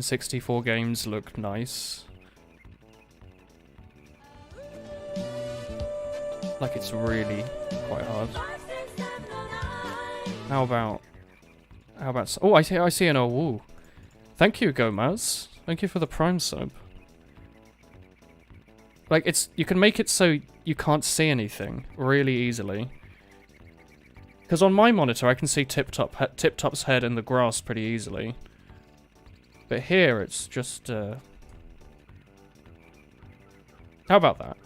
N64 games look nice. Like it's really quite hard. How about... Oh, I see an ooh. Thank you, Gomez. Thank you for the Prime sub. Like, you can make it so you can't see anything really easily. Because on my monitor, I can see Tip-Top's head in the grass pretty easily. But here, it's just, How about that?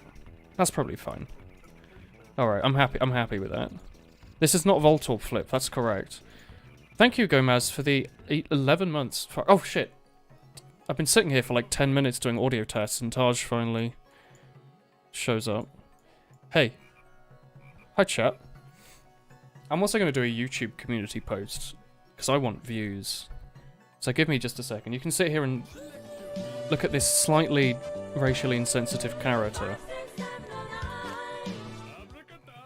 That's probably fine. Alright, I'm happy with that. This is not Voltorb Flip, that's correct. Thank you, Gomez, for the 11 months. Oh, shit. I've been sitting here for like 10 minutes doing audio tests, and Taj finally shows up. Hey. Hi, chat. I'm also going to do a YouTube community post, because I want views. So give me just a second. You can sit here and look at this slightly racially insensitive character.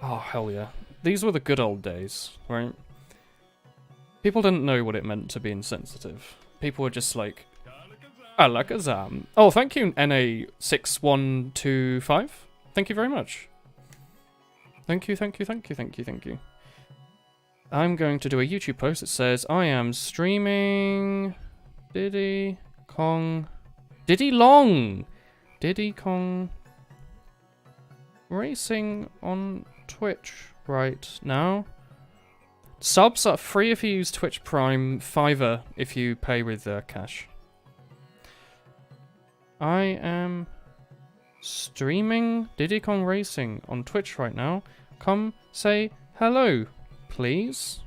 Oh, hell yeah. These were the good old days, right? People didn't know what it meant to be insensitive. People were just like, Alakazam. Oh, thank you, NA6125. Thank you very much. Thank you. I'm going to do a YouTube post that says, I am streaming Diddy Kong Racing on Twitch right now. Subs are free if you use Twitch Prime, $5 if you pay with cash. I am streaming Diddy Kong Racing on Twitch right now. Come say hello, please.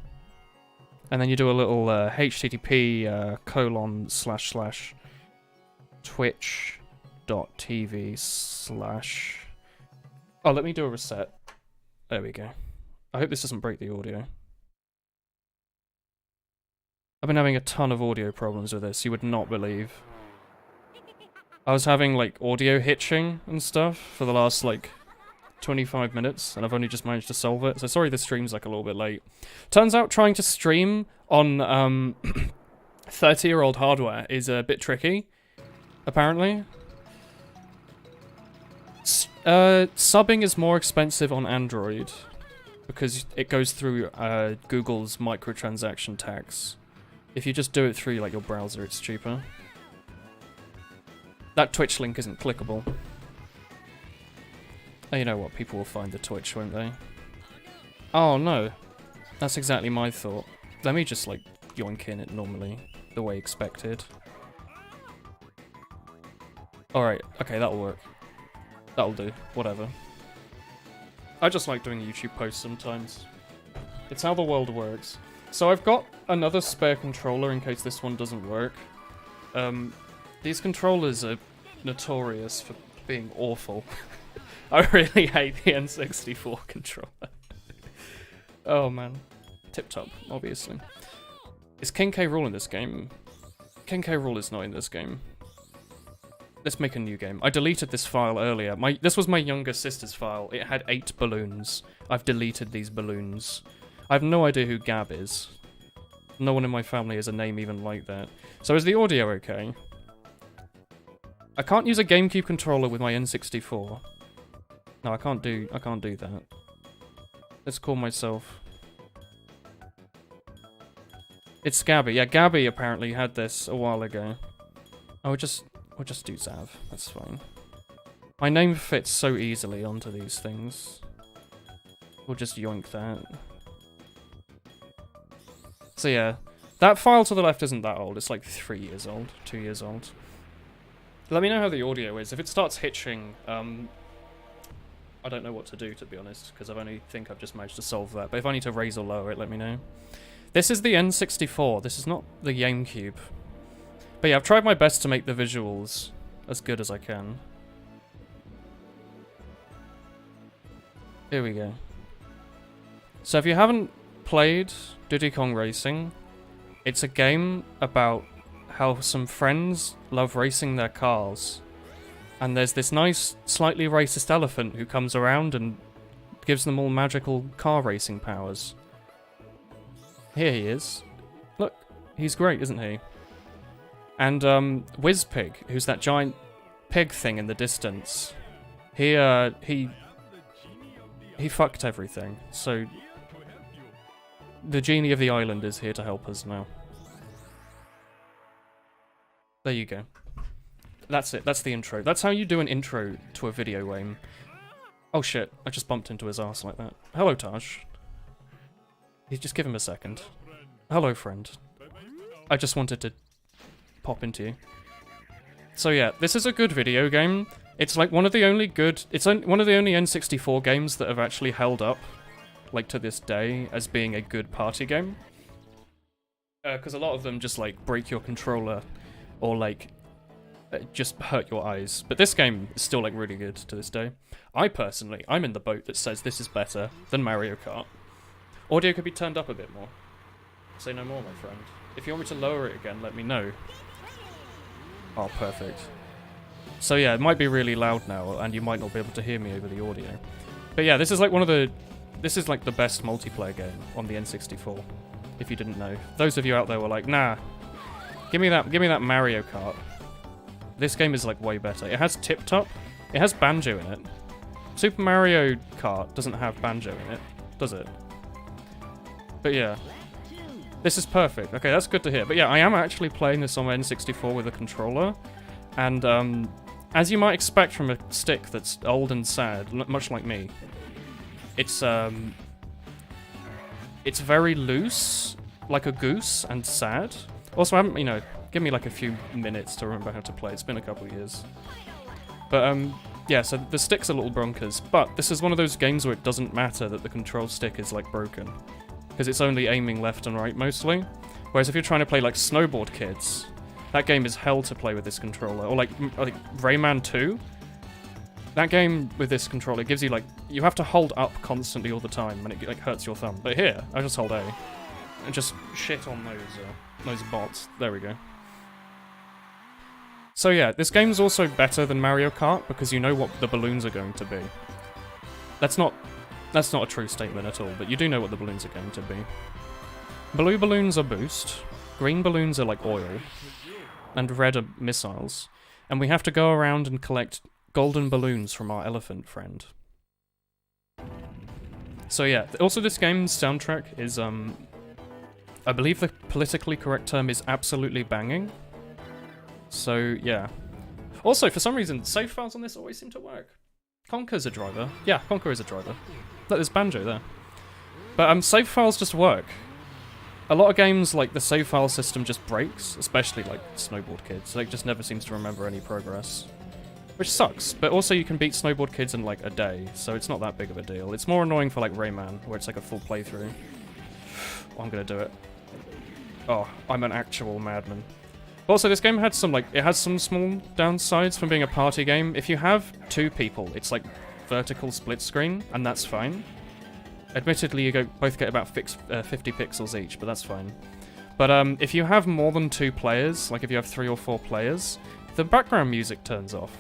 And then you do a little http://twitch.tv/ Oh, let me do a reset. There we go. I hope this doesn't break the audio. I've been having a ton of audio problems with this, you would not believe. I was having, like, audio hitching and stuff for the last, like, 25 minutes, and I've only just managed to solve it, so sorry the stream's, like, a little bit late. Turns out trying to stream on, 30-year-old hardware is a bit tricky, apparently. Subbing is more expensive on Android, because it goes through, Google's microtransaction tax. If you just do it through, like, your browser, it's cheaper. That Twitch link isn't clickable. Oh, you know what? People will find the Twitch, won't they? Oh, no. That's exactly my thought. Let me just, like, yoink in it normally, the way expected. Alright, okay, that'll work. That'll do. Whatever. I just like doing YouTube posts sometimes. It's how the world works. So I've got another spare controller in case this one doesn't work. These controllers are notorious for being awful. I really hate the N64 controller. Oh man. Tip-Top, obviously. Is King K. Rool in this game? King K. Rool is not in this game. Let's make a new game. I deleted this file earlier. This was my younger sister's file. It had 8 balloons. I've deleted these balloons. I have no idea who Gab is. No one in my family has a name even like that. So is the audio okay? I can't use a GameCube controller with my N64. No, I can't do that. Let's call myself... It's Gabby. Yeah, Gabby apparently had this a while ago. Oh, we'll just do Zav. That's fine. My name fits so easily onto these things. We'll just yoink that. So yeah, that file to the left isn't that old. It's like 3 years old, 2 years old. Let me know how the audio is. If it starts hitching, I don't know what to do, to be honest, because I've just managed to solve that. But if I need to raise or lower it, let me know. This is the N64. This is not the GameCube. But yeah, I've tried my best to make the visuals as good as I can. Here we go. So if you haven't played Diddy Kong Racing, it's a game about how some friends love racing their cars. And there's this nice, slightly racist elephant who comes around and gives them all magical car racing powers. Here he is. Look, he's great, isn't he? And Whizpig, who's that giant pig thing in the distance, he fucked everything. So the genie of the island is here to help us now. There you go. That's it. That's the intro. That's how you do an intro to a video game. Oh shit, I just bumped into his ass like that. Hello, Taj. Just give him a second. Hello, friend. I just wanted to pop into you. So yeah, this is a good video game. It's like one of the only good... It's one of the only N64 games that have actually held up, like to this day, as being a good party game. Because a lot of them just like break your controller, or like just hurt your eyes. But this game is still like really good to this day. I'm in the boat that says this is better than Mario Kart. Audio could be turned up a bit more. Say no more, my friend. If you want me to lower it again, let me know. Oh, perfect. So yeah, it might be really loud now, and you might not be able to hear me over the audio. But yeah, this is like this is like the best multiplayer game on the N64. If you didn't know, those of you out there were like, nah, give me that Mario Kart. This game is like way better. It has Tip Top, it has Banjo in it. Super Mario Kart doesn't have Banjo in it, does it? But yeah, this is perfect. Okay, that's good to hear. But yeah, I am actually playing this on my N64 with a controller, and as you might expect from a stick that's old and sad, much like me, it's very loose, like a goose, and sad. Also, I haven't, you know, give me like a few minutes to remember how to play. It's been a couple of years. But yeah, so the stick's a little bonkers, but this is one of those games where it doesn't matter that the control stick is like broken, because it's only aiming left and right mostly. Whereas if you're trying to play like Snowboard Kids, that game is hell to play with this controller. Or like Rayman 2, that game with this controller gives you like, you have to hold up constantly all the time, and it like hurts your thumb. But here, I just hold A and just shit on those bots. There we go. So yeah, this game's also better than Mario Kart because you know what the balloons are going to be. That's not a true statement at all, but you do know what the balloons are going to be. Blue balloons are boost, green balloons are like oil, and red are missiles. And we have to go around and collect golden balloons from our elephant friend. So yeah, also this game's soundtrack is, I believe the politically correct term is absolutely banging. So yeah. Also, for some reason, save files on this always seem to work. Conker's a driver. Yeah, Conker is a driver. Look, there's Banjo there. But save files just work. A lot of games, like, the save file system just breaks, especially, like, Snowboard Kids. Like, just never seems to remember any progress. Which sucks, but also you can beat Snowboard Kids in, like, a day, so it's not that big of a deal. It's more annoying for, like, Rayman, where it's, like, a full playthrough. Oh, I'm gonna do it. Oh, I'm an actual madman. Also, this game had some, like, it has some small downsides from being a party game. If you have two people, it's, like, vertical split screen, and that's fine. Admittedly, you both get about 50 pixels each, but that's fine. But if you have more than 2 players, like if you have 3 or 4 players, the background music turns off.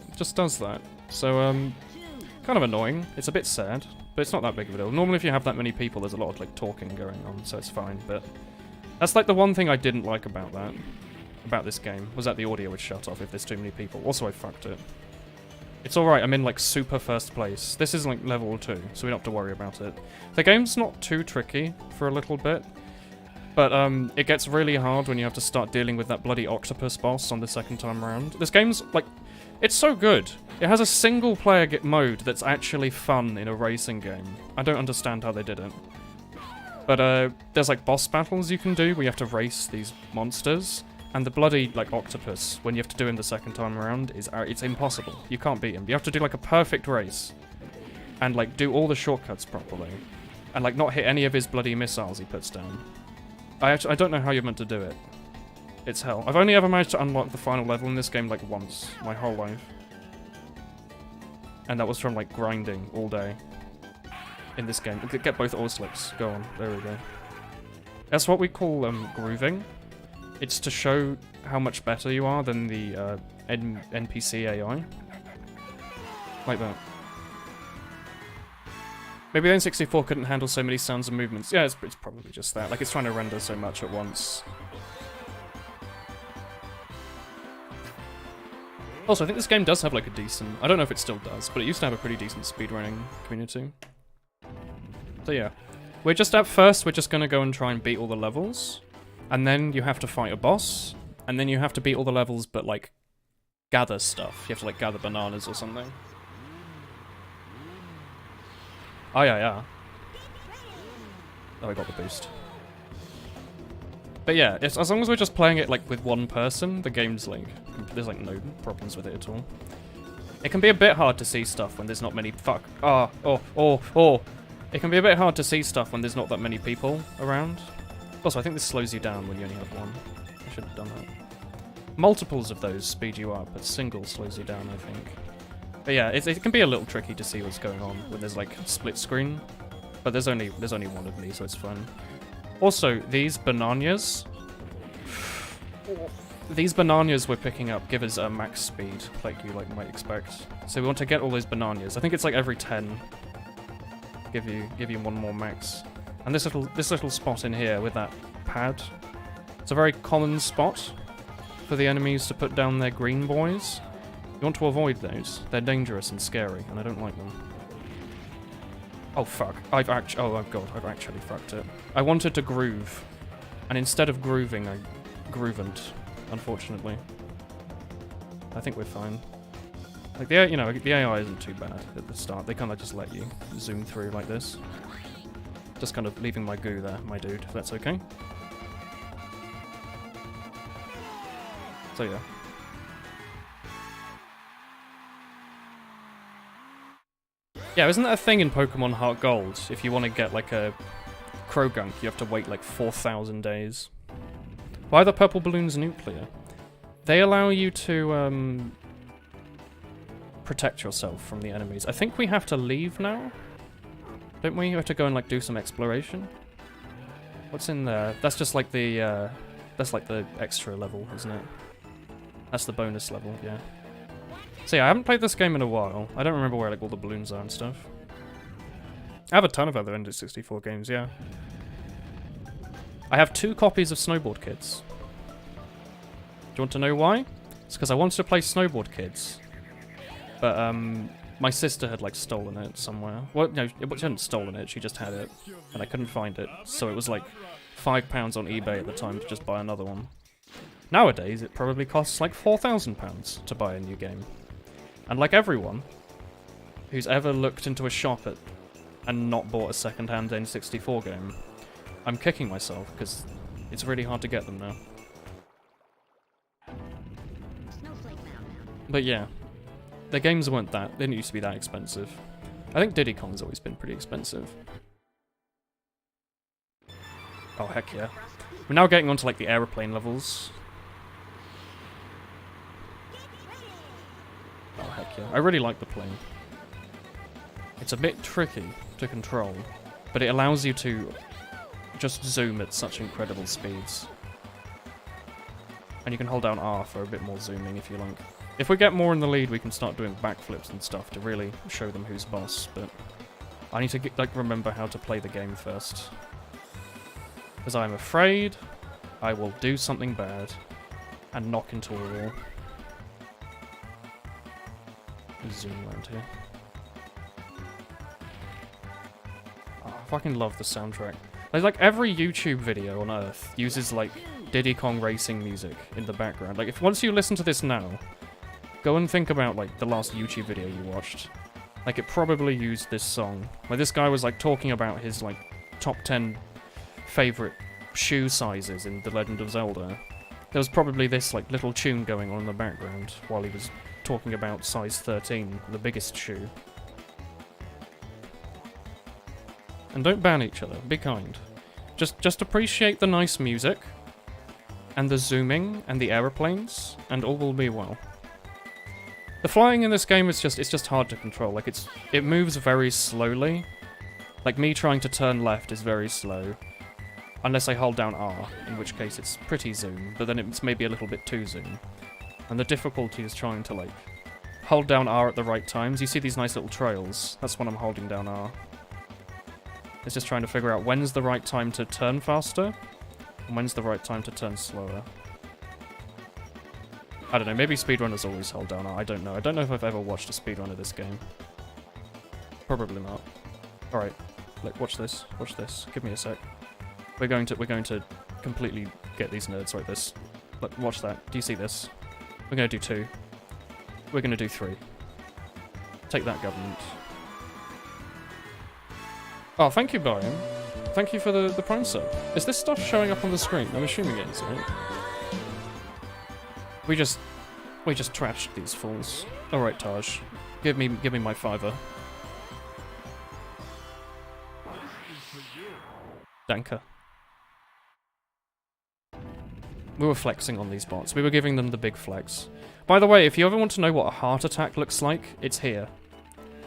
It just does that. So, kind of annoying. It's a bit sad, but it's not that big of a deal. Normally, if you have that many people, there's a lot of, like, talking going on, so it's fine, but that's, like, the one thing I didn't like about this game, was that the audio would shut off if there's too many people. Also, I fucked it. It's alright, I'm in, like, super first place. This is, like, level 2, so we don't have to worry about it. The game's not too tricky for a little bit, but, it gets really hard when you have to start dealing with that bloody octopus boss on the second time around. This game's, like, it's so good. It has a single-player mode that's actually fun in a racing game. I don't understand how they did it. But, there's, like, boss battles you can do where you have to race these monsters. And the bloody, like, octopus, when you have to do him the second time around, it's impossible. You can't beat him. You have to do, like, a perfect race. And, like, do all the shortcuts properly. And, like, not hit any of his bloody missiles he puts down. I don't know how you're meant to do it. It's hell. I've only ever managed to unlock the final level in this game, like, once. My whole life. And that was from, like, grinding all day. In this game. Get both oil slips. Go on. There we go. That's what we call, grooving. It's to show how much better you are than the NPC AI. Like that. Maybe the N64 couldn't handle so many sounds and movements. Yeah, it's probably just that. Like, it's trying to render so much at once. Also, I think this game does have like a decent... I don't know if it still does, but it used to have a pretty decent speedrunning community. So yeah. We're just at first, we're just gonna go and try and beat all the levels. And then you have to fight a boss. And then you have to beat all the levels, but like, gather stuff. You have to like gather bananas or something. Oh yeah. Oh, I got the boost. But yeah, as long as we're just playing it like with one person, the game's like, there's like no problems with it at all. It can be a bit hard to see stuff when there's not many It can be a bit hard to see stuff when there's not that many people around. Also, I think this slows you down when you only have one. I should have done that. Multiples of those speed you up, but single slows you down, I think. But yeah, it can be a little tricky to see what's going on when there's like split screen. But there's only one of me, so it's fun. Also, these bananas we're picking up give us a max speed, like you might expect. So we want to get all those bananas. I think it's like every 10. Give you one more max. And this little spot in here with that pad. It's a very common spot for the enemies to put down their green boys. You want to avoid those. They're dangerous and scary, and I don't like them. Oh fuck. Oh god, I've actually fucked it. I wanted to groove, and instead of grooving, I groovant, unfortunately. I think we're fine. Like, the AI isn't too bad at the start. They kind of just let you zoom through like this. Just kind of leaving my goo there, my dude, if that's okay. So yeah. Yeah, isn't that a thing in Pokemon Heart Gold? If you want to get, like, a Krogunk, you have to wait, like, 4,000 days. Why are the purple balloons nuclear? They allow you to, protect yourself from the enemies. I think we have to leave now? Don't we? You have to go and, like, do some exploration? What's in there? That's just, like, the, that's, like, the extra level, isn't it? That's the bonus level, yeah. So yeah, I haven't played this game in a while. I don't remember where like all the balloons are and stuff. I have a ton of other N64 games, yeah. I have 2 copies of Snowboard Kids. Do you want to know why? It's because I wanted to play Snowboard Kids. But, my sister had like stolen it somewhere. Well, no, she hadn't stolen it, she just had it. And I couldn't find it. So it was like £5 on eBay at the time to just buy another one. Nowadays, it probably costs like £4,000 to buy a new game. And like everyone who's ever looked into a shop and not bought a second-hand N64 game, I'm kicking myself because it's really hard to get them now. But yeah, the games weren't they didn't used to be that expensive. I think Diddy Kong's always been pretty expensive. Oh heck yeah. We're now getting onto like the aeroplane levels. Oh heck yeah. I really like the plane. It's a bit tricky to control, but it allows you to just zoom at such incredible speeds. And you can hold down R for a bit more zooming if you like. If we get more in the lead, we can start doing backflips and stuff to really show them who's boss, but I need to remember how to play the game first. Because I'm afraid I will do something bad and knock into a wall. Zoom around here. Oh, I fucking love the soundtrack. Like every YouTube video on Earth uses like Diddy Kong racing music in the background. Like if once you listen to this now, go and think about like the last YouTube video you watched. Like it probably used this song. Where this guy was like talking about his like top 10 favorite shoe sizes in The Legend of Zelda. There was probably this like little tune going on in the background while he was talking about size 13, the biggest shoe. And don't ban each other, be kind. Just appreciate the nice music, and the zooming, and the aeroplanes, and all will be well. The flying in this game is just hard to control, like it moves very slowly. Like me trying to turn left is very slow. Unless I hold down R, in which case it's pretty zoom, but then it's maybe a little bit too zoom. And the difficulty is trying to, like, hold down R at the right times. You see these nice little trails. That's when I'm holding down R. It's just trying to figure out when's the right time to turn faster, and when's the right time to turn slower. I don't know, maybe speedrunners always hold down. I don't know. I don't know if I've ever watched a speedrun of this game. Probably not. Alright, look, watch this. Watch this. Give me a sec. We're going to completely get these nerds like this. Look, watch that. Do you see this? We're gonna do 2. We're gonna do 3. Take that, government. Oh, thank you, Brian. Thank you for the Prime sub. Is this stuff showing up on the screen? I'm assuming it is, right? We just trashed these fools. Alright, Taj. Give me my $5. Danke. We were flexing on these bots. We were giving them the big flex. By the way, if you ever want to know what a heart attack looks like, it's here.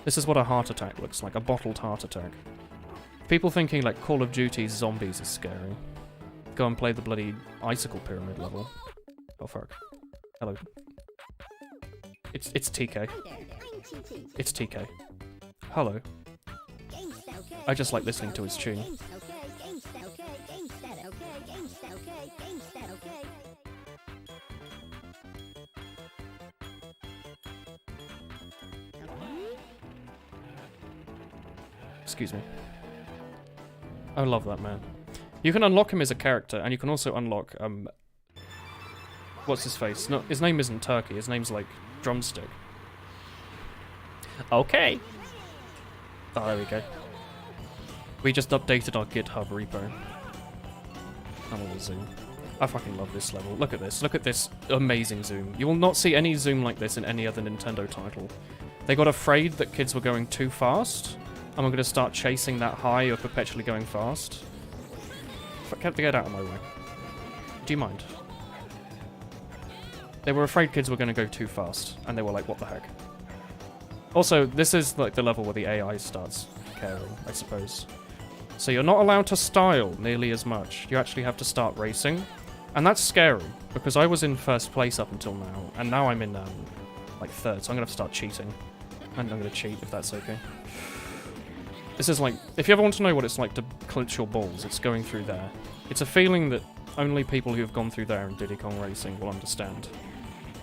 This is what a heart attack looks like, a bottled heart attack. People thinking like Call of Duty's zombies is scary. Go and play the bloody icicle pyramid level. Oh fuck. Hello. It's TK. It's TK. Hello. I just like listening to his tune. Excuse me. I love that man. You can unlock him as a character, and you can also unlock, what's his face? No, his name isn't Turkey, his name's like Drumstick. Okay. Oh, there we go. We just updated our GitHub repo. I'm on the zoom. I fucking love this level. Look at this. Look at this amazing zoom. You will not see any zoom like this in any other Nintendo title. They got afraid that kids were going too fast, and we're going to start chasing that high of perpetually going fast. Get out of my way. Do you mind? They were afraid kids were going to go too fast, and they were like, what the heck? Also, this is like the level where the AI starts caring, I suppose. So you're not allowed to style nearly as much. You actually have to start racing. And that's scary, because I was in first place up until now, and now I'm in, like, third, so I'm going to have to start cheating. And I'm going to cheat, if that's okay. This is like, if you ever want to know what it's like to clench your balls, it's going through there. It's a feeling that only people who have gone through there in Diddy Kong Racing will understand.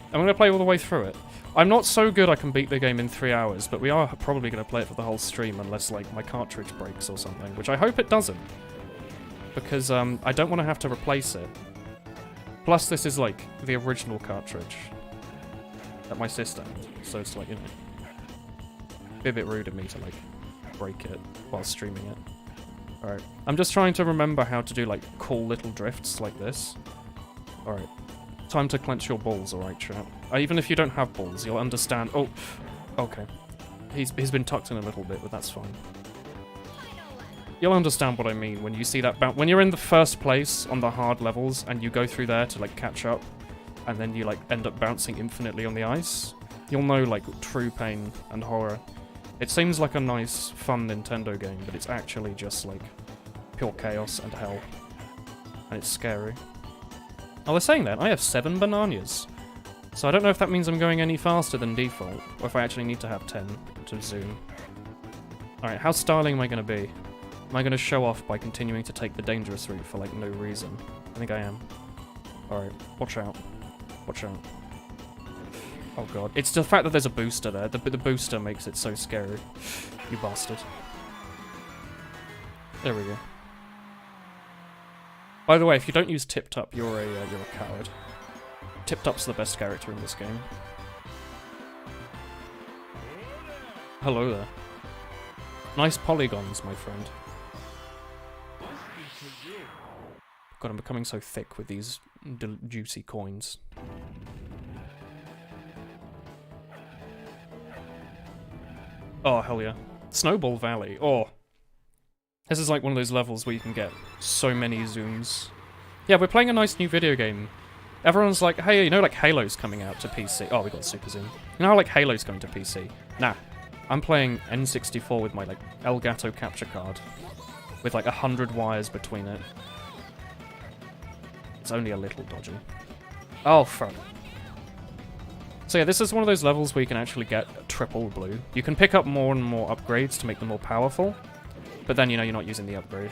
I'm going to play all the way through it. I'm not so good I can beat the game in 3 hours, but we are probably going to play it for the whole stream unless, like, my cartridge breaks or something, which I hope it doesn't. Because, I don't want to have to replace it. Plus, this is, like, the original cartridge that my sister had, so it's, like, you know, be a bit rude of me to, like, break it while streaming it. Alright, I'm just trying to remember how to do, like, cool little drifts like this. Alright. Time to clench your balls, alright, chap. Even if you don't have balls, you'll understand. Oh, okay. He's been tucked in a little bit, but that's fine. You'll understand what I mean when you see that bounce. When you're in the first place on the hard levels, and you go through there to, like, catch up, and then you, like, end up bouncing infinitely on the ice, you'll know, like, true pain and horror. It seems like a nice, fun Nintendo game, but it's actually just, like, pure chaos and hell. And it's scary. Oh, they're saying that. I have 7 bananas. So I don't know if that means I'm going any faster than default, or if I actually need to have 10 to zoom. Alright, how styling am I going to be? Am I going to show off by continuing to take the dangerous route for, like, no reason? I think I am. Alright, watch out. Watch out. Oh god. It's the fact that there's a booster there. The booster makes it so scary. You bastard. There we go. By the way, if you don't use Tip Top, you're a coward. Tip Top's the best character in this game. Hello there. Nice polygons, my friend. God, I'm becoming so thick with these juicy coins. Oh, hell yeah. Snowball Valley. Oh. This is like one of those levels where you can get so many zooms. Yeah, we're playing a nice new video game. Everyone's like, hey, you know, like Halo's coming out to PC. Oh, we got super zoom. You know how, like, Halo's coming to PC? Nah. I'm playing N64 with my, like, Elgato capture card. With, like, 100 wires between it. It's only a little dodgy. Oh, fuck. So yeah, this is one of those levels where you can actually get triple blue. You can pick up more and more upgrades to make them more powerful. But then, you know, you're not using the upgrade.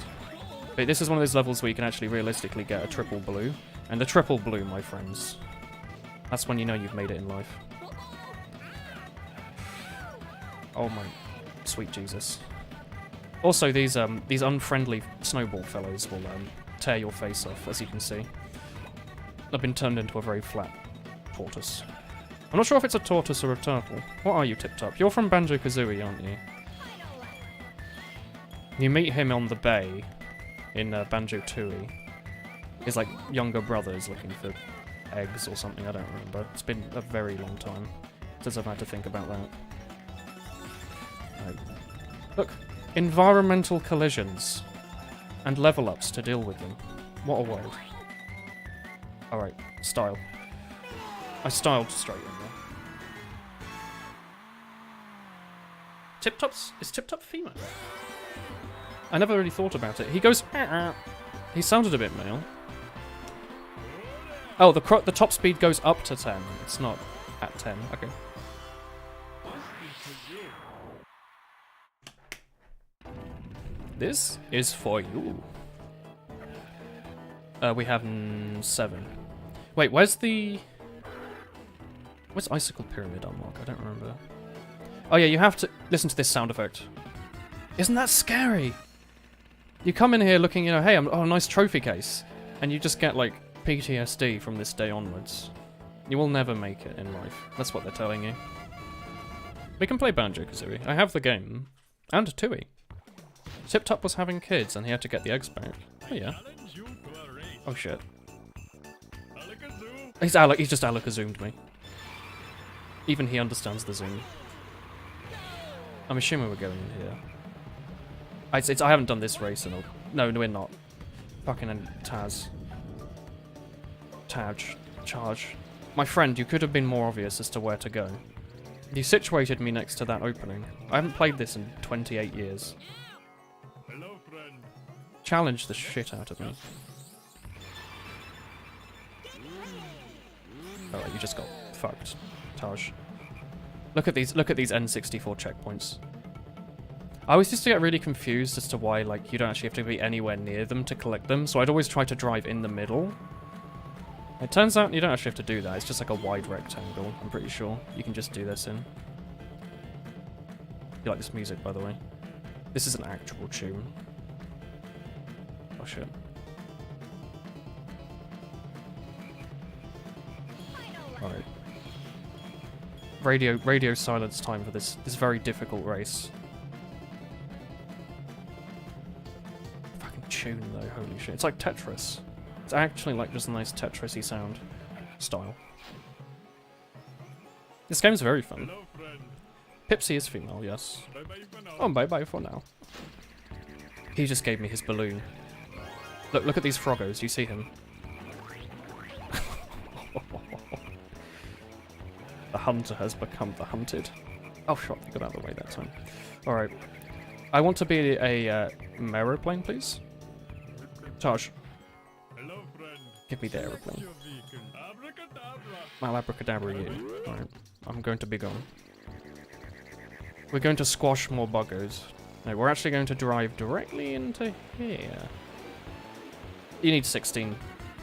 But this is one of those levels where you can actually realistically get a triple blue. And the triple blue, my friends, That's when you know you've made it in life. Oh my sweet Jesus. Also, these unfriendly snowball fellows will tear your face off, as you can see. I've been turned into a very flat tortoise. I'm not sure if it's a tortoise or a turtle. What are you, Tip-Top? You're from Banjo-Kazooie, aren't you? You meet him on the bay in Banjo-Tooie. His, like, younger brother's looking for eggs or something, I don't remember. It's been a very long time since I've had to think about that. Right. Look, environmental collisions and level ups to deal with them. What a world. Alright, style. I styled straight in there. Tip-Top's... Is Tip-Top female? I never really thought about it. He goes... He sounded a bit male. Oh, the top speed goes up to 10. It's not at 10. Okay. This is for you. We have 7. Wait, where's Icicle Pyramid unlock? I don't remember. Oh yeah, you have to listen to this sound effect. Isn't that scary? You come in here looking, you know, hey, oh, nice trophy case, and you just get like PTSD from this day onwards. You will never make it in life. That's what they're telling you. We can play Banjo-Kazooie. I have the game. And Tooie. Tip-Top was having kids and he had to get the eggs back. Oh yeah. Oh shit. He's just Alakazoomed me. Even he understands the zoom. I'm assuming we're going in here. I haven't done this race in a... No, we're not. Fucking Taz. Charge. My friend, you could have been more obvious as to where to go. You situated me next to that opening. I haven't played this in 28 years. Hello, friend. Challenge the shit out of me. Alright, you just got fucked, Taj. Look at these N64 checkpoints. I always used to get really confused as to why, like, you don't actually have to be anywhere near them to collect them, so I'd always try to drive in the middle. It turns out you don't actually have to do that, it's just like a wide rectangle, I'm pretty sure. You can just do this in. You like this music, by the way? This is an actual tune. Oh shit. Alright. Radio silence time for this very difficult race. Fucking tune though, holy shit. It's like Tetris. It's actually like just a nice Tetris-y sound. Style. This game's very fun. Hello, friend. Pipsy is female, yes. Bye-bye for now. Oh, bye-bye for now. He just gave me his balloon. Look at these froggos, you see him? The hunter has become the hunted. Oh, shot, you got out of the way that time. Alright. I want to be a aeroplane, please. Taj, Hello, friend. give me the aeroplane. Your vehicle. Abracadabra. Mal abracadabra you. Alright, I'm going to be gone. We're going to squash more buggers. No, we're actually going to drive directly into here. You need 16.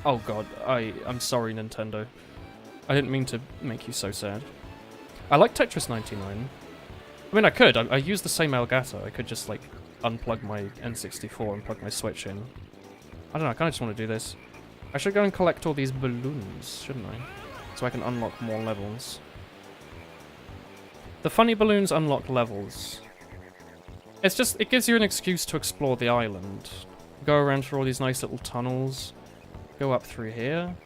Oh god, I'm sorry, Nintendo. I didn't mean to make you so sad. I like Tetris 99. I mean, I could. I use the same Elgato. I could just, like, unplug my N64 and plug my Switch in. I don't know, I kind of just want to do this. I should go and collect all these balloons, shouldn't I? So I can unlock more levels. The funny balloons unlock levels. It's just, it gives you an excuse to explore the island. Go around through all these nice little tunnels. Go up through here.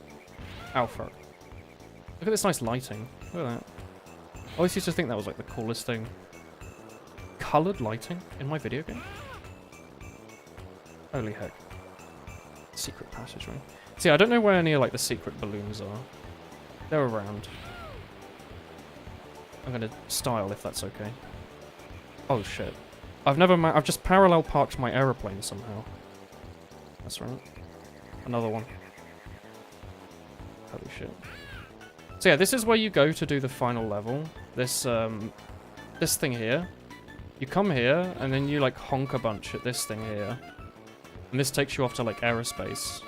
Ow, fuck. Look at this nice lighting. Look at that. I always used to think that was like the coolest thing. Coloured lighting in my video game? Holy heck. Secret passageway. See, I don't know where any like the secret balloons are. They're around. I'm gonna style if that's okay. Oh shit. I've just parallel parked my aeroplane somehow. That's right. Another one. Holy shit. So yeah, this is where you go to do the final level. This thing here. You come here, and then you like honk a bunch at this thing here. And this takes you off to like aerospace.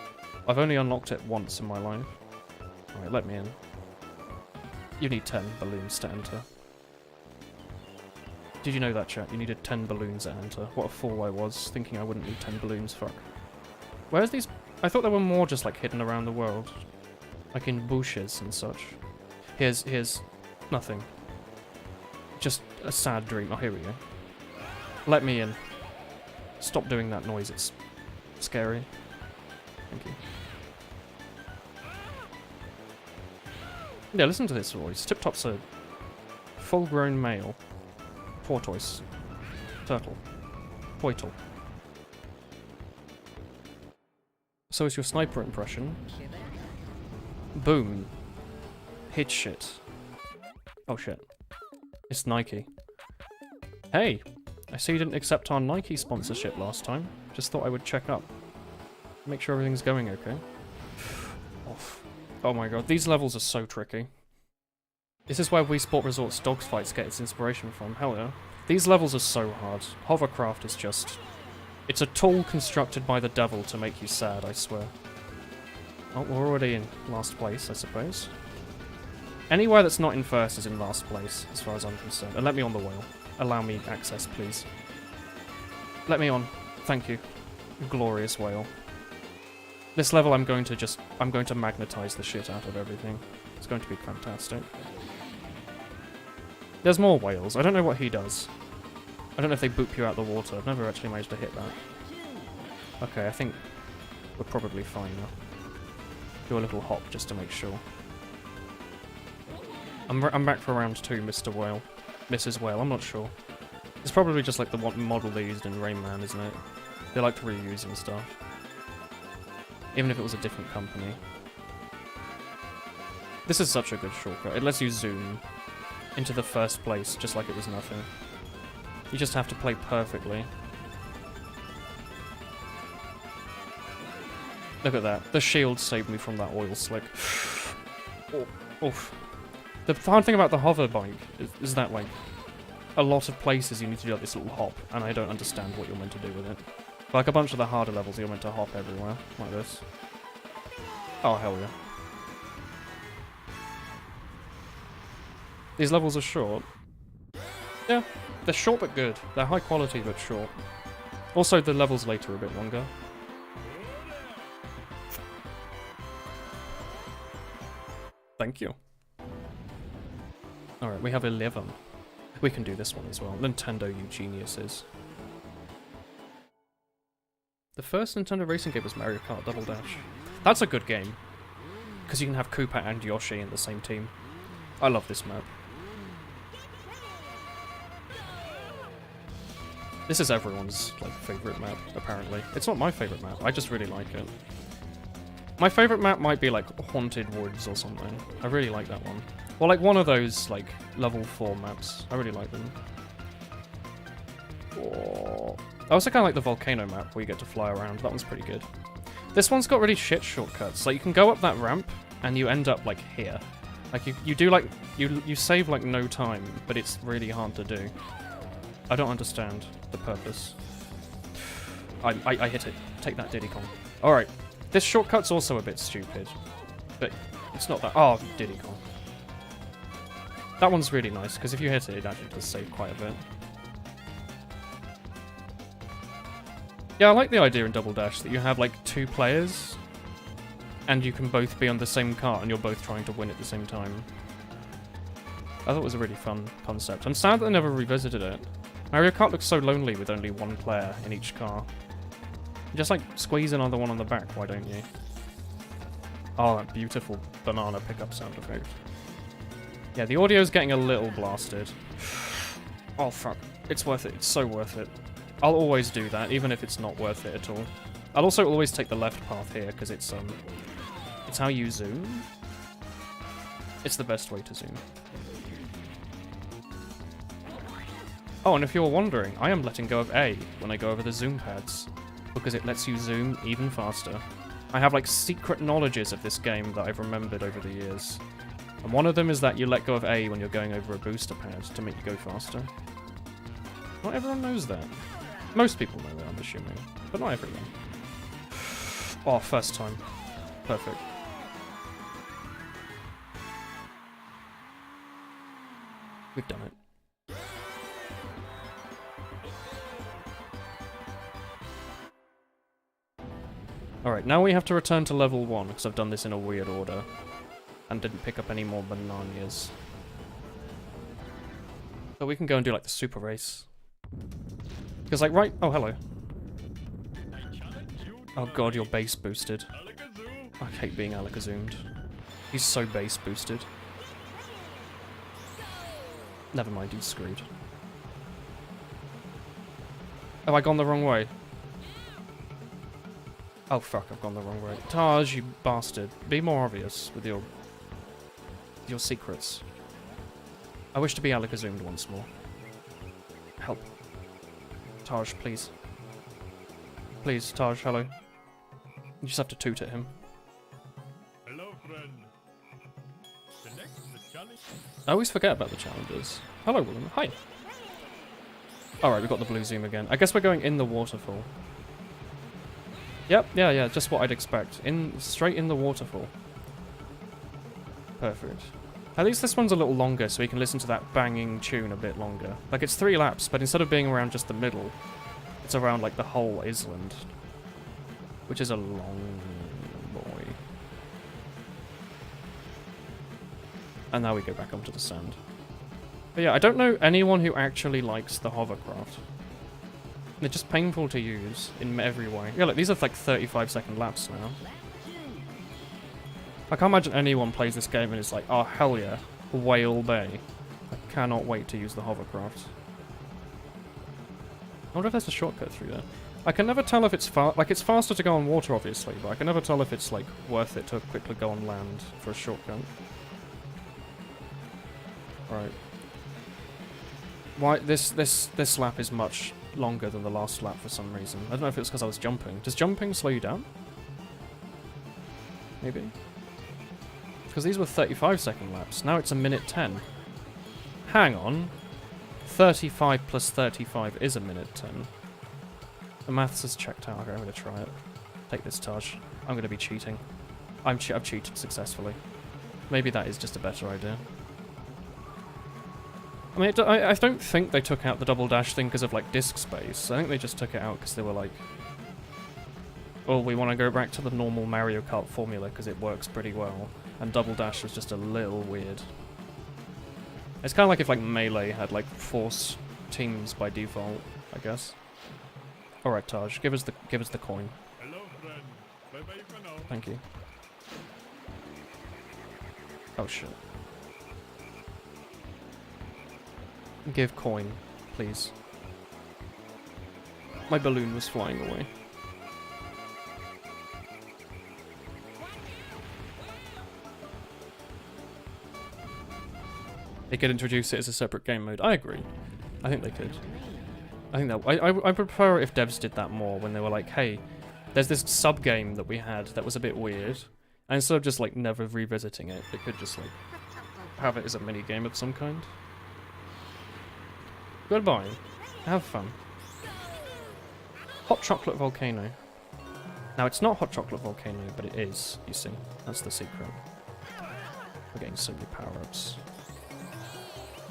I've only unlocked it once in my life. Alright, let me in. You need 10 balloons to enter. Did you know that, chat? You needed 10 balloons to enter. What a fool I was, thinking I wouldn't need 10 balloons, fuck. Where's these... I thought there were more just, like, hidden around the world. Like in bushes and such. Here's... nothing. Just a sad dream. Oh, here we go. Let me in. Stop doing that noise, it's scary. Thank you. Yeah, listen to this voice. Tip Top's a full-grown male. Tortoise. Turtle. Poitle. So is your sniper impression. Boom. Hit shit. Oh shit. It's Nike. Hey! I see you didn't accept our Nike sponsorship last time. Just thought I would check up. Make sure everything's going okay. Off. Oh my god, these levels are so tricky. This is where Wii Sport Resort's Dogs Fights get its inspiration from, hell yeah. These levels are so hard. Hovercraft is just... It's a tool constructed by the devil to make you sad, I swear. Oh, we're already in last place, I suppose. Anywhere that's not in first is in last place, as far as I'm concerned. And let me on the wheel. Allow me access, please. Let me on. Thank you. Glorious whale. This level I'm going to magnetize the shit out of everything. It's going to be fantastic. There's more whales. I don't know what he does. I don't know if they boop you out the water. I've never actually managed to hit that. Okay, I think we're probably fine now. Do a little hop just to make sure. I'm back for round 2, Mr. Whale. Mrs. Whale, I'm not sure. It's probably just like the model they used in Rain Man, isn't it? They like to reuse and stuff. Even if it was a different company. This is such a good shortcut. It lets you zoom into the first place, just like it was nothing. You just have to play perfectly. Look at that. The shield saved me from that oil slick. Oh, oof. The hard thing about the hover bike is that, like, a lot of places you need to do like this little hop, and I don't understand what you're meant to do with it. Like a bunch of the harder levels, you're meant to hop everywhere, like this. Oh, hell yeah. These levels are short. Yeah, they're short but good. They're high quality but short. Also, the levels later are a bit longer. Thank you. Alright, we have 11. We can do this one as well. Nintendo, you geniuses. The first Nintendo racing game was Mario Kart Double Dash. That's a good game. Because you can have Koopa and Yoshi in the same team. I love this map. This is everyone's, like, favourite map, apparently. It's not my favourite map, I just really like it. My favourite map might be, like, Haunted Woods or something. I really like that one. Or, like, one of those, like, level 4 maps. I really like them. Oh. I also kind of like the volcano map where you get to fly around. That one's pretty good. This one's got really shit shortcuts. Like, you can go up that ramp and you end up, like, here. Like, you do, like, you save, like, no time, but it's really hard to do. I don't understand the purpose. I hit it. Take that, Diddy Kong. Alright. This shortcut's also a bit stupid, but it's not that... Oh, Diddy Kong. That one's really nice, because if you hit it, it actually does save quite a bit. Yeah, I like the idea in Double Dash that you have, like, 2 players, and you can both be on the same car, and you're both trying to win at the same time. I thought it was a really fun concept. I'm sad that they never revisited it. Mario Kart looks so lonely with only 1 player in each car. Just, like, squeeze another one on the back, why don't you? Oh, that beautiful banana pickup sound effect. Yeah, the audio's getting a little blasted. Oh, fuck. It's worth it. It's so worth it. I'll always do that, even if it's not worth it at all. I'll also always take the left path here, because it's how you zoom. It's the best way to zoom. Oh, and if you're wondering, I am letting go of A when I go over the zoom pads, because it lets you zoom even faster. I have, like, secret knowledges of this game that I've remembered over the years. And one of them is that you let go of A when you're going over a booster pad to make you go faster. Not everyone knows that. Most people know that, I'm assuming. But not everyone. Oh, first time. Perfect. We've done it. Alright, now we have to return to level 1, because I've done this in a weird order. And didn't pick up any more bananas. So we can go and do, like, the super race. Because, like, right... Oh, hello. Oh god, you're base boosted. I hate being Alakazoomed. He's so base boosted. Never mind, he's screwed. Have I gone the wrong way? Oh fuck, I've gone the wrong way. Taj, you bastard. Be more obvious with your secrets. I wish to be Alakazoomed once more. Help. Taj, please. Please, Taj, hello. You just have to toot at him. Hello, friend. The challenge. I always forget about the challenges. Hello, Willem. Hi. Alright, we've got the blue zoom again. I guess we're going in the waterfall. Yep, yeah, just what I'd expect. Straight in the waterfall. Perfect. At least this one's a little longer, so we can listen to that banging tune a bit longer. Like, it's 3 laps, but instead of being around just the middle, it's around, like, the whole island. Which is a long boy. And now we go back onto the sand. But yeah, I don't know anyone who actually likes the hovercraft. They're just painful to use in every way. Yeah, look, these are like 35-second laps now. I can't imagine anyone plays this game and is like, oh hell yeah, Whale Bay. I cannot wait to use the hovercraft. I wonder if there's a shortcut through there. I can never tell if it's it's faster to go on water obviously, but I can never tell if it's like worth it to quickly go on land for a shortcut. Right. Why this lap is much longer than the last lap for some reason. I don't know if it's because I was jumping. Does jumping slow you down? Maybe. Because these were 35-second laps. Now it's 1:10. Hang on. 35 plus 35 is 1:10. The maths has checked out. Okay, I'm going to try it. Take this, Taj. I'm going to be cheating. I've cheated successfully. Maybe that is just a better idea. I mean, I don't think they took out the double dash thing because of, like, disk space. I think they just took it out because they were like, oh, we want to go back to the normal Mario Kart formula because it works pretty well. And double dash was just a little weird. It's kind of like if, like, Melee had, like, force teams by default, I guess. Alright, Taj, give us the coin. Hello, friend. Bye-bye for now. Thank you. Oh, shit. Give coin, please. My balloon was flying away. They could introduce it as a separate game mode. I agree. I think they could. I think that I prefer it if devs did that more when they were like, hey, there's this sub game that we had that was a bit weird, and instead of just like never revisiting it, they could just like have it as a mini game of some kind. Goodbye. Have fun. Hot chocolate volcano. Now it's not hot chocolate volcano, but it is. You see, that's the secret. We're getting so many power-ups.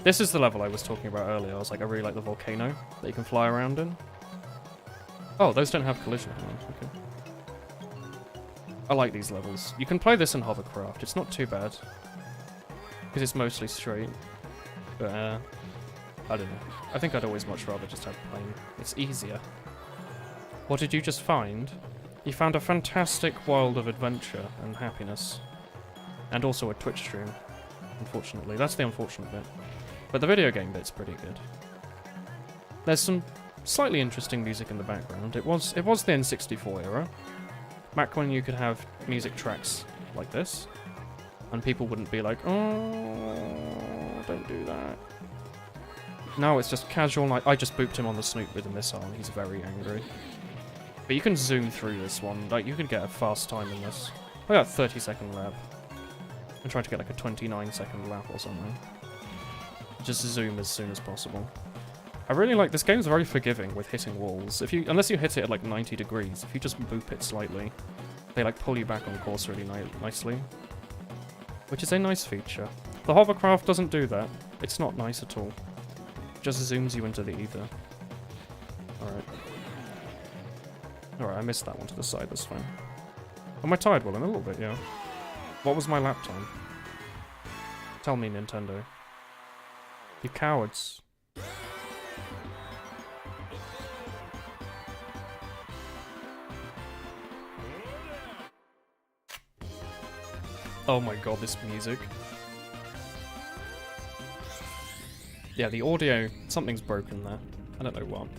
This is the level I was talking about earlier. I was like, I really like the volcano that you can fly around in. Oh, those don't have collision. Okay. I like these levels. You can play this in hovercraft. It's not too bad. Because it's mostly straight. But, I don't know. I think I'd always much rather just have plane. It's easier. What did you just find? You found a fantastic world of adventure and happiness. And also a Twitch stream. Unfortunately. That's the unfortunate bit. But the video game bit's pretty good. There's some slightly interesting music in the background. It was the N64 era. Back when you could have music tracks like this. And people wouldn't be like, oh, don't do that. Now it's just casual, like, I just booped him on the snoot with a missile and he's very angry. But you can zoom through this one, like, you could get a fast time in this. I got a 30-second lap. I'm trying to get like a 29-second lap or something. Just zoom as soon as possible. I really like, this game's very forgiving with hitting walls. Unless you hit it at like 90 degrees, if you just boop it slightly, they like pull you back on course really nicely. Which is a nice feature. The hovercraft doesn't do that. It's not nice at all. It just zooms you into the ether. Alright. Alright, I missed that one to the side, that's fine. Am I tired? Well, in a little bit, yeah. What was my lap time? Tell me, Nintendo. You cowards. Oh my god, this music. Yeah, the audio, something's broken there. I don't know what.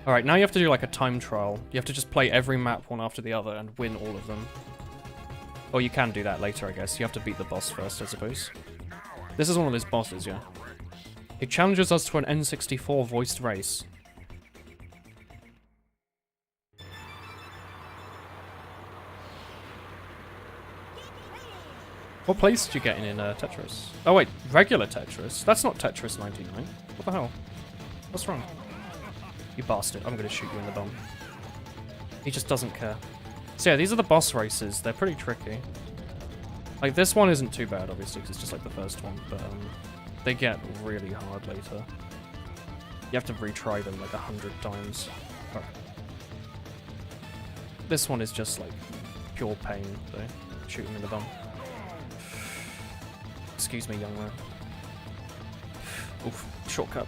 Alright, now you have to do like a time trial. You have to just play every map one after the other and win all of them. Or you can do that later, I guess. You have to beat the boss first, I suppose. This is one of those bosses, yeah. It challenges us to an N64 voiced race. What place did you get in Tetris? Oh wait, regular Tetris? That's not Tetris 99. What the hell? What's wrong? You bastard, I'm gonna shoot you in the bum. He just doesn't care. So yeah, these are the boss races. They're pretty tricky. Like, this one isn't too bad, obviously, because it's just like the first one, but they get really hard later. You have to retry them like 100 times. Oh. This one is just like pure pain, though. Shoot him in the bum. Excuse me, young man. Oof, shortcut.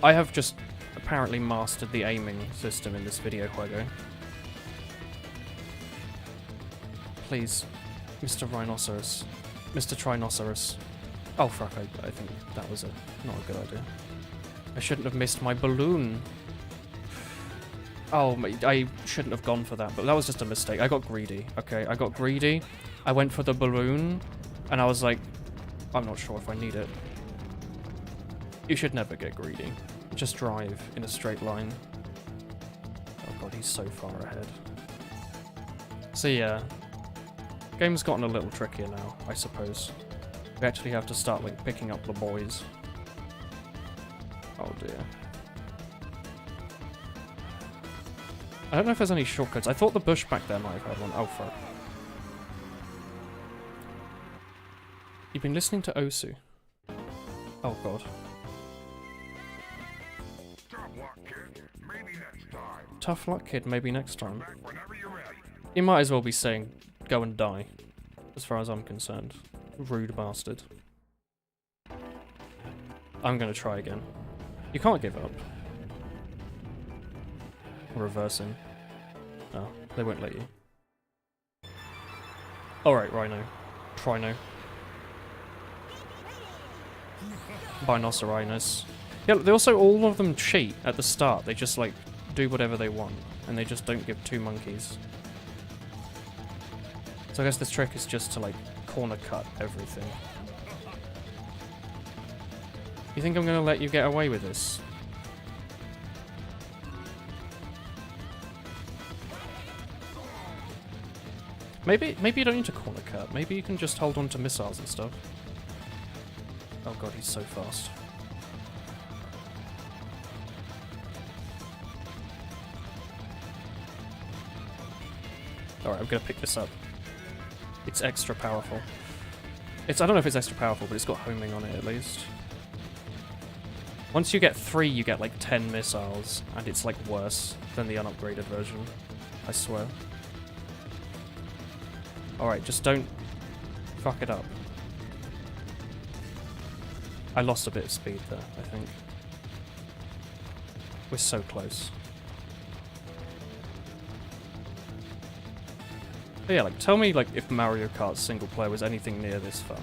I have just apparently mastered the aiming system in this video, Huego. Please, Mr. Rhinoceros. Mr. Trinoceros. Oh fuck, I think that was not a good idea. I shouldn't have missed my balloon. Oh, I shouldn't have gone for that, but that was just a mistake. I got greedy, okay? I got greedy. I went for the balloon, and I was like, I'm not sure if I need it. You should never get greedy. Just drive in a straight line. Oh god, he's so far ahead. So yeah, game's gotten a little trickier now, I suppose. We actually have to start like picking up the boys. Oh dear. I don't know if there's any shortcuts. I thought the bush back there might have had one. Oh fuck. You've been listening to Osu. Oh god. Tough luck, kid. Maybe next time. You might as well be saying, go and die. As far as I'm concerned. Rude bastard. I'm gonna try again. You can't give up. Reversing. Oh, they won't let you. Alright, Rhino. Trino. Binoceros. Yeah, they also, all of them cheat at the start. They just, like, do whatever they want. And they just don't give two monkeys. So I guess this trick is just to, like, corner cut everything. You think I'm gonna let you get away with this? Maybe you don't need to corner cut. Maybe you can just hold on to missiles and stuff. Oh god, he's so fast. Alright, I'm gonna pick this up. It's extra powerful. I don't know if it's extra powerful, but it's got homing on it at least. Once you get 3, you get like 10 missiles, and it's like worse than the unupgraded version. I swear. Alright, just don't fuck it up. I lost a bit of speed there, I think. We're so close. But yeah, like, tell me, like, if Mario Kart single player was anything near this fun.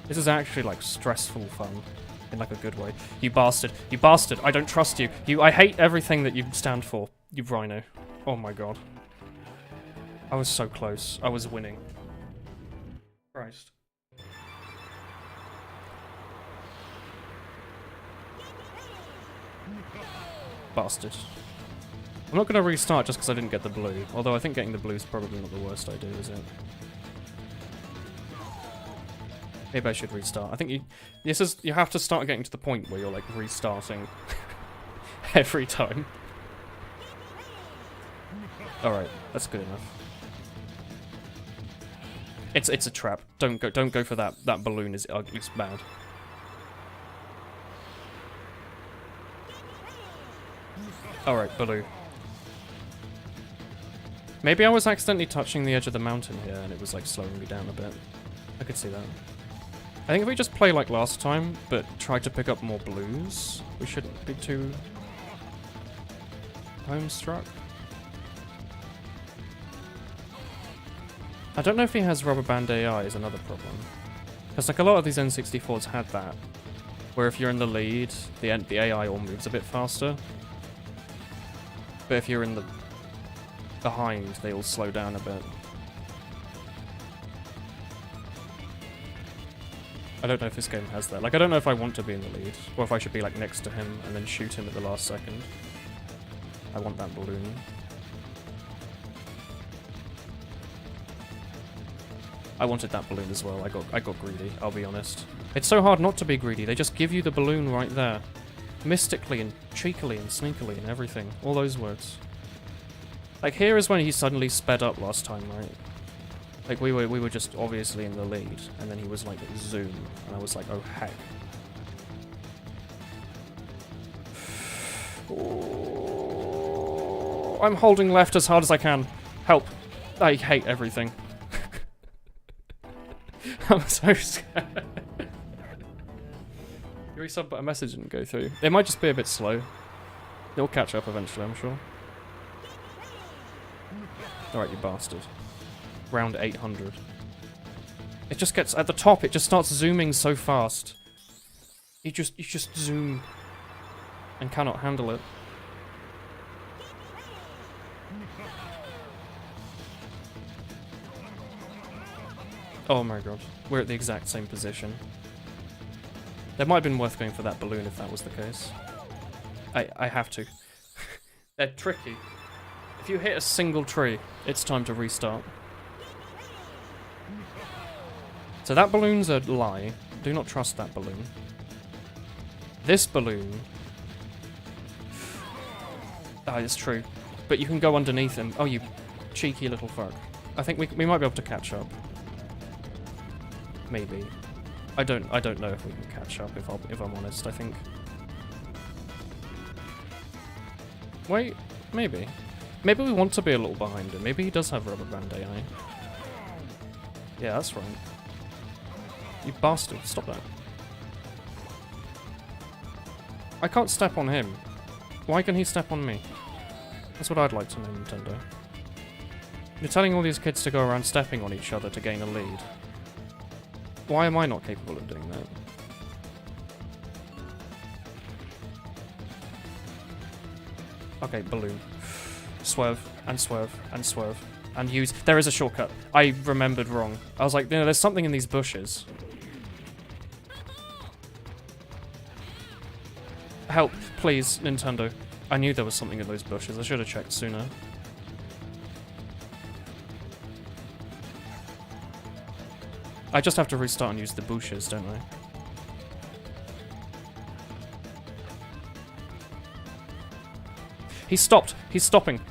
This is actually, like, stressful fun. In, like, a good way. You bastard. You bastard. I don't trust you. I hate everything that you stand for. You Rhino. Oh my god. I was so close. I was winning. Christ. Bastard. I'm not going to restart just because I didn't get the blue. Although I think getting the blue is probably not the worst idea, is it? Maybe I should restart. I think you have to start getting to the point where you're like restarting every time. Alright, that's good enough. It's a trap. Don't go for that. That balloon is ugly. It's bad. Alright, Baloo. Maybe I was accidentally touching the edge of the mountain here and it was like slowing me down a bit. I could see that. I think if we just play like last time, but try to pick up more blues, we shouldn't be too homestruck. I don't know if he has rubber band AI is another problem. Because like a lot of these N64s had that, where if you're in the lead, the AI all moves a bit faster. But if you're in the behind, they all slow down a bit. I don't know if this game has that. Like, I don't know if I want to be in the lead, or if I should be like next to him and then shoot him at the last second. I want that balloon. I wanted that balloon as well. I got greedy, I'll be honest. It's so hard not to be greedy. They just give you the balloon right there. Mystically and cheekily and sneakily and everything. All those words. Like, here is when he suddenly sped up last time, right? Like, we were just obviously in the lead, and then he was like, zoom, and I was like, oh heck. Oh, I'm holding left as hard as I can. Help. I hate everything. I'm so scared. You resub, but a message didn't go through. It might just be a bit slow. It'll catch up eventually, I'm sure. Alright, you bastard. Round 800. It just gets at the top. It just starts zooming so fast. You just zoom and cannot handle it. Oh my god, we're at the exact same position. It might have been worth going for that balloon if that was the case. I have to. They're tricky. If you hit a single tree, it's time to restart. So that balloon's a lie. Do not trust that balloon. This balloon... Ah, it's true. But you can go underneath him. Oh, you cheeky little fuck. I think we might be able to catch up. Maybe. I don't know if we can catch up, if I'm honest, I think. Wait, maybe. Maybe we want to be a little behind him. Maybe he does have rubber band AI. Yeah, that's right. You bastard, stop that. I can't step on him. Why can he step on me? That's what I'd like to know, Nintendo. You're telling all these kids to go around stepping on each other to gain a lead. Why am I not capable of doing that? Okay, balloon. Swerve, and swerve, and swerve. And use... There is a shortcut. I remembered wrong. I was like, you know, there's something in these bushes. Help, please, Nintendo. I knew there was something in those bushes. I should have checked sooner. I just have to restart and use the bushes, don't I? He stopped! He's stopping!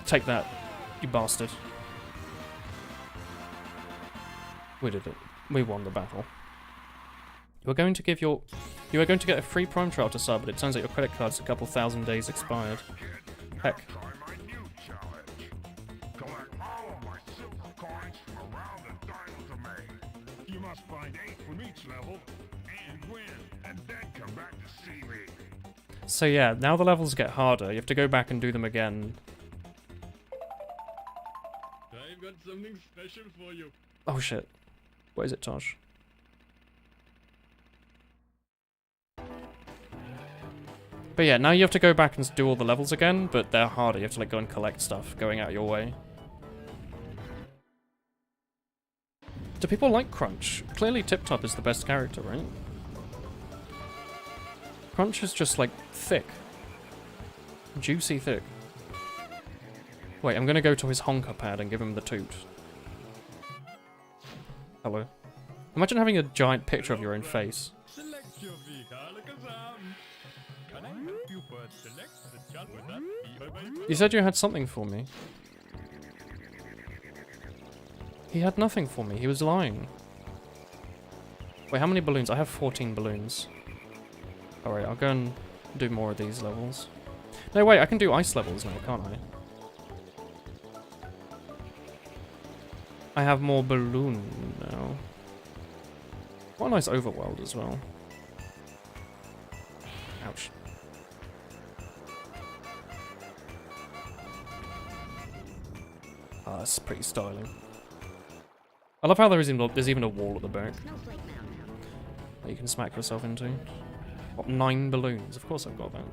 Take that, you bastard. We did it. We won the battle. You are going to get a free Prime trial to sub, but it turns out your credit card's a couple thousand days expired. Heck. You must find 8 from each level and win, and then come back to see me. So yeah, now the levels get harder. You have to go back and do them again. I've got something special for you. Oh shit. What is it, Tosh? But yeah, now you have to go back and do all the levels again, but they're harder. You have to like go and collect stuff, going out your way. Do people like Crunch? Clearly Tip Top is the best character, right? Crunch is just like thick. Juicy thick. Wait, I'm gonna go to his honker pad and give him the toot. Hello. Imagine having a giant picture of your own face. Select your vehicle, Can I help you but select the child with that vehicle? You said you had something for me. He had nothing for me. He was lying. Wait, how many balloons? I have 14 balloons. Alright, I'll go and do more of these levels. No, wait, I can do ice levels now, can't I? I have more balloon now. What a nice overworld as well. Ouch. Ah, that's pretty styling. I love how there's even a wall at the back that you can smack yourself into. What, 9 balloons? Of course I've got that.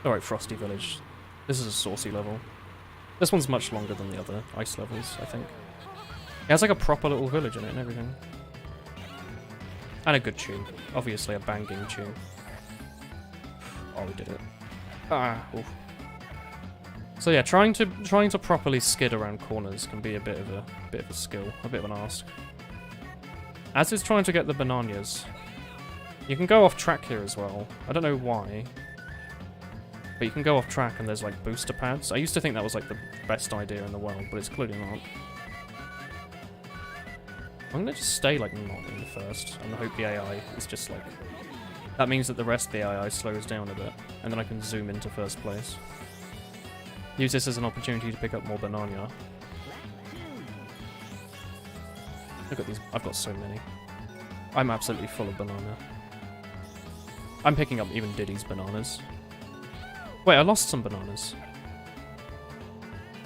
Alright, Frosty Village. This is a saucy level. This one's much longer than the other ice levels, I think. It has like a proper little village in it and everything. And a good tune. Obviously a banging tune. Oh, we did it. Ah, oof. So yeah, trying to properly skid around corners can be a bit of a skill, a bit of an ask. As is trying to get the bananas. You can go off track here as well. I don't know why. But you can go off track and there's like booster pads. I used to think that was like the best idea in the world, but it's clearly not. I'm gonna just stay like not in first and hope the AI is just like... That means that the rest of the AI slows down a bit, and then I can zoom into first place. Use this as an opportunity to pick up more banana. Look at these, I've got so many. I'm absolutely full of banana. I'm picking up even Diddy's bananas. Wait, I lost some bananas.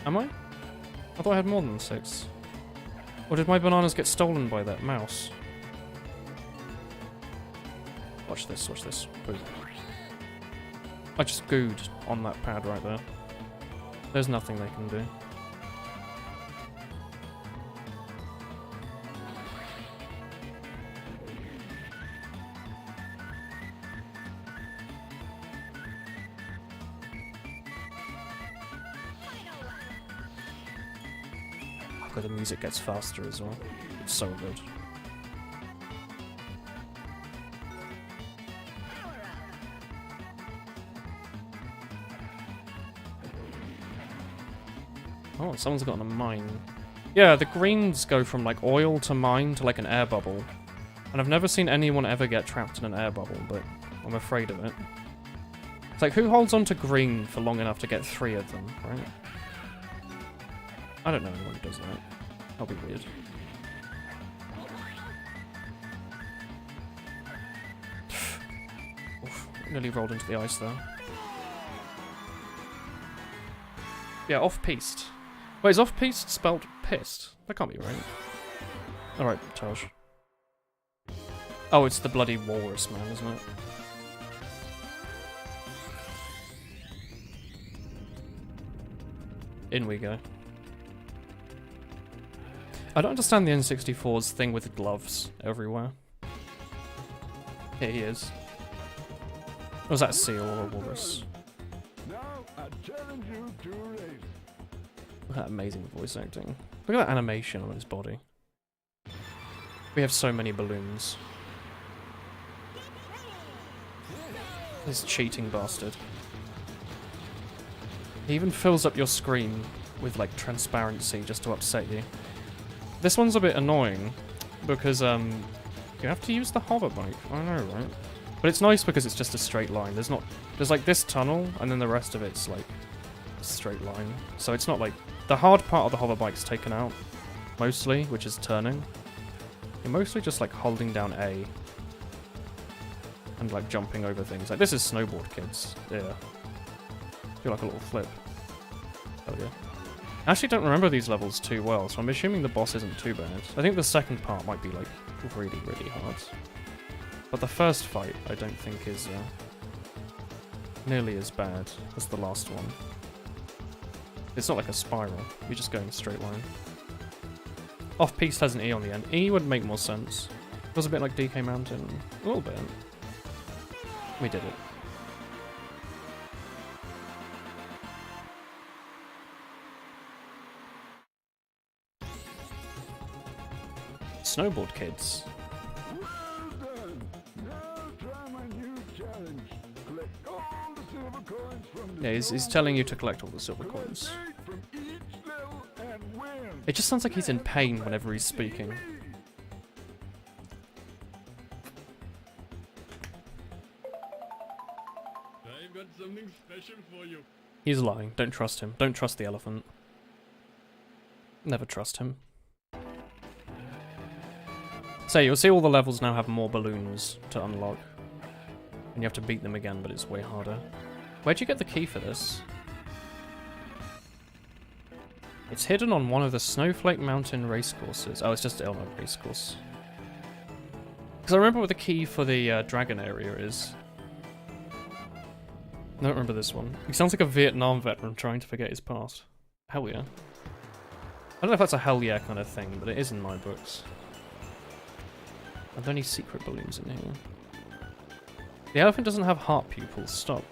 Am I? I thought I had more than 6. Or did my bananas get stolen by that mouse? Watch this, watch this. Boo. I just gooed on that pad right there. There's nothing they can do. Oh, the music gets faster as well. It's so good. Oh, someone's gotten a mine. Yeah, the greens go from like oil to mine to like an air bubble. And I've never seen anyone ever get trapped in an air bubble, but I'm afraid of it. It's like, who holds on to green for long enough to get 3 of them, right? I don't know anyone who does that. That'll be weird. Oof, nearly rolled into the ice there. Yeah, off-piste. Wait, is off-piste spelled pissed? That can't be right. Alright, Taj. Oh, it's the bloody walrus man, isn't it? In we go. I don't understand the N64's thing with gloves everywhere. Here he is. Was that a seal or a walrus? Now I challenge you to a race. Look at that amazing voice acting. Look at that animation on his body. We have so many balloons. This cheating bastard. He even fills up your screen with like transparency just to upset you. This one's a bit annoying because you have to use the hover bike. I know, right? But it's nice because it's just a straight line. There's like this tunnel and then the rest of it's like a straight line. So it's not like the hard part of the hover bike's taken out mostly, which is turning. You're mostly just like holding down A and like jumping over things. Like this is snowboard, kids. Yeah. Do like a little flip. Oh yeah. I actually don't remember these levels too well, so I'm assuming the boss isn't too bad. I think the second part might be like really, really hard. But the first fight I don't think is nearly as bad as the last one. It's not like a spiral, you're just going straight line. Off-piste has an E on the end. E would make more sense. It was a bit like DK Mountain. A little bit. We did it. Snowboard kids. Well done. Now try my new challenge. Click all the silver coins from the Yeah, he's telling you to collect all the silver coins. eliminate from each level and win. It just sounds like he's in pain whenever he's speaking. I've got something special for you. He's lying. Don't trust him. Don't trust the elephant. Never trust him. So you'll see all the levels now have more balloons to unlock. And you have to beat them again, but it's way harder. Where'd you get the key for this? It's hidden on one of the Snowflake Mountain racecourses. Oh, it's just a racecourse. Because I remember what the key for the dragon area is. I don't remember this one. He sounds like a Vietnam veteran trying to forget his past. Hell yeah. I don't know if that's a hell yeah kind of thing, but it is in my books. Are there any secret balloons in here? The elephant doesn't have heart pupils. Stop.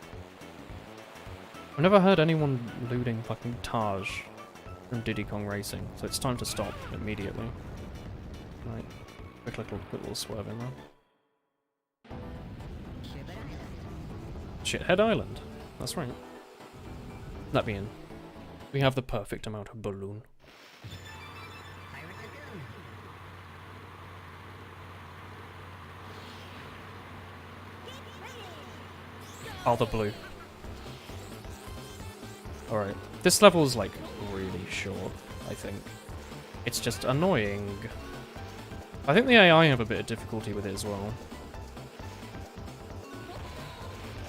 I've never heard anyone looting fucking Taj from Diddy Kong Racing, so it's time to stop immediately. Right. Quick little swerve in there. Shithead Island. That's right. Let me in. We have the perfect amount of balloon. Oh, the blue. Alright. This level is, like, really short, I think. It's just annoying. I think the AI have a bit of difficulty with it as well.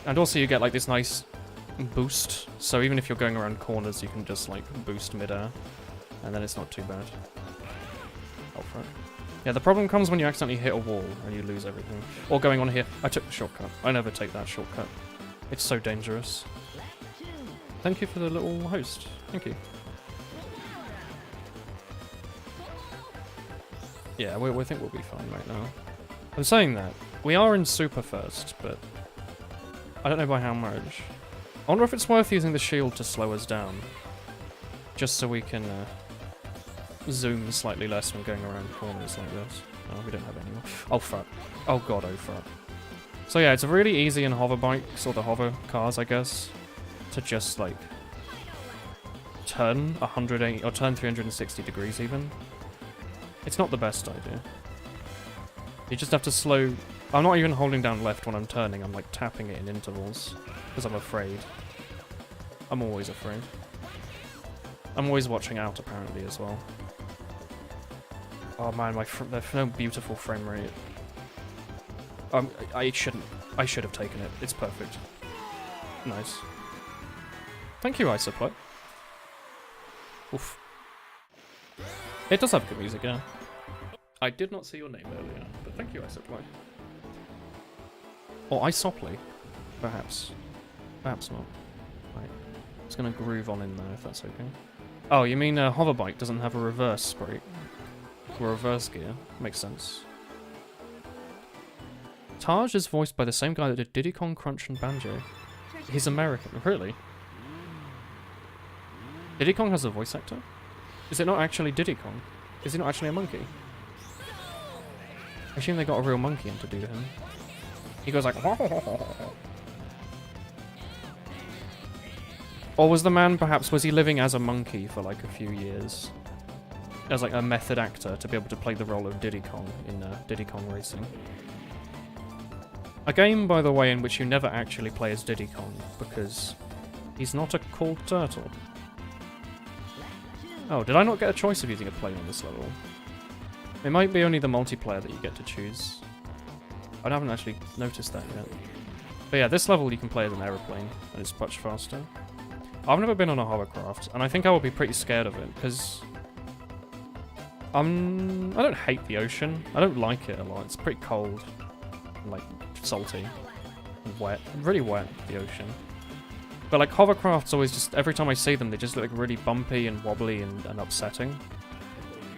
And also you get, like, this nice boost. So even if you're going around corners, you can just, like, boost mid-air. And then it's not too bad. Oh, front. Yeah, the problem comes when you accidentally hit a wall and you lose everything. Or going on here. I took the shortcut. I never take that shortcut. It's so dangerous. Thank you for the little host. Thank you. Yeah, we think we'll be fine right now. I'm saying that. We are in super first, but I don't know by how much. I wonder if it's worth using the shield to slow us down. Just so we can zoom slightly less when going around corners like this. Oh, we don't have any more. Oh, fuck. Oh, God, oh, fuck. So yeah, it's really easy in hover bikes, or the hover cars, I guess, to just, like, turn 180, or turn 360 degrees even. It's not the best idea. You just have to slow... I'm not even holding down left when I'm turning, I'm, like, tapping it in intervals, because I'm afraid. I'm always afraid. I'm always watching out, apparently, as well. Oh man, there's no beautiful frame rate. I should have taken it. It's perfect. Nice. Thank you, Isoplay. Oof. It does have good music, yeah. I did not see your name earlier, but thank you, Isoplay. Or Isoplay, perhaps. Perhaps not. Right. It's gonna groove on in there, if that's okay. Oh, you mean a hoverbike doesn't have a reverse brake? Or reverse gear? Makes sense. Taj is voiced by the same guy that did Diddy Kong, Crunch, and Banjo. He's American. Really? Diddy Kong has a voice actor? Is it not actually Diddy Kong? Is he not actually a monkey? I assume they got a real monkey in to do him. He goes like... Or was the man perhaps... Was he living as a monkey for like a few years? As like a method actor to be able to play the role of Diddy Kong in Diddy Kong Racing. A game, by the way, in which you never actually play as Diddy Kong, because he's not a cool turtle. Oh, did I not get a choice of using a plane on this level? It might be only the multiplayer that you get to choose. I haven't actually noticed that yet. But yeah, this level you can play as an aeroplane, and it's much faster. I've never been on a hovercraft, and I think I would be pretty scared of it, because... I don't hate the ocean. I don't like it a lot. It's pretty cold. And, like, salty. And wet. Really wet, the ocean. But, like, hovercrafts always just... Every time I see them, they just look like really bumpy and wobbly and upsetting.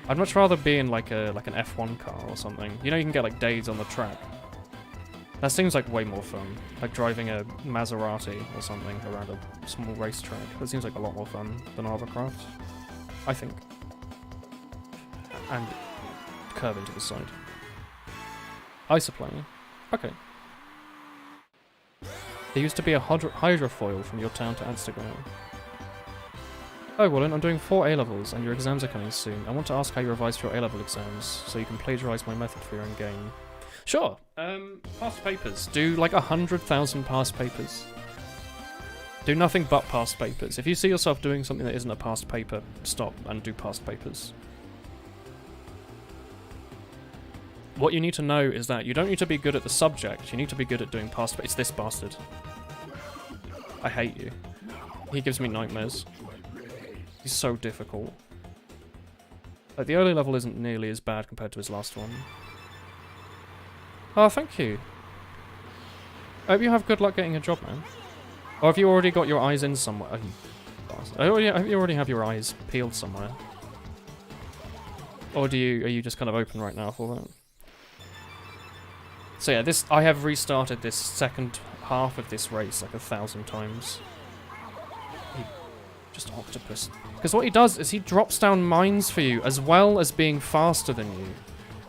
I'd much rather be in, like, an F1 car or something. You know, you can get, like, days on the track. That seems like way more fun. Like driving a Maserati or something around a small racetrack. That seems like a lot more fun than a hovercraft. I think. And curve into the side. Isoplane. Okay. There used to be a hydrofoil from your town to Instagram. Oh, Wallen, I'm doing 4 A-levels and your exams are coming soon. I want to ask how you revised for your A-level exams so you can plagiarize my method for your own game. Sure. Past papers. Do like 100,000 past papers. Do nothing but past papers. If you see yourself doing something that isn't a past paper, stop and do past papers. What you need to know is that you don't need to be good at the subject, you need to be good at doing past... It's this bastard. I hate you. He gives me nightmares. He's so difficult. Like, the early level isn't nearly as bad compared to his last one. Oh, thank you. I hope you have good luck getting a job, man. Or have you already got your eyes in somewhere? Oh, you bastard. I hope you already have your eyes peeled somewhere. Or are you just kind of open right now for that? So yeah, I have restarted this second half of this race like 1,000 times. Just octopus. Because what he does is he drops down mines for you as well as being faster than you.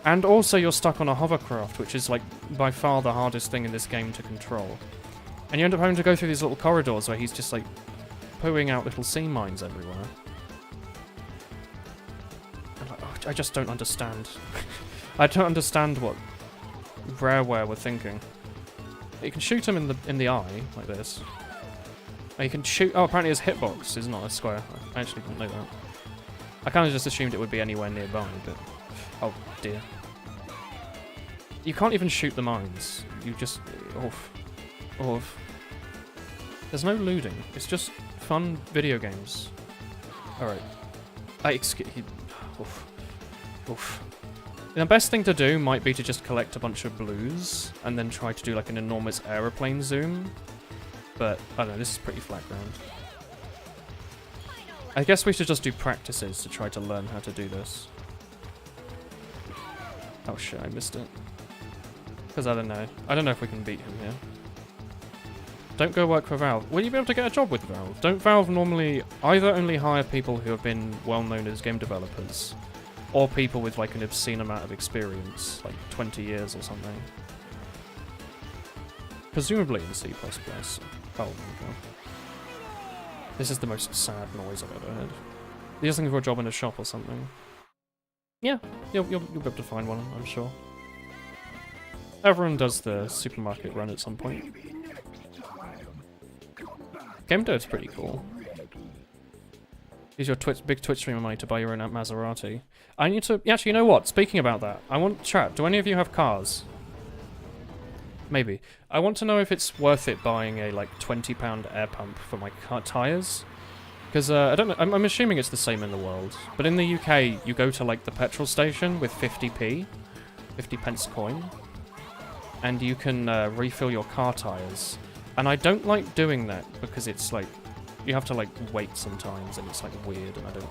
And also you're stuck on a hovercraft, which is like by far the hardest thing in this game to control. And you end up having to go through these little corridors where he's just like pooing out little sea mines everywhere. And like, oh, I just don't understand. I don't understand what Rareware were thinking. You can shoot him in the eye like this. Oh, you can shoot. Oh, apparently his hitbox is not a square. I actually didn't know that. I kind of just assumed it would be anywhere nearby, but oh dear. You can't even shoot the mines. You just off. There's no looting. It's just fun video games. All right. Oof. The best thing to do might be to just collect a bunch of blues and then try to do like an enormous aeroplane zoom. But, I don't know, this is pretty flat ground. I guess we should just do practices to try to learn how to do this. Oh shit, I missed it. Because I don't know. I don't know if we can beat him here. Don't go work for Valve. Will you be able to get a job with Valve? Don't Valve normally either only hire people who have been well known as game developers, or people with like an obscene amount of experience, like 20 years or something? Presumably in C++. Oh my god. This is the most sad noise I've ever heard. You're just looking for a job in a shop or something. Yeah, you'll be able to find one, I'm sure. Everyone does the supermarket run at some point. Game Dirt's pretty cool. Use your big Twitch streamer money to buy your own Maserati. I need to... Actually, you know what? Speaking about that, I want... Chat, do any of you have cars? Maybe. I want to know if it's worth it buying a, like, £20 air pump for my car tyres. Because, I don't know... I'm assuming it's the same in the world. But in the UK, you go to, like, the petrol station with 50p. 50 pence coin. And you can refill your car tyres. And I don't like doing that because it's, like... You have to, like, wait sometimes, and it's, like, weird, and I don't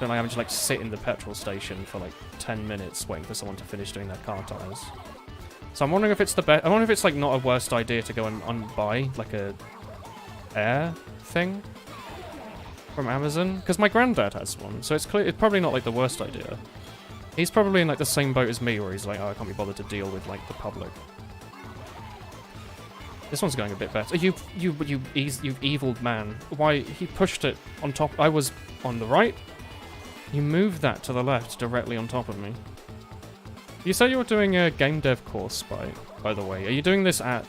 like having to, like, sit in the petrol station for, like, 10 minutes waiting for someone to finish doing their car tyres. So I'm wondering if it's the best... I wonder if it's, like, not a worst idea to go and buy, like, a air thing from Amazon. Because my granddad has one, so it's probably not, like, the worst idea. He's probably in, like, the same boat as me, where he's like, oh, I can't be bothered to deal with, like, the public. This one's going a bit better. You evil man. Why, he pushed it on top. I was on the right. You moved that to the left, directly on top of me. You said you were doing a game dev course, by the way. Are you doing this at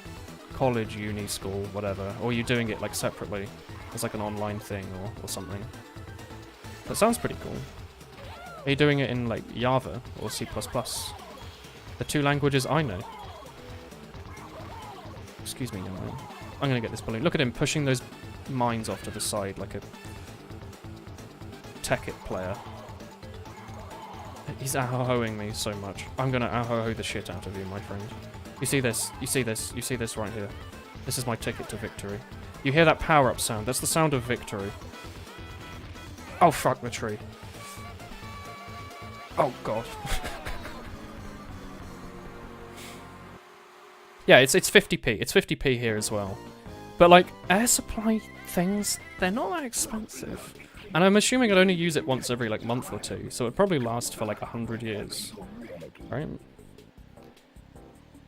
college, uni, school, whatever? Or are you doing it, like, separately? As, like, an online thing or something? That sounds pretty cool. Are you doing it in, like, Java or C++? The two languages I know. Excuse me, young man. I'm gonna get this balloon. Look at him pushing those mines off to the side like a Tekkit player. He's ahohoing me so much. I'm gonna ahoho the shit out of you, my friend. You see this? You see this? You see this right here? This is my ticket to victory. You hear that power-up sound? That's the sound of victory. Oh, fuck the tree. Oh, God. Yeah, it's 50p. It's 50p here as well. But, like, air supply things, they're not that expensive. And I'm assuming I'd only use it once every, like, month or two, so it'd probably last for, like, 100 years. Right?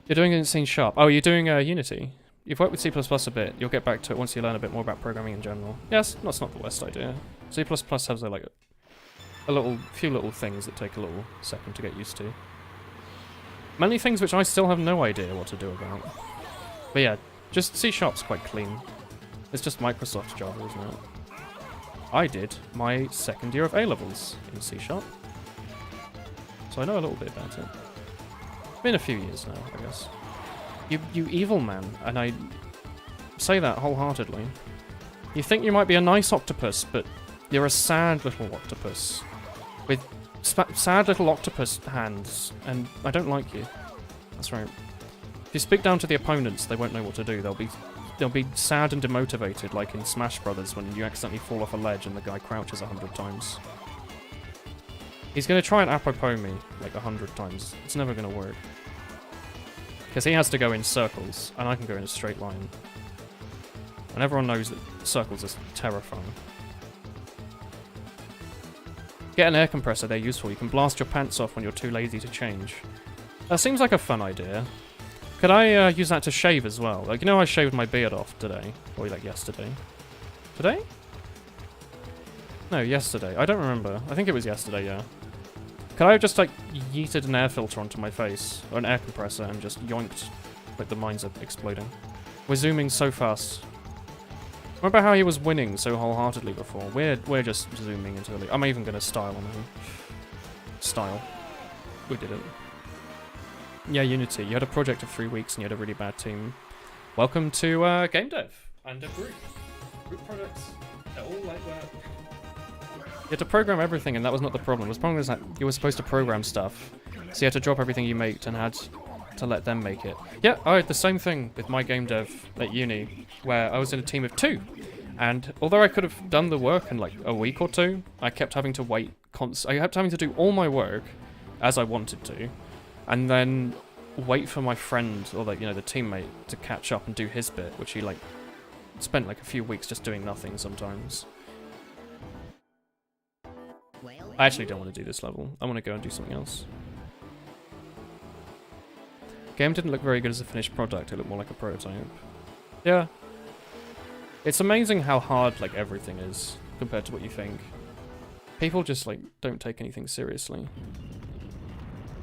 You're doing it in C#. Oh, you're doing Unity? You've worked with C++ a bit. You'll get back to it once you learn a bit more about programming in general. Yes, that's not the worst idea. C++ has like a few little things that take a little second to get used to. Many things which I still have no idea what to do about. But yeah, just C-Sharp's quite clean. It's just Microsoft Java, isn't it? I did my second year of A-levels in C-Sharp. So I know a little bit about it. Been a few years now, I guess. You evil man, and I say that wholeheartedly. You think you might be a nice octopus, but you're a sad little octopus. With sad little octopus hands, and I don't like you. That's right. If you speak down to the opponents, they won't know what to do. They'll be sad and demotivated, like in Smash Brothers when you accidentally fall off a ledge and the guy crouches 100 times. He's gonna try and apropos me like 100 times. It's never gonna work. Because he has to go in circles, and I can go in a straight line. And everyone knows that circles are terrifying. Get an air compressor, they're useful. You can blast your pants off when you're too lazy to change. That seems like a fun idea. Could I use that to shave as well? Like, you know I shaved my beard off today? Or like yesterday. Today? No, yesterday. I don't remember. I think it was yesterday, yeah. Could I have just like yeeted an air filter onto my face? Or an air compressor and just yoinked like the mines are exploding? We're zooming so fast. Remember how he was winning so wholeheartedly before? We're just zooming into the lead. I'm even gonna style on him. Style. We did it. Yeah, Unity. You had a project of 3 weeks and you had a really bad team. Welcome to game dev and a group. Group projects. They're all like that. You had to program everything, and that was not the problem. The problem was that you were supposed to program stuff, so you had to drop everything you made and had to let them make it. Yeah, I had the same thing with my game dev at uni, where I was in a team of 2, and although I could have done the work in like a week or 2, I kept having to wait. I kept having to do all my work as I wanted to, and then wait for my friend or like the teammate to catch up and do his bit, which he like spent like a few weeks just doing nothing sometimes. I actually don't want to do this level. I want to go and do something else. Game didn't look very good as a finished product. It looked more like a prototype. Yeah. It's amazing how hard like everything is compared to what you think. People just like don't take anything seriously.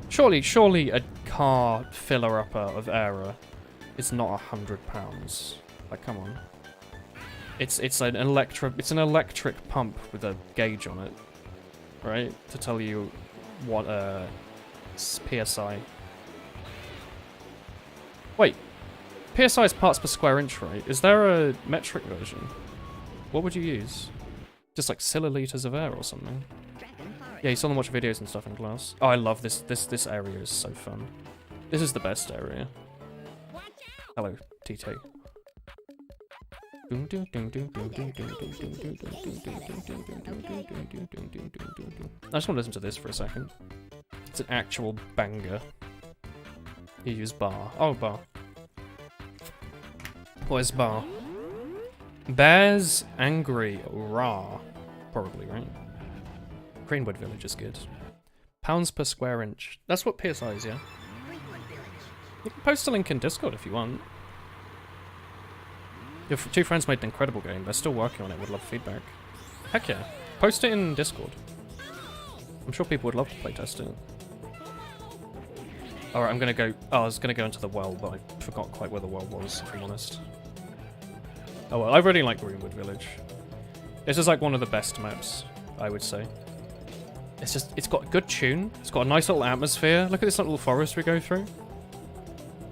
Surely a car filler-upper of error is not £100. Like, come on. It's an electric pump with a gauge on it. Right? To tell you what PSI. Wait. PSI is parts per square inch, right? Is there a metric version? What would you use? Just like milliliters of air or something? Yeah, you saw them watch videos and stuff in class. Oh, I love this. This area is so fun. This is the best area. Hello, TT. I just want to listen to this for a second. It's an actual banger. You use bar. Oh, bar. What is bar? Bears angry. Rah. Probably, right? Greenwood Village is good. Pounds per square inch. That's what PSI is, yeah? You can post a link in Discord if you want. Your 2 friends made an incredible game. They're still working on it. Would love feedback. Heck yeah. Post it in Discord. I'm sure people would love to playtest it. Alright, I'm gonna go... Oh, I was gonna go into the well, but I forgot quite where the well was, if I'm honest. Oh well, I really like Greenwood Village. This is like one of the best maps, I would say. It's got a good tune. It's got a nice little atmosphere. Look at this little forest we go through.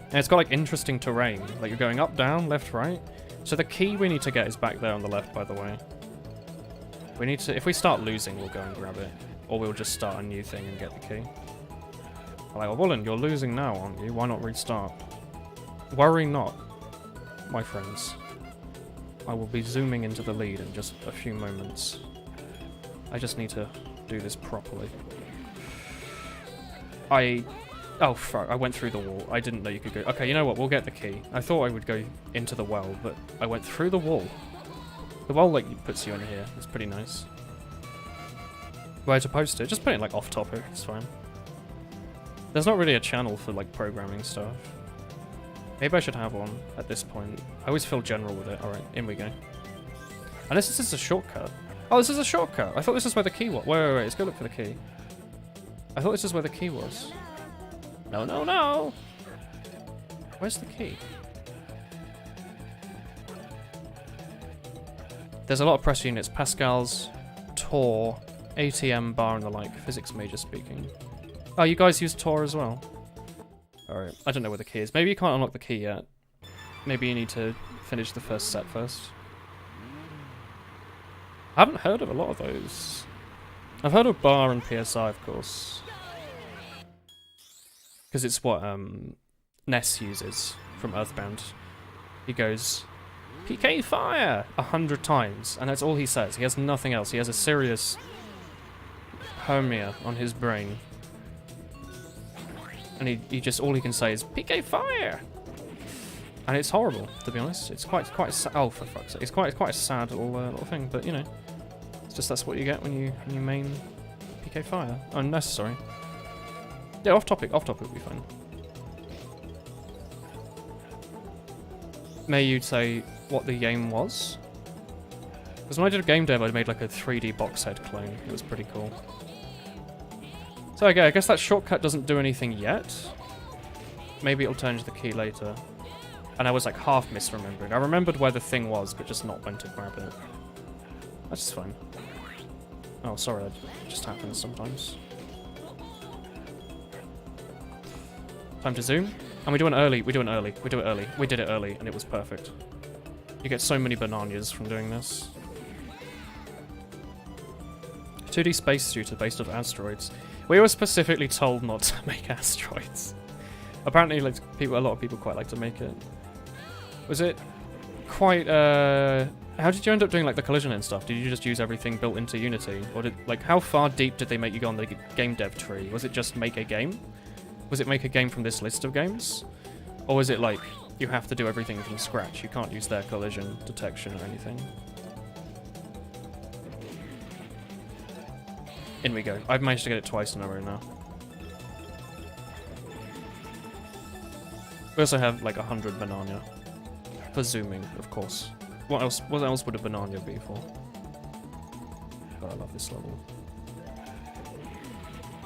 And it's got like interesting terrain. Like you're going up, down, left, right. So the key we need to get is back there on the left, by the way. We need to... If we start losing, we'll go and grab it. Or we'll just start a new thing and get the key. I'm like, well, Woolen, you're losing now, aren't you? Why not restart? Worry not, my friends. I will be zooming into the lead in just a few moments. I just need to do this properly. Oh, fuck. I went through the wall. I didn't know you could go... Okay, you know what? We'll get the key. I thought I would go into the well, but I went through the wall. The well, like, puts you in here. It's pretty nice. Where to post it? Just put it, like, off topic. It's fine. There's not really a channel for, like, programming stuff. Maybe I should have one at this point. I always feel general with it. Alright, in we go. Unless this is a shortcut. Oh, this is a shortcut. I thought this is where the key was. Wait, let's go look for the key. I thought this is where the key was. No, no, no! Where's the key? There's a lot of press units. Pascal's, Tor, ATM, bar, and the like. Physics major speaking. Oh, you guys use Tor as well? Alright, I don't know where the key is. Maybe you can't unlock the key yet. Maybe you need to finish the first set first. I haven't heard of a lot of those. I've heard of bar and PSI, of course. Because it's what Ness uses from Earthbound. He goes, PK fire! 100 times, and that's all he says. He has nothing else. He has a serious hernia on his brain. And he just, all he can say is, PK fire! And it's horrible, to be honest. It's quite oh, for fuck's sake. It's quite a sad little thing, but you know. It's just that's what you get when you main PK fire. Unnecessary. Yeah, off topic would be fine. May you say what the game was? Because when I did a game dev, I made like a 3D box head clone. It was pretty cool. So okay, I guess that shortcut doesn't do anything yet. Maybe it'll turn into the key later. And I was like half misremembering. I remembered where the thing was, but just not when to grab it. That's just fine. Oh, sorry, that just happens sometimes. Time to zoom. And we do it early, we do it early, we do it early. We did it early, and it was perfect. You get so many bananas from doing this. 2D space shooter based on asteroids. We were specifically told not to make asteroids. Apparently, like a lot of people quite like to make it. Was it quite? How did you end up doing like the collision and stuff? Did you just use everything built into Unity, or did like how far deep did they make you go on the game dev tree? Was it just make a game? Was it make a game from this list of games, or was it like you have to do everything from scratch? You can't use their collision detection or anything. In we go. I've managed to get it twice in a row now. We also have like 100 banana. For zooming, of course. What else would a banana be for? God, I love this level.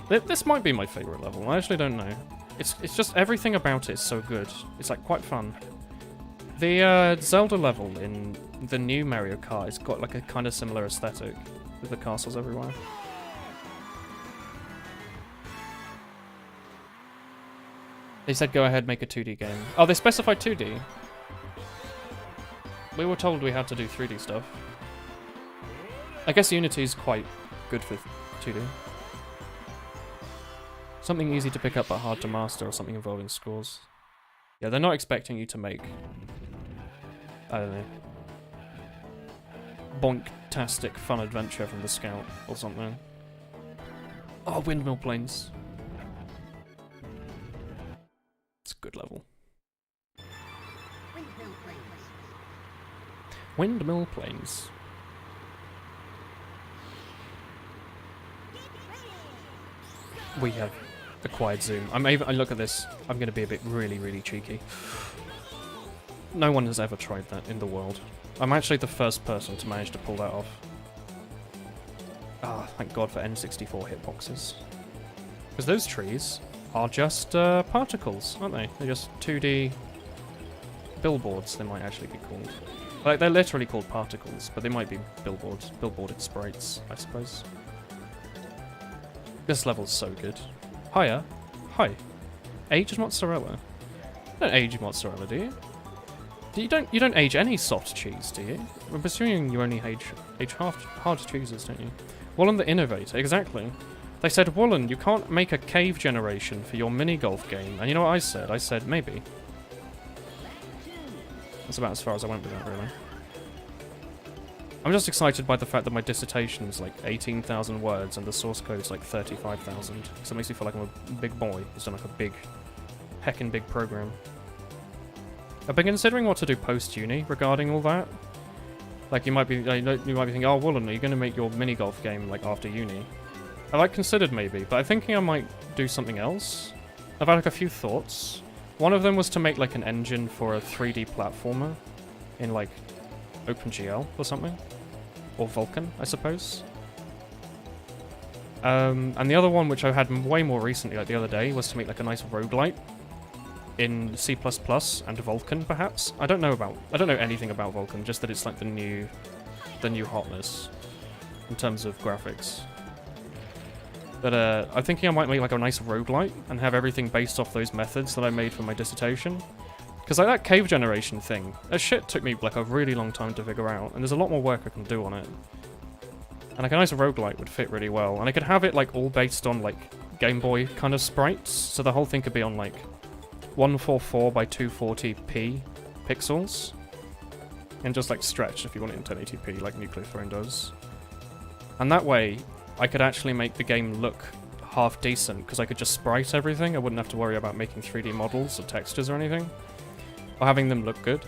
This might be my favourite level. I actually don't know. It's just everything about it is so good. It's like quite fun. The Zelda level in the new Mario Kart has got like a kind of similar aesthetic with the castles everywhere. They said go ahead, make a 2D game. Oh, they specified 2D. We were told we had to do 3D stuff. I guess Unity's quite good for 2D. Something easy to pick up but hard to master, or something involving scores. Yeah, they're not expecting you to make... I don't know. Bonktastic fun adventure from the Scout, or something. Oh, windmill planes. It's a good level. Windmill planes. We have acquired zoom. I look at this. I'm going to be a bit really cheeky. No one has ever tried that in the world. I'm actually the first person to manage to pull that off. Ah, thank God for N64 hitboxes. Because those trees are just particles, aren't they? They're just 2D billboards, they might actually be called. Like, they're literally called particles, but they might be billboards, billboarded sprites, I suppose. This level's so good. Hiya. Hi. Aged mozzarella. You don't age mozzarella, do you? You don't age any soft cheese, do you? I'm assuming you only age hard cheeses, don't you? Woolen the Innovator, exactly. They said, Woolen, you can't make a cave generation for your mini-golf game. And you know what I said? I said, maybe. That's about as far as I went with that, really. I'm just excited by the fact that my dissertation's like 18,000 words and the source code's like 35,000. So it makes me feel like I'm a big boy who's done like a big, heckin' big program. I've been considering what to do post-uni regarding all that. Like, you might be thinking, oh, Woolen, are you going to make your mini-golf game like after uni? I've like considered maybe, but I'm thinking I might do something else. I've had like a few thoughts. One of them was to make like an engine for a 3D platformer in like OpenGL or something. Or Vulkan, I suppose. And the other one, which I had way more recently, like the other day, was to make like a nice roguelite in C++ and Vulkan, perhaps. I don't know anything about Vulkan, just that it's like the new hotness in terms of graphics. But I'm thinking I might make like a nice roguelite and have everything based off those methods that I made for my dissertation. Because like that cave generation thing, that shit took me like a really long time to figure out, and there's a lot more work I can do on it. And like a nice roguelite would fit really well, and I could have it like all based on like Game Boy kind of sprites, so the whole thing could be on like 144 by 240p pixels, and just like stretched if you want it in 1080p like Nuclear Throne does. And that way, I could actually make the game look half decent, because I could just sprite everything. I wouldn't have to worry about making 3D models or textures or anything, or having them look good,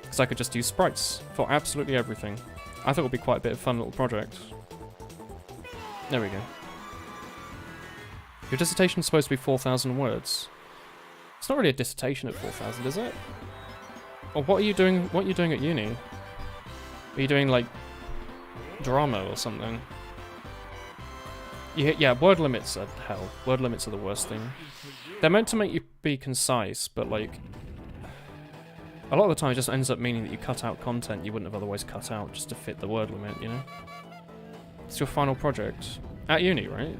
because I could just use sprites for absolutely everything. I thought it would be quite a bit of a fun little project. There we go. Your dissertation's supposed to be 4,000 words. It's not really a dissertation at 4,000, is it? Or what are you doing? What are you doing at uni? Are you doing like drama or something? Yeah, word limits are hell. Word limits are the worst thing. They're meant to make you be concise, but like a lot of the time it just ends up meaning that you cut out content you wouldn't have otherwise cut out just to fit the word limit, you know? It's your final project. At uni, right?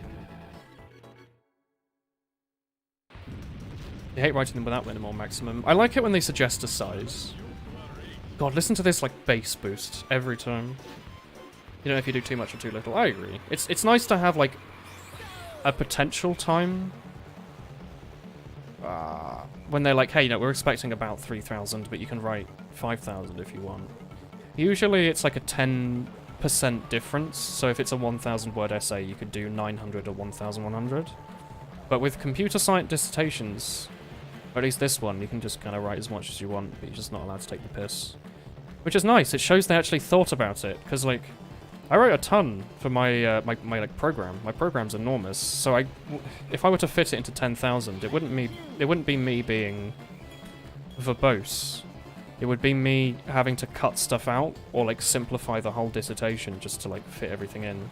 I hate writing them without minimal maximum. I like it when they suggest a size. God, listen to this like bass boost every time. You don't know if you do too much or too little. I agree. It's nice to have like a potential time when they're like, hey, you know, we're expecting about 3,000, but you can write 5,000 if you want. Usually it's like a 10% difference. So if it's a 1,000 word essay, you could do 900 or 1,100. But with computer science dissertations, or at least this one, you can just kind of write as much as you want, but you're just not allowed to take the piss. Which is nice. It shows they actually thought about it, because like I wrote a ton for my my like program. My program's enormous, so if I were to fit it into 10,000, it wouldn't be me being verbose. It would be me having to cut stuff out or like simplify the whole dissertation just to like fit everything in.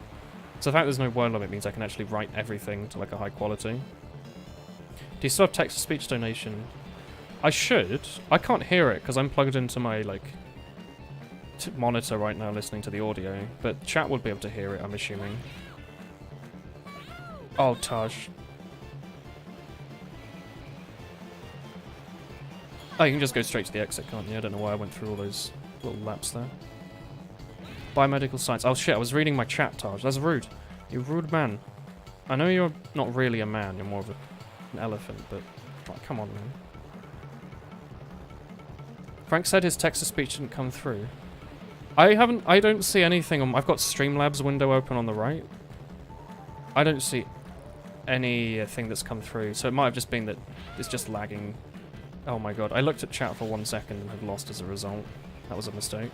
So the fact there's no word limit means I can actually write everything to like a high quality. Do you still have text-to-speech donation? I should. I can't hear it because I'm plugged into my like monitor right now listening to the audio, but chat would be able to hear it, I'm assuming. Oh, Taj. Oh, you can just go straight to the exit, can't you? I don't know why I went through all those little laps there. Biomedical science. Oh shit, I was reading my chat, Taj. That's rude. You rude man. I know you're not really a man, you're more of an elephant, but like, come on, man. Frank said his text-to-speech didn't come through. I don't see anything on... I've got Streamlabs window open on the right. I don't see anything that's come through, so it might have just been that it's just lagging. Oh my god, I looked at chat for 1 second and had lost as a result. That was a mistake.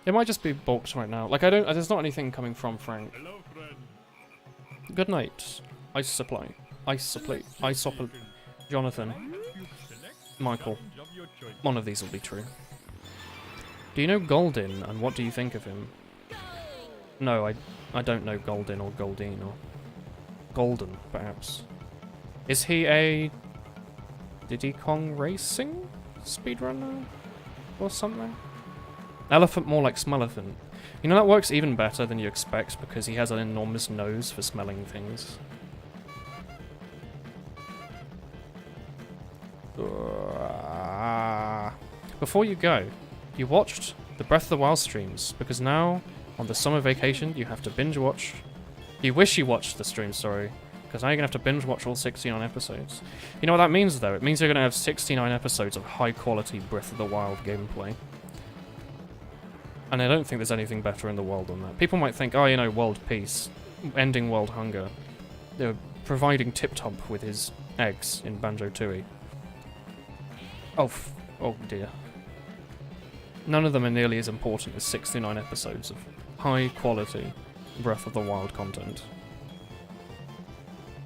It might just be balked right now. Like, there's not anything coming from Frank. Hello, friend. Good night. Ice supply. Ice supply. Ice supply. Jonathan. Michael. One of these will be true. Do you know Goldin, and what do you think of him? No, I don't know Goldin or Goldine or... Golden, perhaps. Is he a... Diddy Kong Racing speedrunner? Or something? Elephant more like Smelephant. You know, that works even better than you expect because he has an enormous nose for smelling things. Before you go, you watched the Breath of the Wild streams, because now, on the summer vacation, you have to binge watch... You wish you watched the stream, sorry, because now you're going to have to binge watch all 69 episodes. You know what that means, though? It means you're going to have 69 episodes of high-quality Breath of the Wild gameplay. And I don't think there's anything better in the world than that. People might think, oh, you know, world peace, ending world hunger. They're providing Tip-Top with his eggs in Banjo-Tooie. Oh dear. None of them are nearly as important as 69 episodes of high-quality Breath of the Wild content.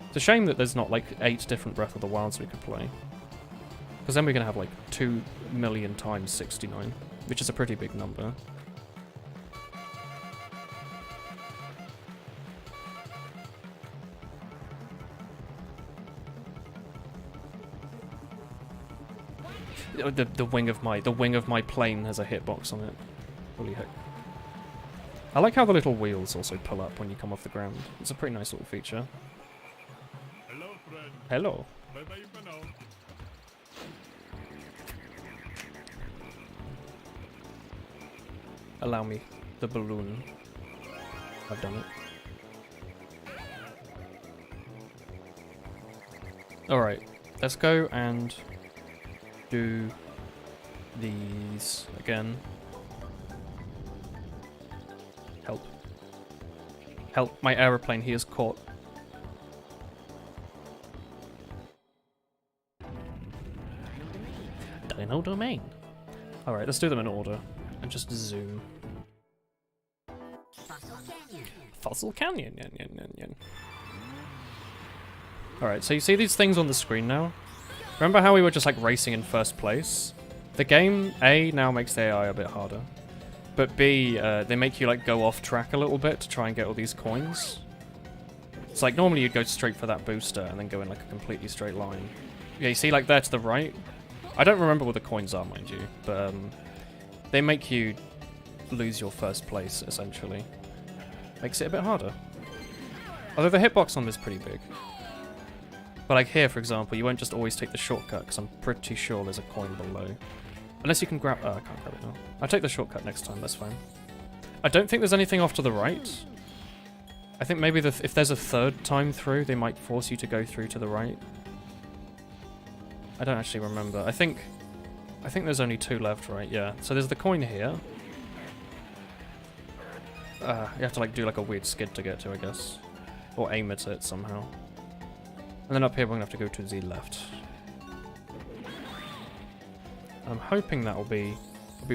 It's a shame that there's not, like, 8 different Breath of the Wilds we could play. Because then we're going to have like 2 million times 69, which is a pretty big number. The wing of my plane has a hitbox on it. Holy heck. I like how the little wheels also pull up when you come off the ground. It's a pretty nice little feature. Hello, friend. Hello. Bye-bye for now. Allow me the balloon. I've done it. Alright, let's go and do these again. Help. Help, my aeroplane, he is caught. Dino domain. Alright, let's do them in order. And just zoom. Fossil Canyon. Alright, so you see these things on the screen now? Remember how we were just like racing in first place? The game, A, now makes the AI a bit harder. But B, they make you like go off track a little bit to try and get all these coins. It's like normally you'd go straight for that booster and then go in like a completely straight line. Yeah, you see like there to the right? I don't remember what the coins are, mind you, but they make you lose your first place, essentially. Makes it a bit harder. Although the hitbox on this is pretty big. But like here, for example, you won't just always take the shortcut, because I'm pretty sure there's a coin below. Unless you can grab... Oh, I can't grab it now. I'll take the shortcut next time, that's fine. I don't think there's anything off to the right. I think maybe if there's a third time through, they might force you to go through to the right. I don't actually remember. I think there's only 2 left, right? Yeah. So there's the coin here. You have to like do like a weird skid to get to, I guess. Or aim at it somehow. And then up here we're gonna have to go to the left. I'm hoping that'll be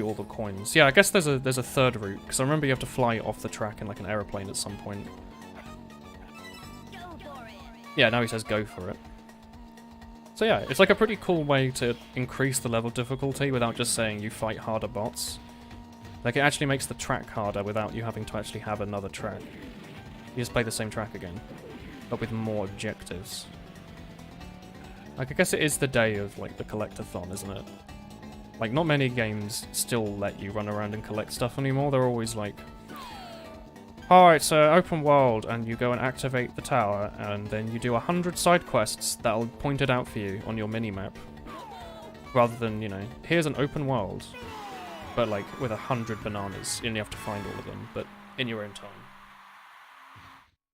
all the coins. Yeah, I guess there's a third route, because I remember you have to fly off the track in like an aeroplane at some point. Yeah, now he says go for it. So yeah, it's like a pretty cool way to increase the level difficulty without just saying you fight harder bots. Like it actually makes the track harder without you having to actually have another track. You just play the same track again, but with more objectives. Like I guess it is the day of like the collectathon, isn't it? Like not many games still let you run around and collect stuff anymore. They're always like, alright, so open world, and you go and activate the tower, and then you do 100 side quests that'll point it out for you on your mini-map. Rather than, you know, here's an open world, but like with 100 bananas, and you have to find all of them, but in your own time.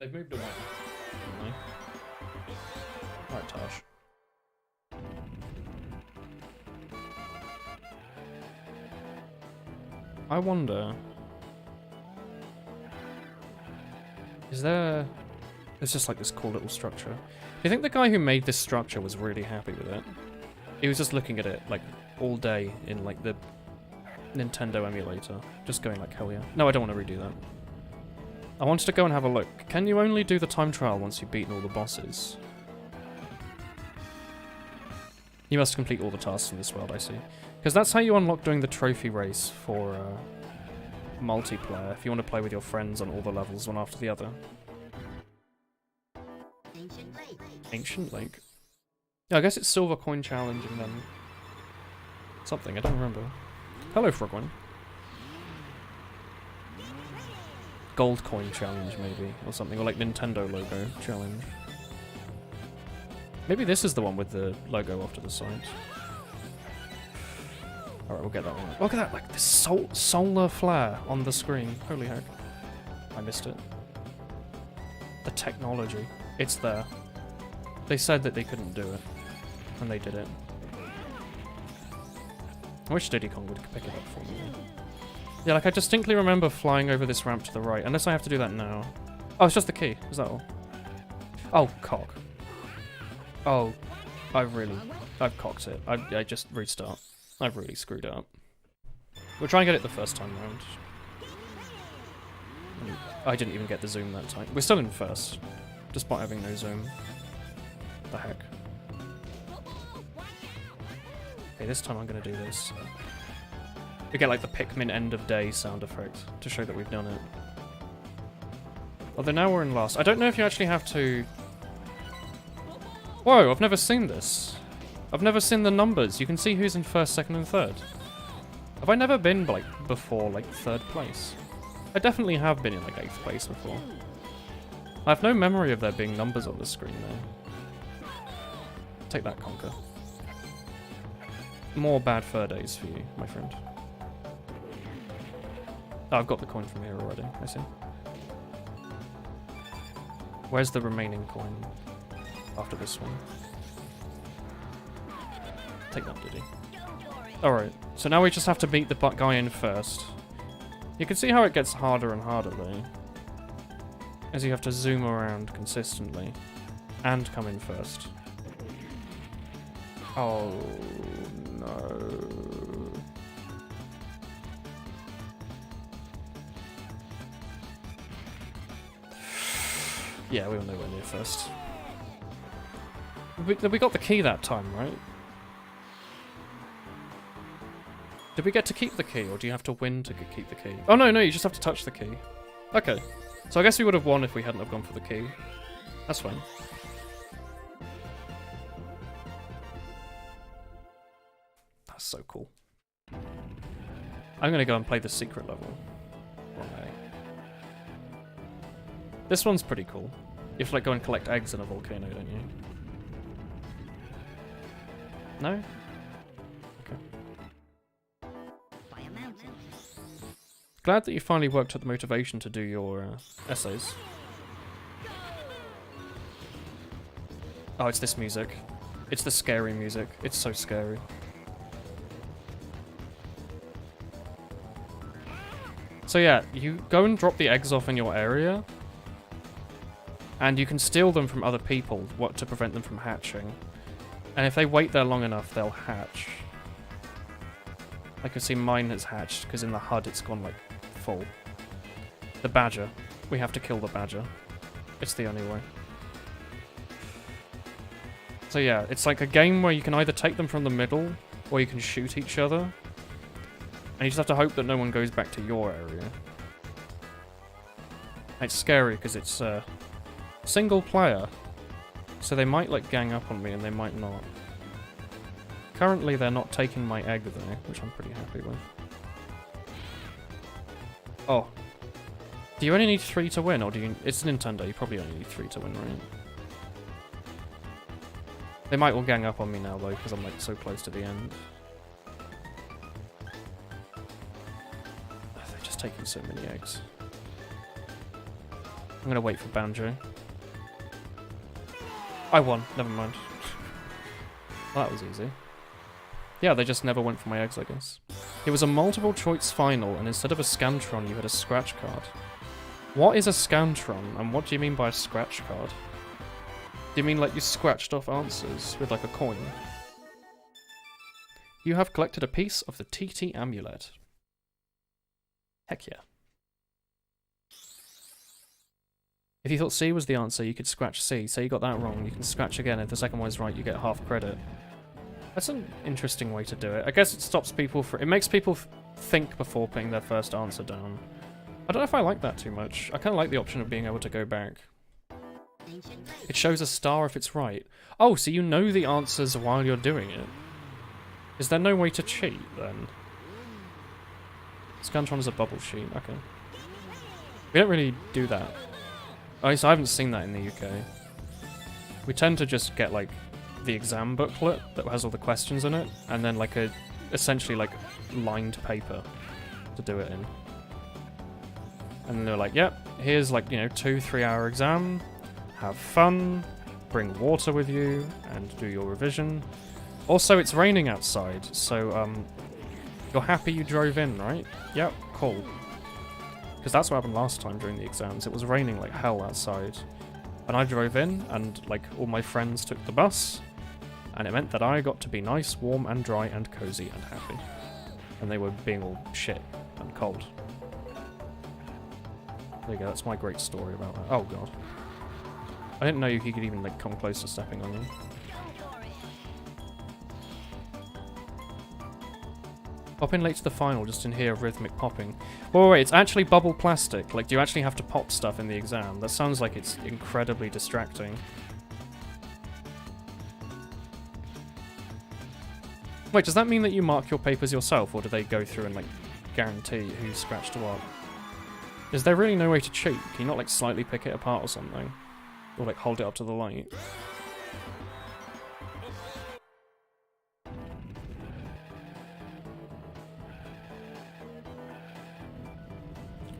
They've moved away. Alright, Taj. I wonder... Is there... It's just like this cool little structure. Do you think the guy who made this structure was really happy with it? He was just looking at it, like, all day in, like, the Nintendo emulator. Just going like, hell yeah. No, I don't want to redo that. I wanted to go and have a look. Can you only do the time trial once you've beaten all the bosses? You must complete all the tasks in this world, I see. Because that's how you unlock doing the trophy race for multiplayer, if you want to play with your friends on all the levels, one after the other. Ancient Lake? Yeah, I guess it's Silver Coin Challenge and then... something, I don't remember. Hello, Frogwan. Gold Coin Challenge, maybe, or something, or like Nintendo logo challenge. Maybe this is the one with the logo off to the side. Alright, we'll get that one. Look at that, like this solar flare on the screen. Holy heck. I missed it. The technology. It's there. They said that they couldn't do it. And they did it. I wish Diddy Kong would pick it up for me. Yeah, like I distinctly remember flying over this ramp to the right. Unless I have to do that now. Oh, it's just the key. Is that all? Oh, cock. Oh, I've cocked it. I just restart. I've really screwed it up. We'll try and get it the first time round. I didn't even get the zoom that time. We're still in first, despite having no zoom. The heck. Okay, this time I'm gonna do this. We get like the Pikmin end of day sound effect to show that we've done it. Although now we're in last. I don't know if you actually have to... Whoa, I've never seen this. I've never seen the numbers. You can see who's in first, second, and third. Have I never been, like, before, like, third place? I definitely have been in, like, 8th place before. I have no memory of there being numbers on the screen, though. Take that, Conker. More bad fur days for you, my friend. Oh, I've got the coin from here already, I see. Where's the remaining coin after this one? Take that, Diddy. Alright, so now we just have to beat the guy in first. You can see how it gets harder and harder, though. As you have to zoom around consistently. And come in first. Oh, no. Yeah, we were nowhere near first. We got the key that time, right? Did we get to keep the key, or do you have to win to keep the key? Oh, no, you just have to touch the key. Okay. So I guess we would have won if we hadn't have gone for the key. That's fine. That's so cool. I'm gonna go and play the secret level. Right. This one's pretty cool. You have to like go and collect eggs in a volcano, don't you? No? Okay. Glad that you finally worked up the motivation to do your essays. Oh, it's this music. It's the scary music. It's so scary. So yeah, you go and drop the eggs off in your area. And you can steal them from other people to prevent them from hatching. And if they wait there long enough, they'll hatch. I can see mine has hatched, because in the HUD it's gone, like, full. The badger. We have to kill the badger. It's the only way. So yeah, it's like a game where you can either take them from the middle, or you can shoot each other. And you just have to hope that no one goes back to your area. It's scary, because it's, single player. So they might, like, gang up on me, and they might not. Currently, they're not taking my egg, though, which I'm pretty happy with. Oh. Do you only need 3 to win, or do you... It's Nintendo, you probably only need 3 to win, right? They might all gang up on me now, though, because I'm, like, so close to the end. They're just taking so many eggs. I'm gonna wait for Banjo. I won. Never mind. Well, that was easy. Yeah, they just never went for my eggs, I guess. It was a multiple choice final, and instead of a Scantron, you had a scratch card. What is a Scantron, and what do you mean by a scratch card? Do you mean like you scratched off answers with like a coin? You have collected a piece of the TT amulet. Heck yeah. If you thought C was the answer, you could scratch C. Say you got that wrong, you can scratch again. If the second one is right, you get half credit. That's an interesting way to do it. I guess it stops people it makes people think before putting their first answer down. I don't know if I like that too much. I kind of like the option of being able to go back. It shows a star if it's right. Oh, so you know the answers while you're doing it. Is there no way to cheat, then? Scantron is a bubble sheet. Okay. We don't really do that. At least I haven't seen that in the UK. We tend to just get, like, the exam booklet that has all the questions in it, and then, like, essentially, like, lined paper to do it in. And then they're like, yep, here's, like, 2-3 hour exam, have fun, bring water with you, and do your revision. Also, it's raining outside, so, you're happy you drove in, right? Yep, cool. Because that's what happened last time during the exams. It was raining like hell outside. And I drove in, and like all my friends took the bus. And it meant that I got to be nice, warm, and dry, and cozy, and happy. And they were being all shit and cold. There you go, that's my great story about that. Oh god. I didn't know he could even like come close to stepping on you. Pop in late to the final just in hear rhythmic popping. Wait, it's actually bubble plastic. Like, do you actually have to pop stuff in the exam? That sounds like it's incredibly distracting. Wait, does that mean that you mark your papers yourself, or do they go through and, like, guarantee who scratched what? Is there really no way to cheat? Can you not, like, slightly pick it apart or something? Or, like, hold it up to the light?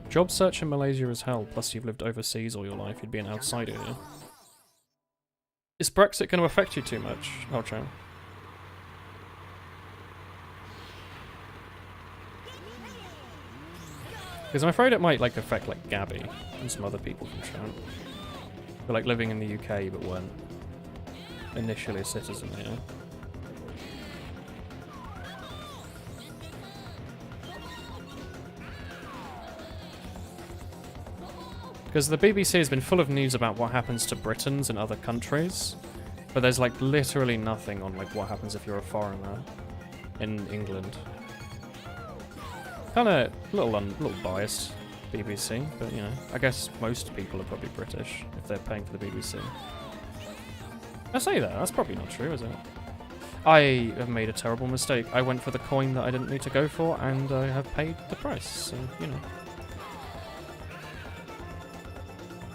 Job search in Malaysia is hell, plus you've lived overseas all your life, you'd be an outsider here. Is Brexit going to affect you too much, Ultra? Because I'm afraid it might, like, affect, like, Gabby and some other people from chat. Who are, like, living in the UK but weren't initially a citizen here. Because the BBC has been full of news about what happens to Britons in other countries, but there's, like, literally nothing on, like, what happens if you're a foreigner in England. Kind of a little biased, BBC, but, you know, I guess most people are probably British if they're paying for the BBC. I say that, that's probably not true, is it? I have made a terrible mistake. I went for the coin that I didn't need to go for, and I have paid the price, so, you know.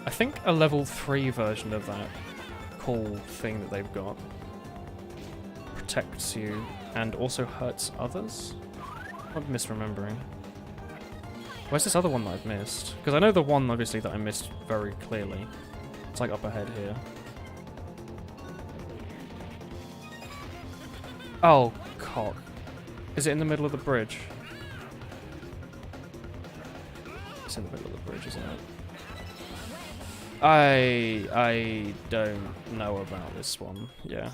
I think a level 3 version of that cool thing that they've got protects you and also hurts others? I'm misremembering. Where's this other one that I've missed? Because I know the one, obviously, that I missed very clearly. It's like up ahead here. Oh, cock. Is it in the middle of the bridge? It's in the middle of the bridge, isn't it? I don't know about this one. Yeah.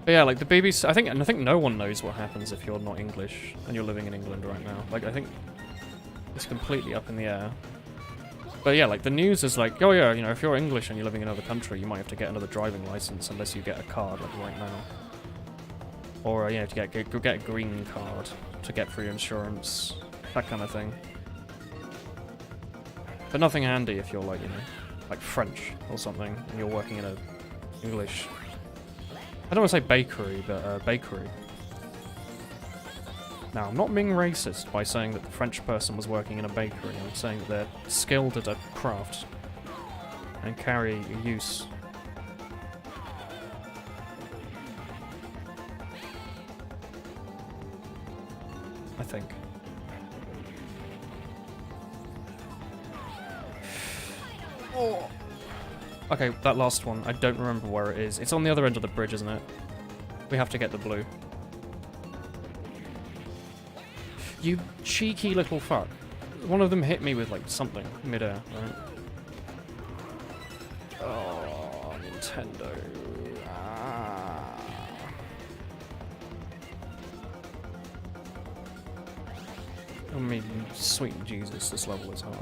But yeah, like the BBC, I think no one knows what happens if you're not English and you're living in England right now. Like, I think it's completely up in the air. But yeah, like the news is like, oh yeah, you know, if you're English and you're living in another country, you might have to get another driving license unless you get a card, like right now. Or, you know, to get a green card to get free insurance, that kind of thing. But nothing handy if you're like, you know, like French or something, and you're working in a English, I don't want to say bakery, but bakery. Now, I'm not being racist by saying that the French person was working in a bakery. I'm saying that they're skilled at a craft and carry a use. I think. Oh. Okay, that last one, I don't remember where it is. It's on the other end of the bridge, isn't it? We have to get the blue. You cheeky little fuck. One of them hit me with, like, something mid-air, right? Oh, Nintendo. I mean, sweet Jesus, this level is hard.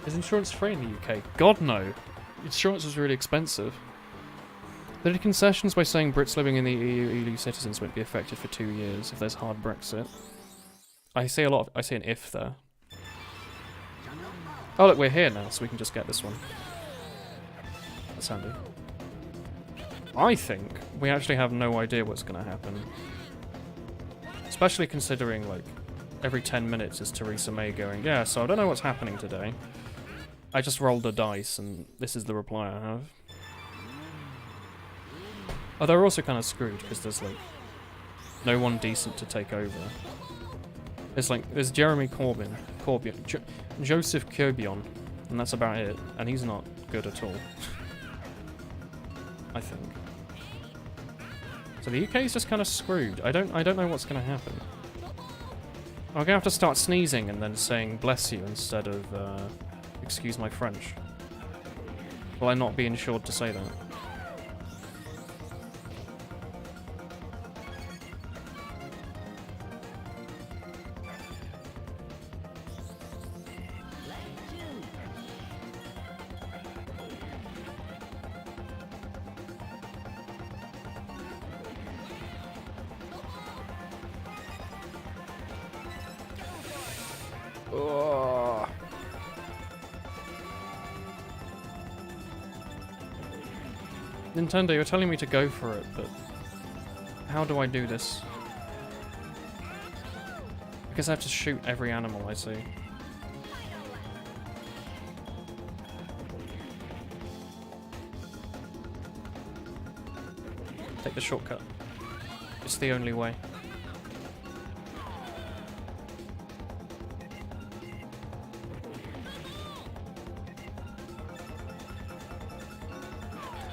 Is insurance free in the UK? God, no. Insurance is really expensive. They did concessions by saying Brits living in the EU citizens won't be affected for 2 years if there's hard Brexit. I see an if there. Oh look, we're here now, so we can just get this one. That's handy. I think we actually have no idea what's going to happen. Especially considering, like, every 10 minutes is Theresa May going, yeah, so I don't know what's happening today. I just rolled a dice, and this is the reply I have. Oh, they're also kind of screwed, because there's, like, no one decent to take over. There's Jeremy Corbyn, Joseph Corbyn, and that's about it, and he's not good at all. I think. So the UK is just kind of screwed. I don't know what's going to happen. I'm gonna have to start sneezing and then saying bless you instead of excuse my French. Will I not be insured to say that? Oh. Nintendo, you're telling me to go for it, but how do I do this? I guess I have to shoot every animal I see. Take the shortcut. It's the only way.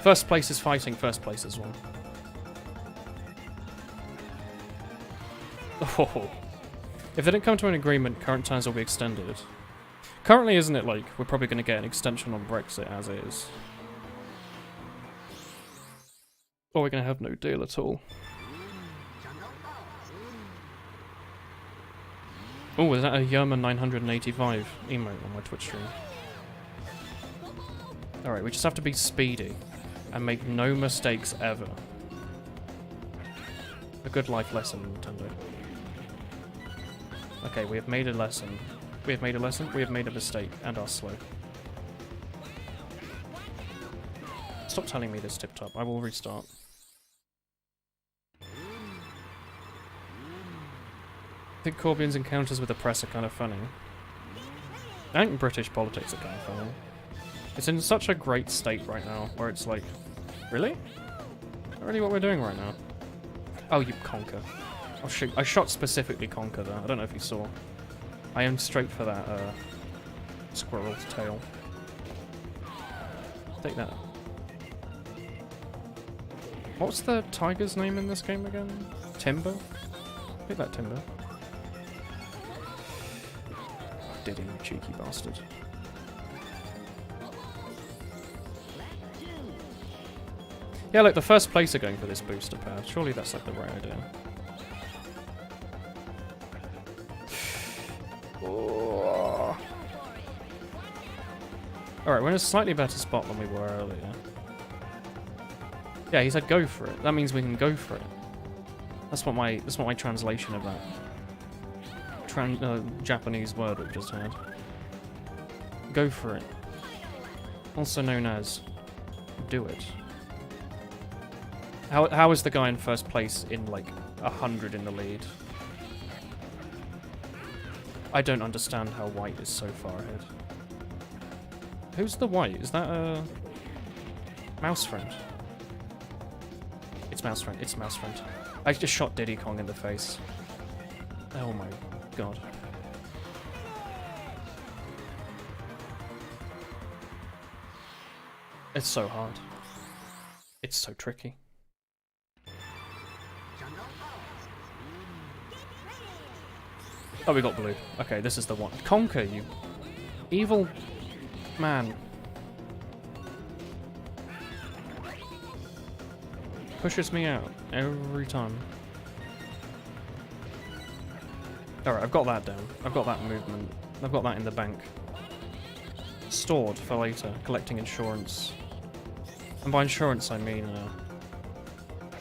First place is fighting, first place is one. Oh. If they don't come to an agreement, current times will be extended. Currently, isn't it like, we're probably going to get an extension on Brexit as is. Or we're going to have no deal at all. Oh, is that a Yerman 985 emote on my Twitch stream? Alright, we just have to be speedy. And make no mistakes ever. A good life lesson, Nintendo. Okay, we have made a lesson. We have made a lesson, we have made a mistake, and are slow. Stop telling me this tip-top, I will restart. I think Corbyn's encounters with the press are kind of funny. I think British politics are kind of funny. It's in such a great state right now, where it's like, really? Not really what we're doing right now. Oh, you conker. Oh shoot, I shot specifically conker there. I don't know if you saw. I aimed straight for that squirrel's tail. Take that. What's the tiger's name in this game again? Timber? Take that, Timber. Diddy, you cheeky bastard. Yeah, look, the first place are going for this booster pair. Surely that's like the right idea. Oh. Alright, we're in a slightly better spot than we were earlier. Yeah, he said go for it. That means we can go for it. That's what my translation of that Japanese word we've just heard. Go for it. Also known as do it. How is the guy in first place in like 100 in the lead? I don't understand how white is so far ahead. Who's the white? Is that a mouse friend? It's mouse friend. It's mouse friend. I just shot Diddy Kong in the face. Oh my god. It's so hard. It's so tricky. Oh, we got blue. Okay, this is the one. Conquer, you evil man. Pushes me out every time. Alright, I've got that down. I've got that movement. I've got that in the bank. Stored for later. Collecting insurance. And by insurance I mean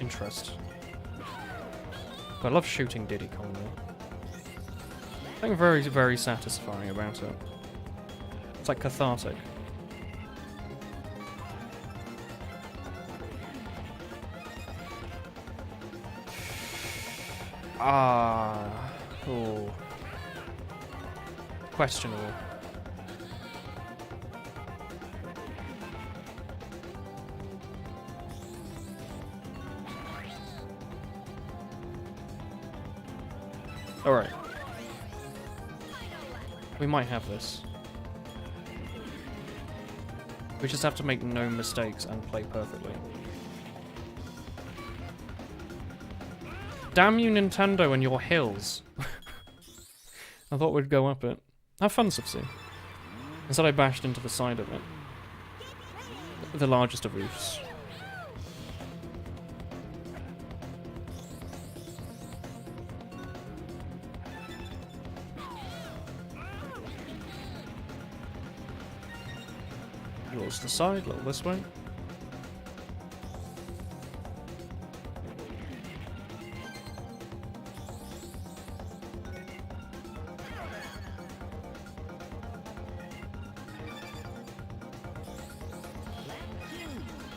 interest. But I love shooting Diddy Kong though. Something very, very satisfying about it. It's like cathartic. Oh. Questionable. Alright. We might have this. We just have to make no mistakes and play perfectly. Damn you, Nintendo, and your hills. I thought we'd go up it. Have fun, Subsea. Instead I bashed into the side of it. The largest of roofs. A little to the side, a little this way.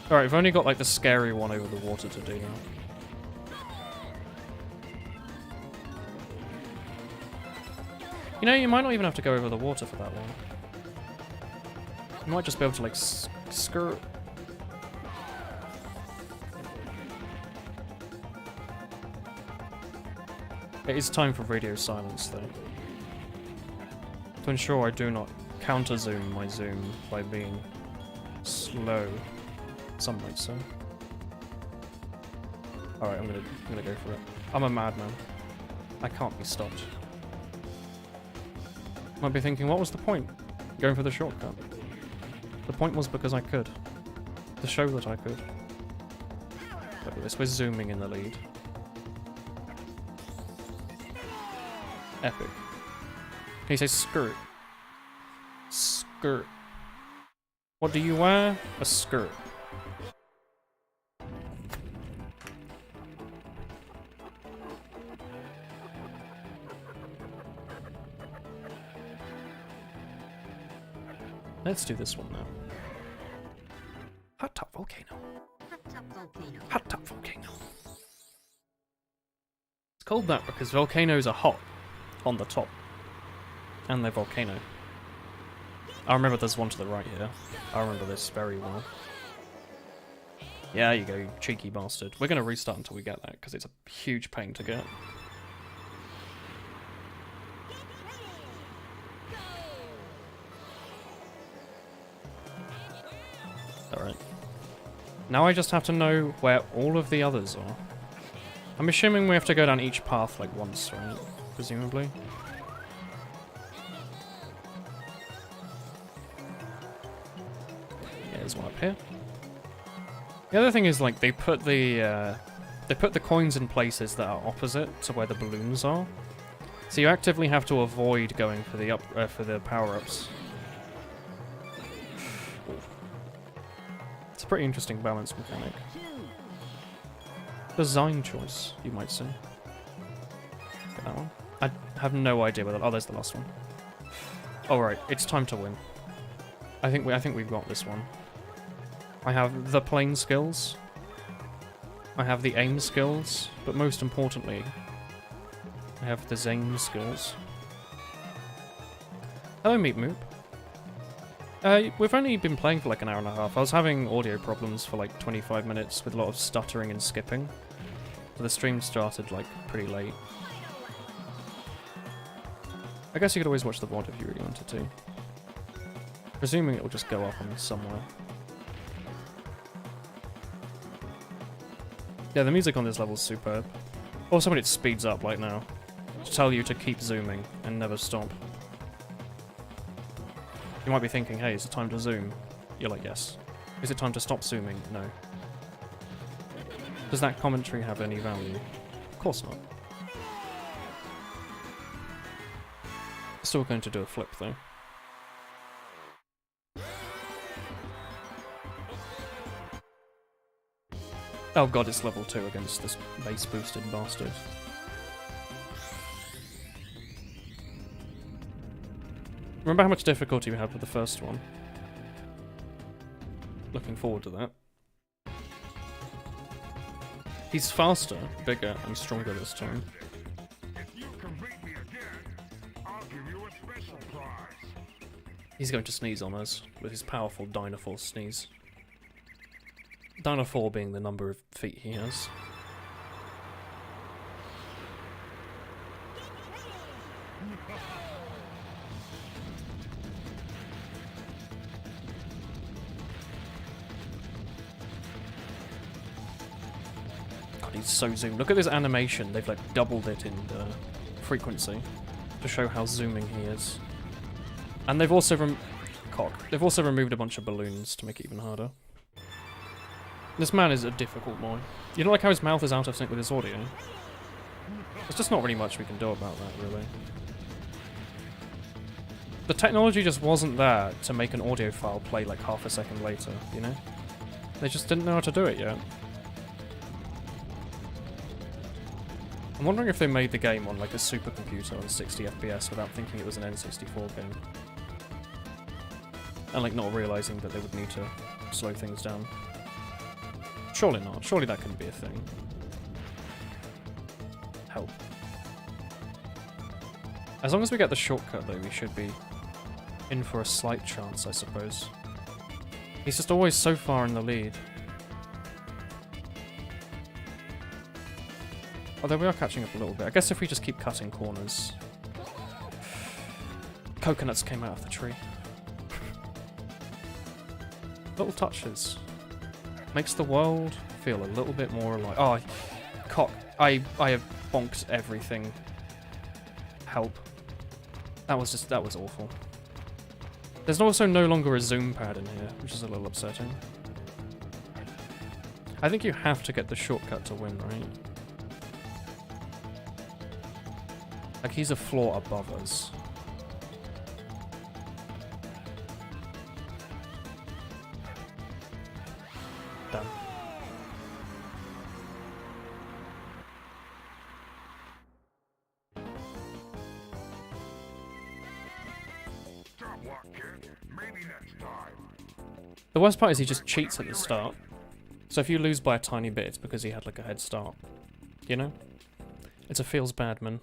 Alright, we've only got like the scary one over the water to do now. You know, you might not even have to go over the water for that one. You might just be able to like skirt. It is time for radio silence though. To ensure I do not counter zoom my zoom by being slow. Some might say. Alright, I'm gonna go for it. I'm a madman. I can't be stopped. Might be thinking, what was the point? Going for the shortcut. The point was because I could. To show that I could. Look at this, we're zooming in the lead. Epic. Can you say skirt? Skirt. What do you wear? A skirt. Let's do this one now. Hot top volcano. Hot top volcano. Hot top volcano. It's called that because volcanoes are hot on the top. And they're volcano. I remember there's one to the right here. I remember this very well. Yeah, there you go, you cheeky bastard. We're gonna restart until we get that, because it's a huge pain to get. Alright. Now I just have to know where all of the others are. I'm assuming we have to go down each path like once, right? Presumably. Yeah, there's one up here. The other thing is, like, they put the coins in places that are opposite to where the balloons are. So you actively have to avoid going for the power-ups. It's a pretty interesting balance mechanic. Design choice, you might say. Get that one. I have no idea whether. Oh, there's the last one. All right, it's time to win. I think we've got this one. I have the plane skills. I have the aim skills, but most importantly, I have the zane skills. Hello, Meep Moop. We've only been playing for like an hour and a half. I was having audio problems for like 25 minutes with a lot of stuttering and skipping. So the stream started like pretty late. I guess you could always watch the VOD if you really wanted to. Presuming it will just go up on somewhere. Yeah, the music on this level is superb. Also when it speeds up like now, to tell you to keep zooming and never stop. You might be thinking, hey, is it time to zoom? You're like, yes. Is it time to stop zooming? No. Does that commentary have any value? Of course not. Still going to do a flip though. Oh god, it's level 2 against this base boosted bastard. Remember how much difficulty we had with the first one? Looking forward to that. He's faster, bigger, and stronger this time. If you can beat me again, I'll give you a special prize. He's going to sneeze on us with his powerful Dinosaur sneeze. Dinosaur being the number of feet he has. God, he's so zoomed. Look at this animation. They've like doubled it in frequency to show how zooming he is. And they've also removed a bunch of balloons to make it even harder. This man is a difficult boy. You don't like how his mouth is out of sync with his audio? There's just not really much we can do about that, really. The technology just wasn't there to make an audio file play like half a second later, you know? They just didn't know how to do it yet. I'm wondering if they made the game on like a supercomputer on 60 FPS without thinking it was an N64 game. And like not realizing that they would need to slow things down. Surely not. Surely that couldn't be a thing. Help. As long as we get the shortcut, though, we should be in for a slight chance, I suppose. He's just always so far in the lead. Although we are catching up a little bit. I guess if we just keep cutting corners. Coconuts came out of the tree. Little touches. Makes the world feel a little bit more alive. Oh, cock. I have bonked everything. Help. That was awful. There's also no longer a zoom pad in here, which is a little upsetting. I think you have to get the shortcut to win, right? Like, he's a floor above us. Damn. Stop luck, kid. Maybe next time. The worst part is he just cheats at the start. So if you lose by a tiny bit, it's because he had like a head start. You know? It's a feels bad, man.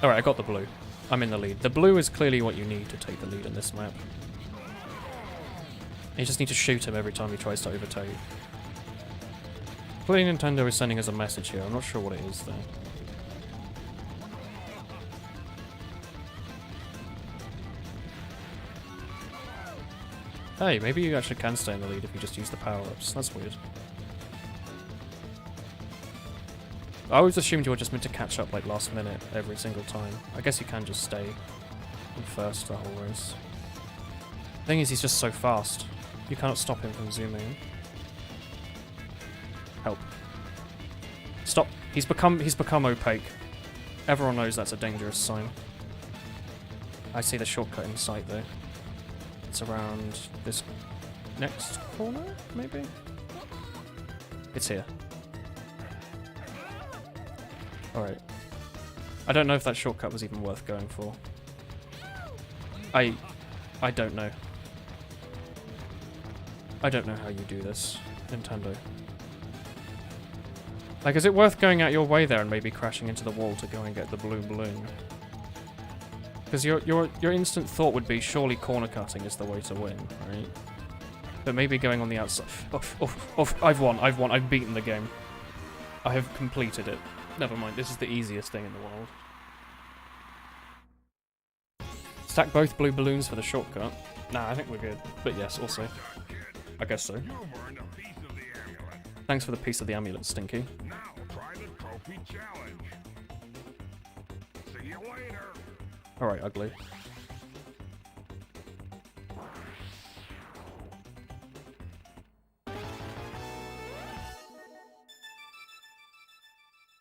Alright, I got the blue. I'm in the lead. The blue is clearly what you need to take the lead in this map. You just need to shoot him every time he tries to overtake. Clearly Nintendo is sending us a message here. I'm not sure what it is though. Hey, maybe you actually can stay in the lead if you just use the power-ups. That's weird. I always assumed you were just meant to catch up like last minute every single time. I guess you can just stay in first the whole race. The thing is, he's just so fast. You cannot stop him from zooming. Help. Stop. He's become opaque. Everyone knows that's a dangerous sign. I see the shortcut in sight though. It's around this next corner, maybe? It's here. Alright. I don't know if that shortcut was even worth going for. I don't know. I don't know how you do this, Nintendo. Like, is it worth going out your way there and maybe crashing into the wall to go and get the blue balloon? Because your instant thought would be, surely corner cutting is the way to win, right? But maybe going on the outside... I've won, I've beaten the game. I have completed it. Never mind, this is the easiest thing in the world. Stack both blue balloons for the shortcut. Nah, I think we're good. But yes, also. I guess so. Thanks for the piece of the amulet, Stinky. Now try the trophy challenge. See you later. Alright, ugly.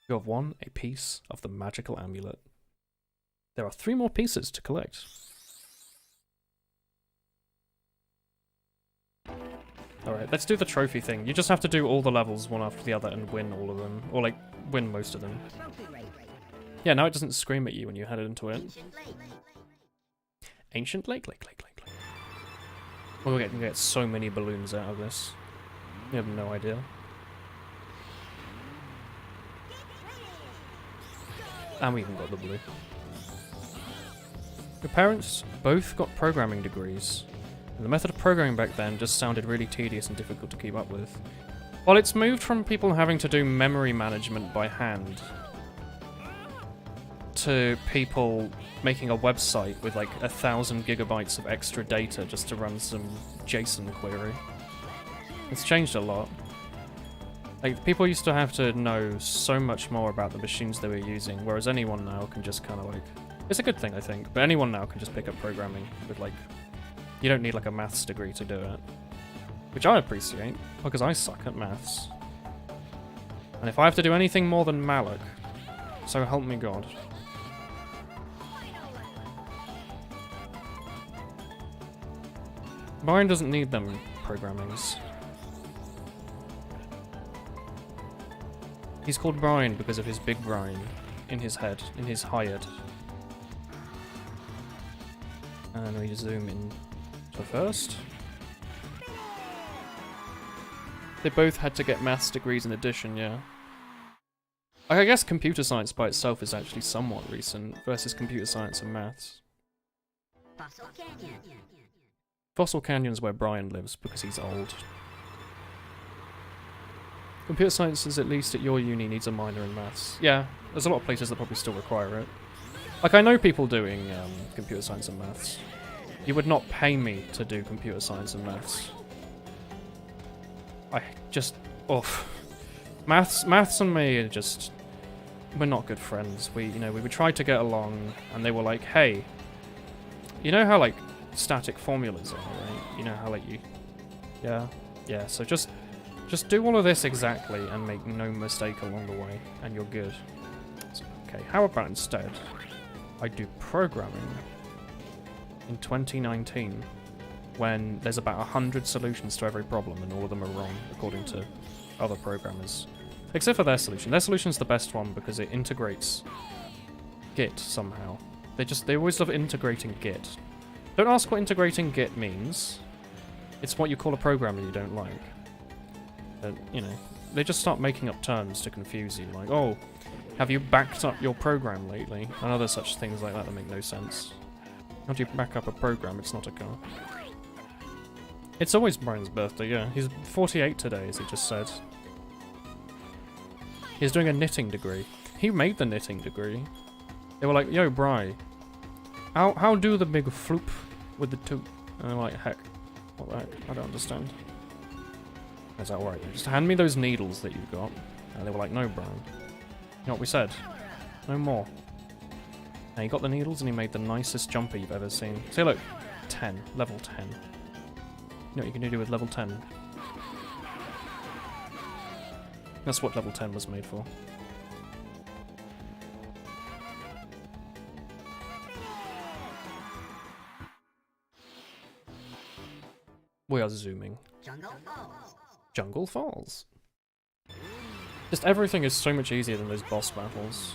You have won a piece of the magical amulet. There are 3 more pieces to collect. Alright, let's do the trophy thing. You just have to do all the levels one after the other and win all of them. Or, like, win most of them. Yeah, now it doesn't scream at you when you head into it. Ancient Lake. We're going to get so many balloons out of this. You have no idea. And we even got the blue. Your parents both got programming degrees. And the method of programming back then just sounded really tedious and difficult to keep up with. Well, it's moved from people having to do memory management by hand to people making a website with like 1,000 gigabytes of extra data just to run some JSON query. It's changed a lot. Like, people used to have to know so much more about the machines they were using, whereas anyone now can just kind of like... It's a good thing, I think, but anyone now can just pick up programming with like... You don't need like a maths degree to do it. Which I appreciate, because I suck at maths. And if I have to do anything more than malloc, so help me God. Mine doesn't need them programmings. He's called Brian because of his big Brian in his head, in his high head. And we zoom in to first. They both had to get maths degrees in addition, yeah. I guess computer science by itself is actually somewhat recent versus computer science and maths. Fossil Canyon. Fossil Canyon's where Brian lives because he's old. Computer science is, at least at your uni, needs a minor in maths. Yeah, there's a lot of places that probably still require it. Like, I know people doing computer science and maths. You would not pay me to do computer science and maths. I just... oof. Maths and me are just... we're not good friends. We would try to get along, and they were like, hey, you know how, like, static formulas are, right? You know how, like, you... Yeah, so just do all of this exactly and make no mistake along the way, and you're good. So, okay, how about instead I do programming in 2019 when there's about 100 solutions to every problem and all of them are wrong according to other programmers. Except for their solution. Their solution's the best one because it integrates Git somehow. They always love integrating Git. Don't ask what integrating Git means. It's what you call a programmer you don't like. You know, they just start making up terms to confuse you, like, oh, have you backed up your program lately? And other such things like that that make no sense. How do you back up a program? It's not a car. It's always Brian's birthday, yeah. He's 48 today, as he just said. He's doing a knitting degree. He made the knitting degree. They were like, yo, Bri, how do the big floop with the two? And I'm like, heck, what the heck? I don't understand. Is that alright? Just hand me those needles that you've got. And they were like, no, Brian. You know what we said? No more. And he got the needles and he made the nicest jumper you've ever seen. See, look. 10. Level 10. You know what you can do with level 10? That's what level 10 was made for. We are zooming. Jungle Falls. Jungle Falls. Just everything is so much easier than those boss battles.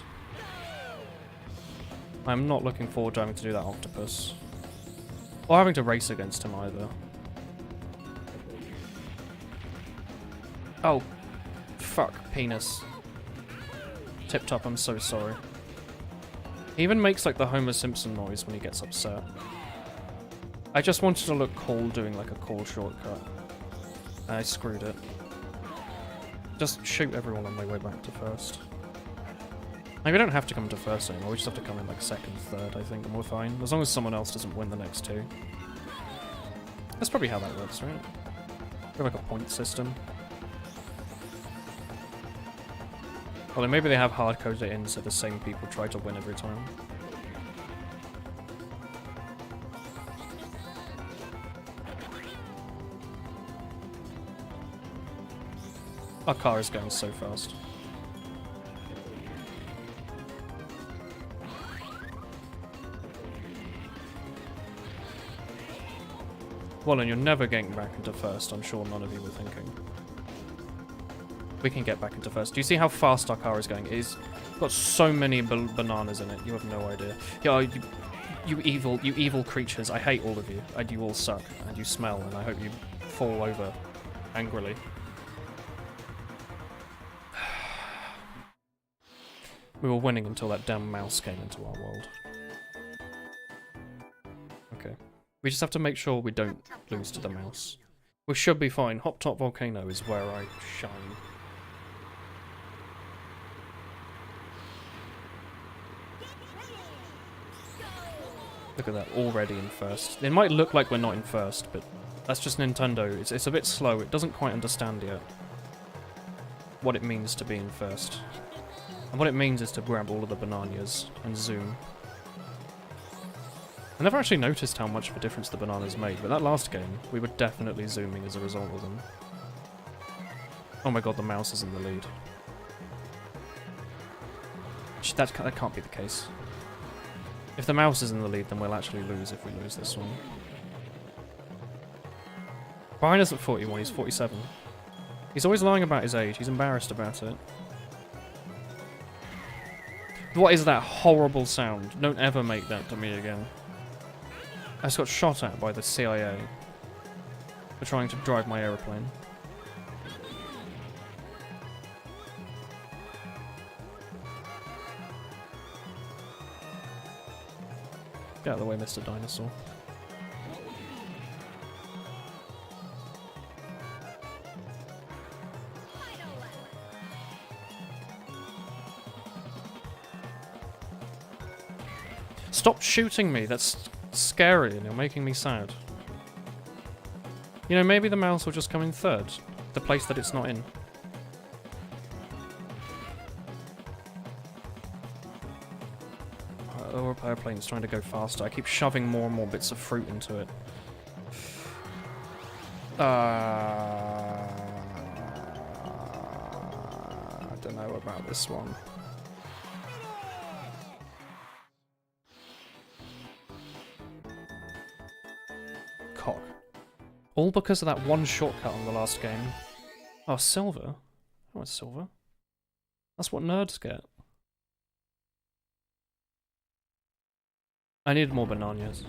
I'm not looking forward to having to do that octopus. Or having to race against him either. Oh. Fuck, penis. Tip Top, I'm so sorry. He even makes like the Homer Simpson noise when he gets upset. I just wanted to look cool doing like a cool shortcut. I screwed it. Just shoot everyone on my way back to first. Like, we don't have to come to first anymore, we just have to come in like second, third, I think, and we're fine. As long as someone else doesn't win the next two. That's probably how that works, right? We have like a point system. Although maybe they have hard-coded it in so the same people try to win every time. Our car is going so fast. Well, and you're never getting back into first, I'm sure none of you were thinking. We can get back into first. Do you see how fast our car is going? It's got so many bananas in it, you have no idea. Yeah, you evil creatures, I hate all of you. And you all suck, and you smell, and I hope you fall over angrily. We were winning until that damn mouse came into our world. Okay. We just have to make sure we don't lose to the mouse. We should be fine. Hop Top Volcano is where I shine. Look at that, already in first. It might look like we're not in first, but that's just Nintendo. It's a bit slow. It doesn't quite understand yet what it means to be in first. And what it means is to grab all of the bananas and zoom. I never actually noticed how much of a difference the bananas made, but that last game, we were definitely zooming as a result of them. Oh my god, the mouse is in the lead. That can't be the case. If the mouse is in the lead, then we'll actually lose if we lose this one. Brian isn't 41, he's 47. He's always lying about his age, he's embarrassed about it. What is that horrible sound? Don't ever make that to me again. I just got shot at by the CIA for trying to drive my aeroplane. Get out of the way, Mr. Dinosaur. Stop shooting me, that's scary and you're making me sad. You know, maybe the mouse will just come in third. The place that it's not in. Our airplane's trying to go faster. I keep shoving more and more bits of fruit into it. I don't know about this one. Cock. All because of that one shortcut on the last game. Oh, silver? I want silver. That's what nerds get. I need more bananas.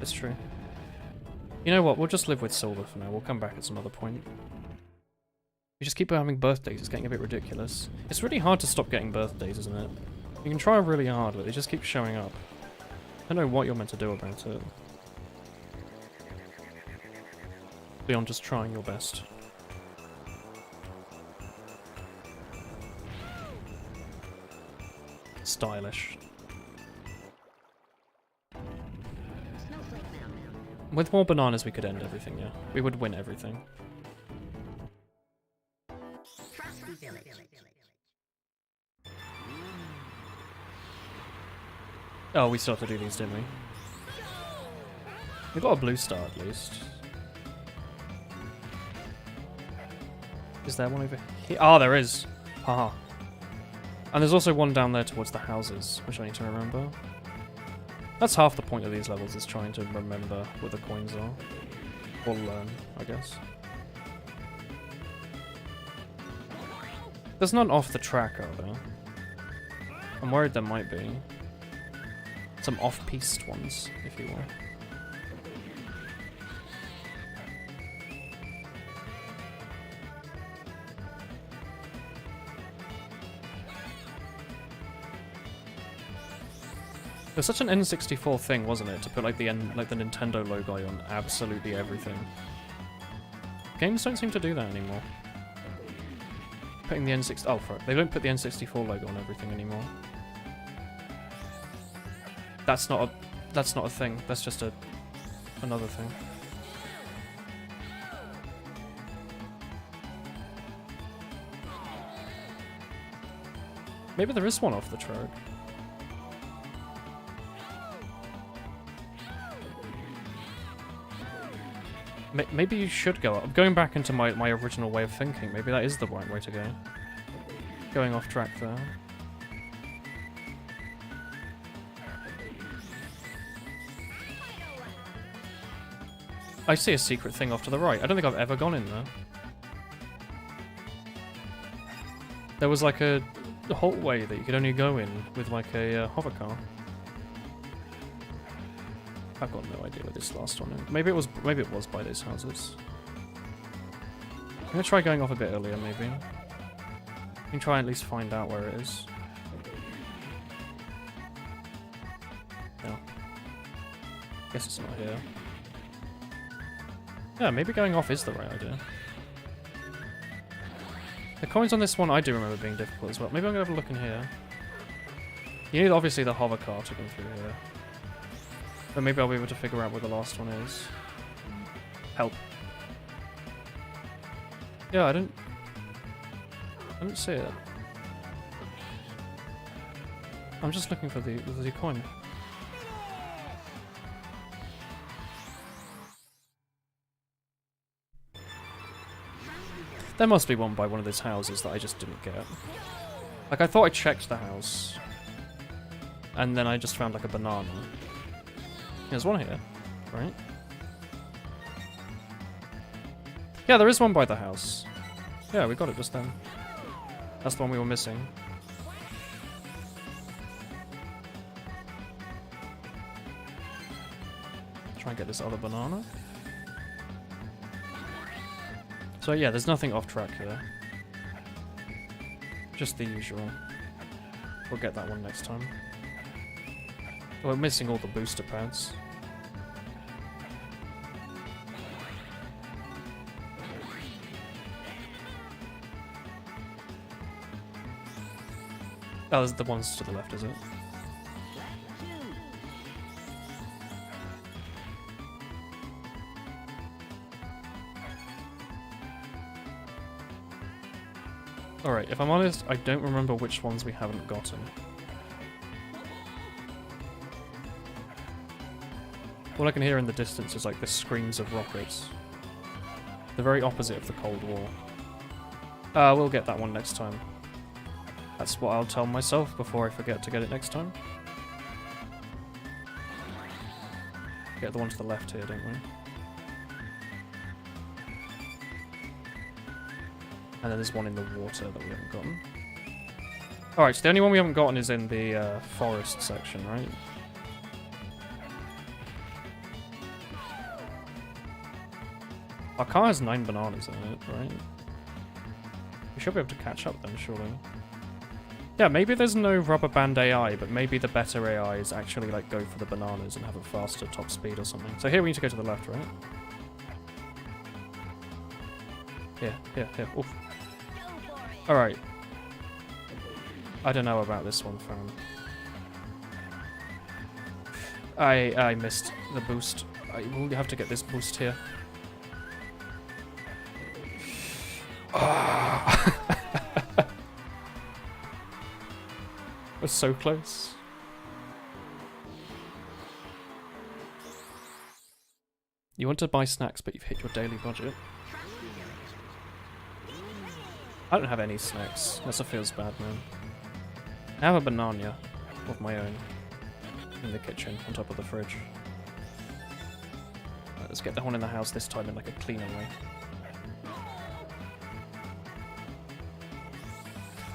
It's true. You know what? We'll just live with silver for now. We'll come back at some other point. You just keep having birthdays. It's getting a bit ridiculous. It's really hard to stop getting birthdays, isn't it? You can try really hard, but they just keep showing up. I don't know what you're meant to do about it. Beyond just trying your best. Stylish. With more bananas we could end everything, yeah. We would win everything. Oh, we still have to do these, didn't we? We got a blue star at least. Is there one over here? Oh, there is. Haha. And there's also one down there towards the houses, which I need to remember. That's half the point of these levels, is trying to remember where the coins are. Or learn, I guess. There's none off the track, are there? I'm worried there might be. Some off-piste ones, if you will. It was such an N64 thing, wasn't it, to put like the Nintendo logo on absolutely everything. Games don't seem to do that anymore. Putting the they don't put the N64 logo on everything anymore. That's not a thing. That's just another thing. Maybe there is one off the track. Maybe you should go up. Going back into my original way of thinking, maybe that is the right way to go. Going off track there. I see a secret thing off to the right. I don't think I've ever gone in there. There was like a hallway that you could only go in with like a hover car. I've got no idea where this last one is. Maybe it was by those houses. I'm gonna try going off a bit earlier, maybe. I can try and at least find out where it is. No. Guess it's not here. Yeah, maybe going off is the right idea. The coins on this one I do remember being difficult as well. Maybe I'm gonna have a look in here. You need obviously the hover car to come through here. But maybe I'll be able to figure out where the last one is. Help. Yeah, I don't see it. I'm just looking for the coin. There must be one by one of these houses that I just didn't get. Like, I thought I checked the house. And then I just found like a banana. There's one here, right? Yeah, there is one by the house. Yeah, we got it just then. That's the one we were missing. Try and get this other banana. So yeah, there's nothing off track here. Just the usual. We'll get that one next time. We're missing all the booster pads. Oh, the ones to the left, is it? Alright, if I'm honest, I don't remember which ones we haven't gotten. All I can hear in the distance is like the screams of rockets. The very opposite of the Cold War. We'll get that one next time. That's what I'll tell myself before I forget to get it next time. Get the one to the left here, don't we? And then there's one in the water that we haven't gotten. Alright, so the only one we haven't gotten is in the forest section, right? Our car has 9 bananas in it, right? We should be able to catch up then, surely. Yeah, maybe there's no rubber band AI, but maybe the better AIs actually like go for the bananas and have a faster top speed or something. So here we need to go to the left, right? Here. Oof. Alright. I don't know about this one, fam. I missed the boost. I will have to get this boost here. We're so close. You want to buy snacks, but you've hit your daily budget. I don't have any snacks. That feels bad, man. I have a banana of my own in the kitchen on top of the fridge. Right, let's get the one in the house this time in like a cleaner way.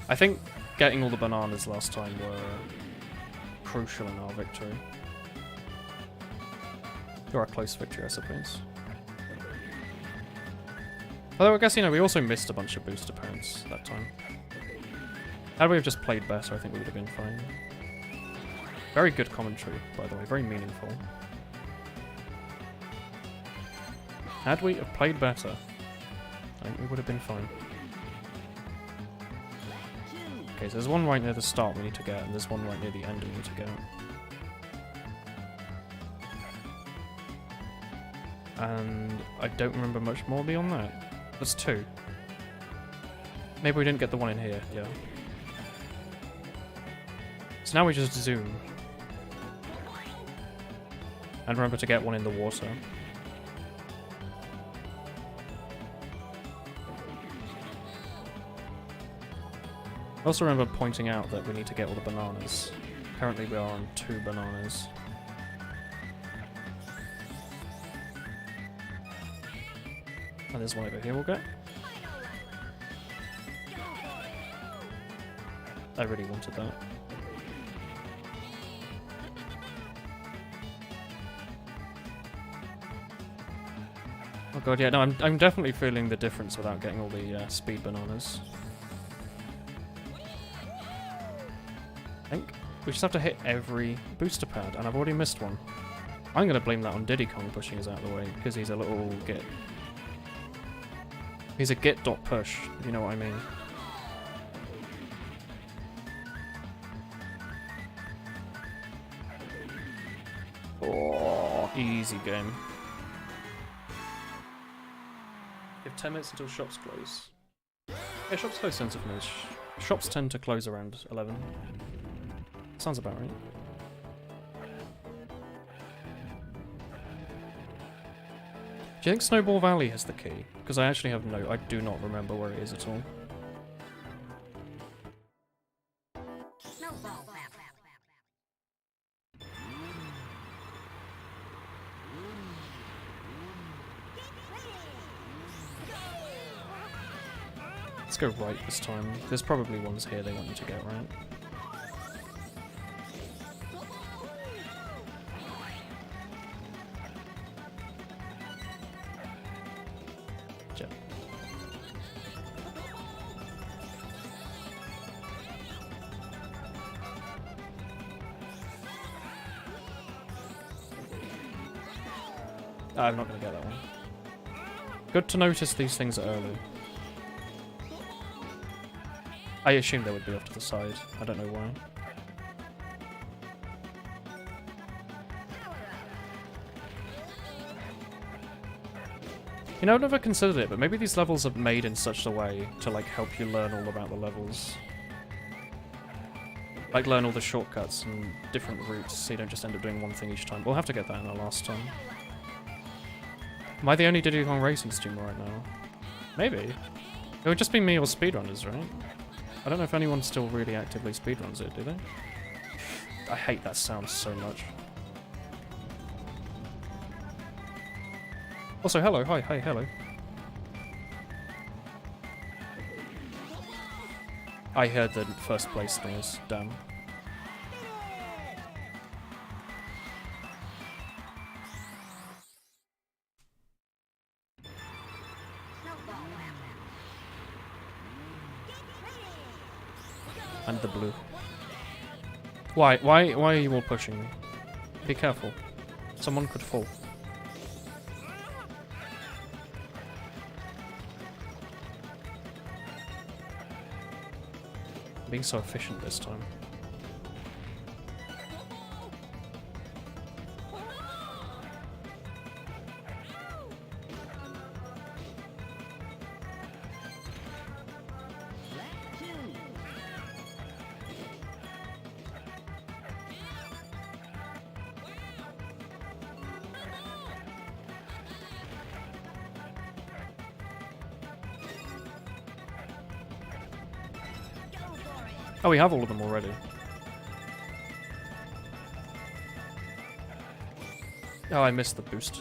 I think getting all the bananas last time were crucial in our victory. Or a close victory, I suppose. Although I guess, you know, we also missed a bunch of booster pads that time. Had we have just played better, I think we would have been fine. Very good commentary, by the way, very meaningful. Had we have played better, I think we would have been fine. Okay, so there's one right near the start we need to get, and there's one right near the end we need to get. And I don't remember much more beyond that. There's 2. Maybe we didn't get the one in here, yeah. So now we just zoom. And remember to get one in the water. I also remember pointing out that we need to get all the bananas. Currently we are on 2 bananas. And there's one over here we'll get. I really wanted that. Oh god, yeah, no, I'm definitely feeling the difference without getting all the speed bananas. I think we just have to hit every booster pad, and I've already missed one. I'm gonna blame that on Diddy Kong pushing us out of the way, because he's a little git. He's a git.push, if you know what I mean. Oh, easy game. You have 10 minutes until shops close. Yeah, shops close sense of news. Shops tend to close around 11. Sounds about right. Do you think Snowball Valley has the key? Because I actually have I do not remember where it is at all. Snowball Valley. Let's go right this time. There's probably ones here they want you to get right. Jet. I'm not going to get that one. Good to notice these things early. I assumed they would be off to the side. I don't know why. You know, I've never considered it, but maybe these levels are made in such a way to, like, help you learn all about the levels. Like, learn all the shortcuts and different routes, so you don't just end up doing one thing each time. We'll have to get that in our last time. Am I the only Diddy Kong Racing streamer right now? Maybe. It would just be me or speedrunners, right? I don't know if anyone still really actively speedruns it, do they? I hate that sound so much. Also, hello, hi, hello. I heard the first place noise, damn. And the blue. Why are you all pushing me? Be careful. Someone could fall. I'm being so efficient this time. Oh, we have all of them already. Oh, I missed the boost.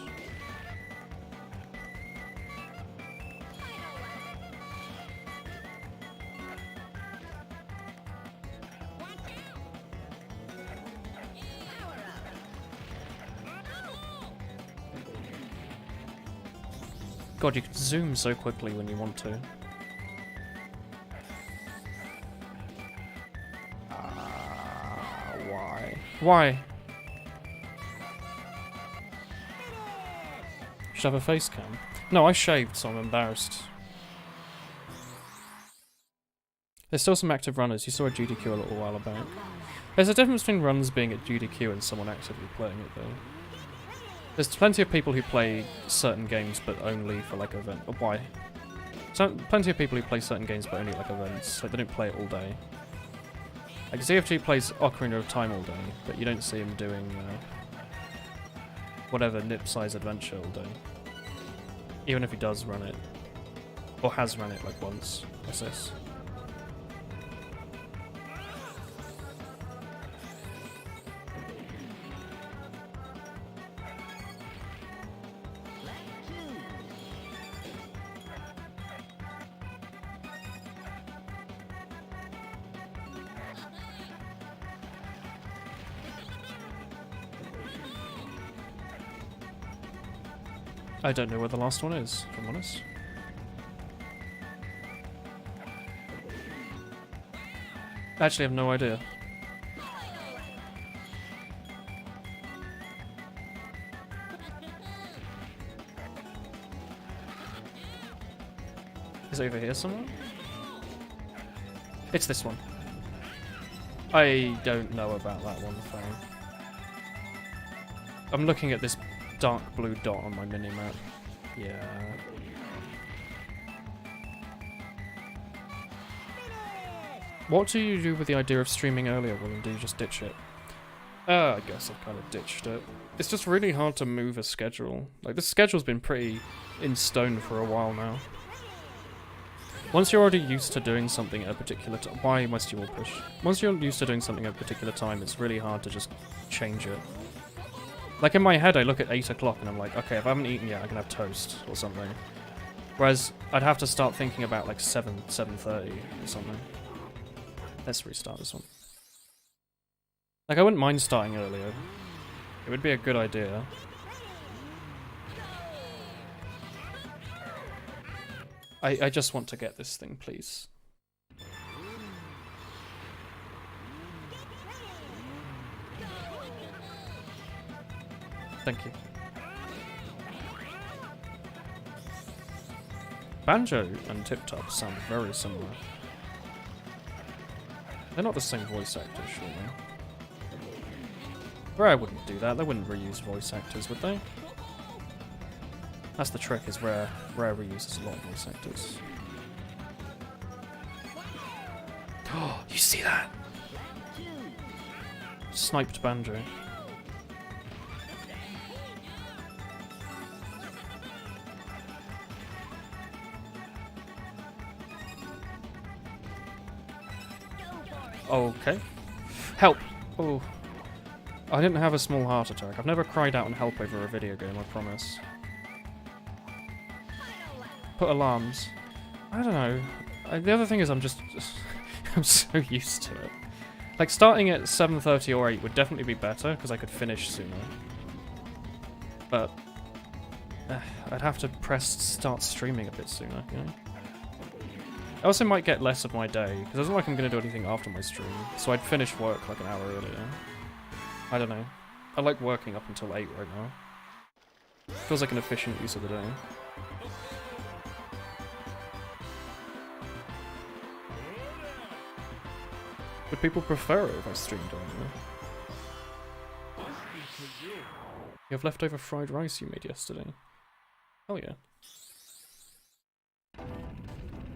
God, you can zoom so quickly when you want to. Why? Should have a face cam. No, I shaved, so I'm embarrassed. There's still some active runners. You saw a GDQ a little while back. There's a difference between runs being at GDQ and someone actively playing it, though. There's plenty of people who play certain games, but only for, like, event. Why? So, plenty of people who play certain games, but only like events. Like, they don't play it all day. Like, ZFG plays Ocarina of Time all day, but you don't see him doing whatever nip-size adventure all day. Even if he does run it. Or has run it, like, once. SS. I don't know where the last one is, if I'm honest. Actually, I have no idea. Is it over here somewhere? It's this one. I don't know about that one, thing. I'm looking at this dark blue dot on my mini-map. Yeah. What do you do with the idea of streaming earlier, Will, and do you just ditch it? I guess I've kind of ditched it. It's just really hard to move a schedule. Like, this schedule's been pretty in stone for a while now. Once you're already used to doing something at a particular time... Why must you all push? Once you're used to doing something at a particular time, it's really hard to just change it. Like, in my head, I look at 8 o'clock and I'm like, okay, if I haven't eaten yet, I can have toast or something. Whereas, I'd have to start thinking about, like, 7:30 or something. Let's restart this one. Like, I wouldn't mind starting earlier. It would be a good idea. I just want to get this thing, please. Thank you. Banjo and Tip Top sound very similar. They're not the same voice actors, surely. Rare wouldn't do that. They wouldn't reuse voice actors, would they? That's the trick, is Rare reuses a lot of voice actors. Oh, you see that? Sniped Banjo. Okay. Help! Oh. I didn't have a small heart attack. I've never cried out in help over a video game, I promise. Put alarms. I don't know. The other thing is I'm I'm so used to it. Like, starting at 7:30 or 8 would definitely be better, because I could finish sooner. But I'd have to press start streaming a bit sooner, you know? I also might get less of my day, because it doesn't look like I'm going to do anything after my stream, so I'd finish work like an hour earlier. I don't know. I like working up until 8 right now. Feels like an efficient use of the day. Would people prefer it if I streamed on there? You have leftover fried rice you made yesterday. Hell yeah.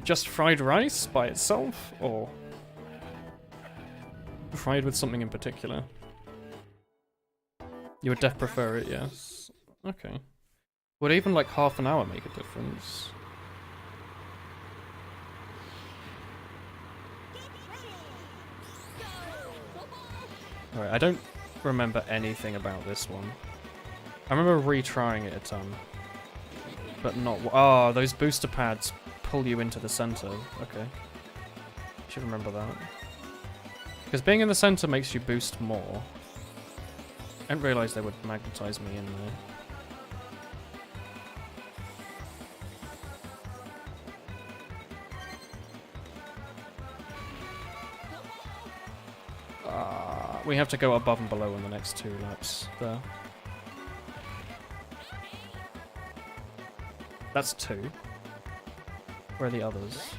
Just fried rice by itself, or fried with something in particular? You would def prefer it, yes. Okay. Would even like half an hour make a difference? Alright, I don't remember anything about this one. I remember retrying it a ton. But not... Oh, those booster pads pull you into the center. Okay. Should remember that. Because being in the center makes you boost more. I didn't realise they would magnetize me in there. We have to go above and below on the next 2 laps there. That's 2. Where are the others?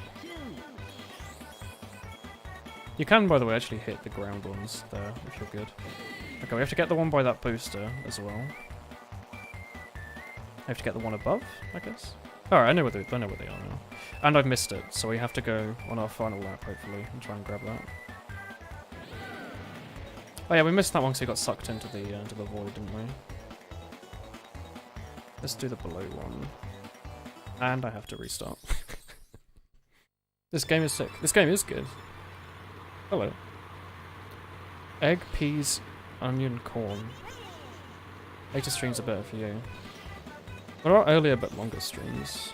You can, by the way, actually hit the ground ones there if you're good. Okay, we have to get the one by that booster as well. I have to get the one above, I guess. Alright, I know where they are now. And I've missed it, so we have to go on our final lap, hopefully, and try and grab that. Oh yeah, we missed that one because we got sucked into the void, didn't we? Let's do the below one. And I have to restart. This game is sick. This game is good. Hello. Egg, peas, onion, corn. Later streams are better for you. There are earlier but longer streams.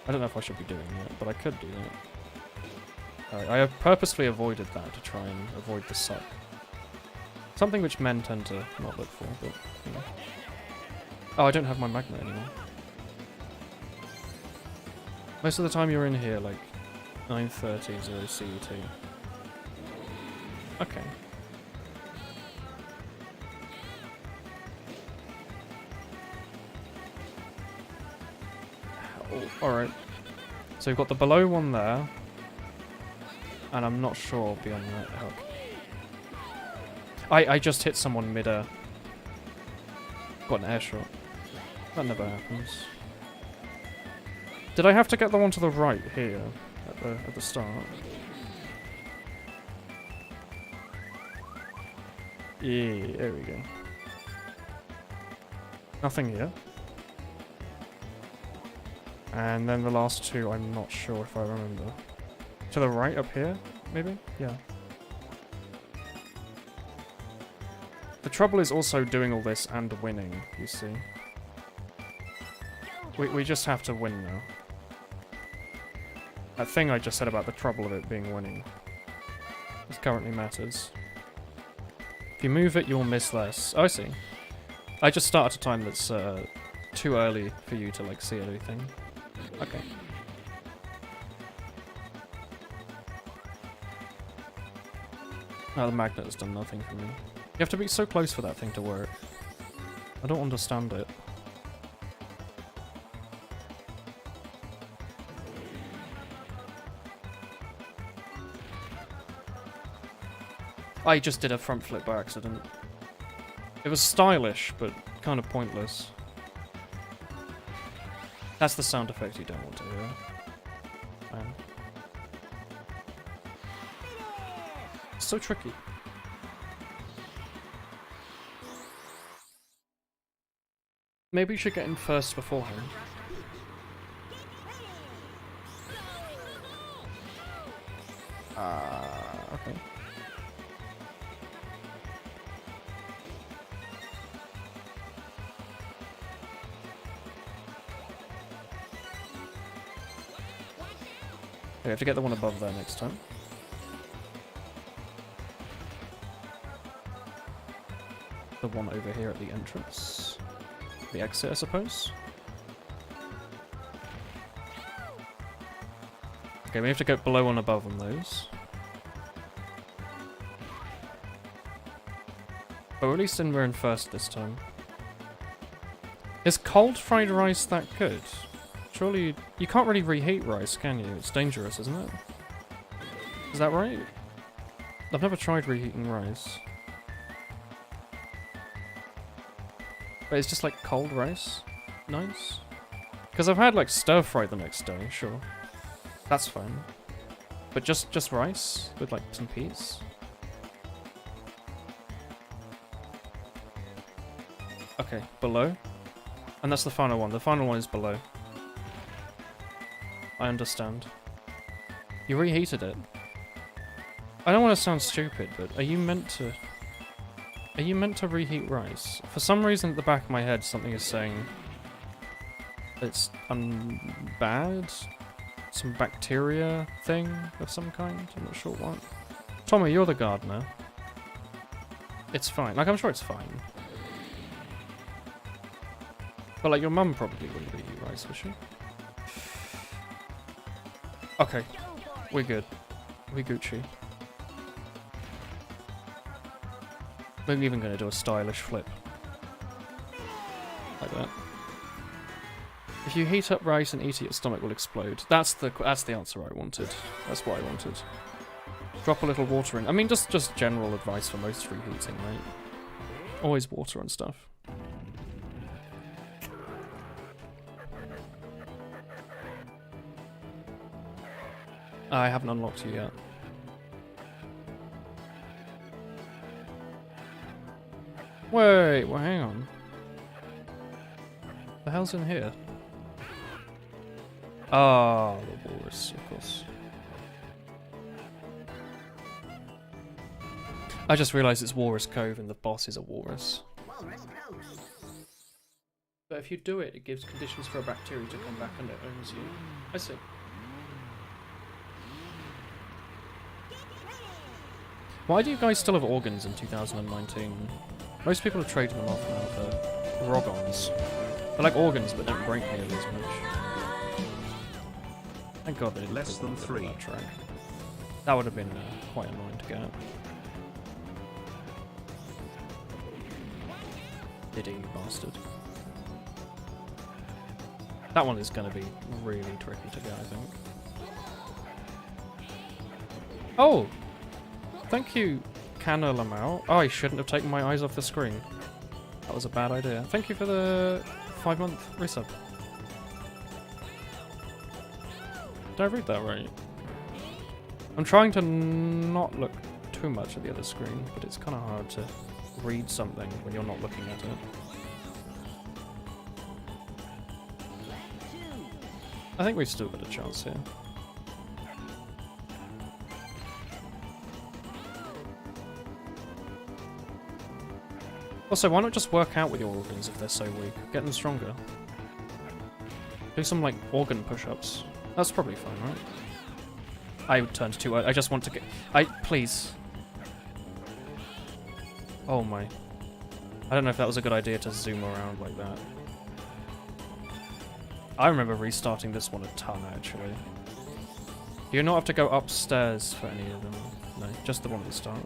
I don't know if I should be doing that, but I could do that. Alright, I have purposely avoided that to try and avoid the suck. Something which men tend to not look for, but, you know. Oh, I don't have my magnet anymore. Most of the time you're in here, like, 9:30 0 CET. Okay. Oh, alright. So we've got the below one there. And I'm not sure beyond that. Help. I just hit someone mid-air. Got an air shot. That never happens. Did I have to get the one to the right here at the start? Yeah, there we go. Nothing here. And then the last 2, I'm not sure if I remember. To the right up here, maybe? Yeah. The trouble is also doing all this and winning, you see. We just have to win now. That thing I just said about the trouble of it being winning. This currently matters. If you move it, you'll miss less. Oh, I see. I just start at a time that's too early for you to, like, see anything. Okay. Oh, the magnet has done nothing for me. You have to be so close for that thing to work. I don't understand it. I just did a front flip by accident. It was stylish, but kind of pointless. That's the sound effect you don't want to hear. So tricky. Maybe you should get in first beforehand. Okay. We have to get the one above there next time. The one over here at the entrance. The exit, I suppose. Okay, we have to go below and above on those. But at least we're in first this time. Is cold fried rice that good? Surely you can't really reheat rice, can you? It's dangerous, isn't it? Is that right? I've never tried reheating rice. But it's just like cold rice? Nice. Because I've had like stir fry the next day, sure. That's fine. But just rice with like some peas? Okay, below. And that's the final one. The final one is below. I understand. You reheated it. I don't want to sound stupid, but are you meant to... Are you meant to reheat rice? For some reason at the back of my head something is saying... It's bad? Some bacteria thing of some kind? I'm not sure what. Tommy, you're the gardener. It's fine. Like, I'm sure it's fine. But like, your mum probably wouldn't reheat rice, would she? Okay, we're good. We Gucci. We're even going to do a stylish flip. Like that. If you heat up rice and eat it, your stomach will explode. That's the answer I wanted. That's what I wanted. Drop a little water in. I mean, just general advice for most reheating, right? Always water and stuff. I haven't unlocked you yet. Wait, well, hang on. The hell's in here? Ah, the walrus, of course. I just realised it's Walrus Cove and the boss is a walrus. But if you do it, it gives conditions for a bacteria to come back and it owns you. I see. Why do you guys still have organs in 2019? Most people are trading them off now for rogons. They're like organs, but don't break nearly as much. Thank God they didn't Less than 3. That track. That would have been quite annoying to get. Diddy, you bastard. That one is going to be really tricky to get, I think. Oh! Thank you, Canna Lamau. Oh, I shouldn't have taken my eyes off the screen. That was a bad idea. Thank you for the 5-month resub. Did I read that right? I'm trying to not look too much at the other screen, but it's kind of hard to read something when you're not looking at it. I think we've still got a chance here. Also, why not just work out with your organs if they're so weak? Get them stronger. Do some, like, organ push-ups. That's probably fine, right? I turned too early. I just want to get... Please. Oh my. I don't know if that was a good idea to zoom around like that. I remember restarting this one a ton, actually. Do you not have to go upstairs for any of them? No, just the one at the start.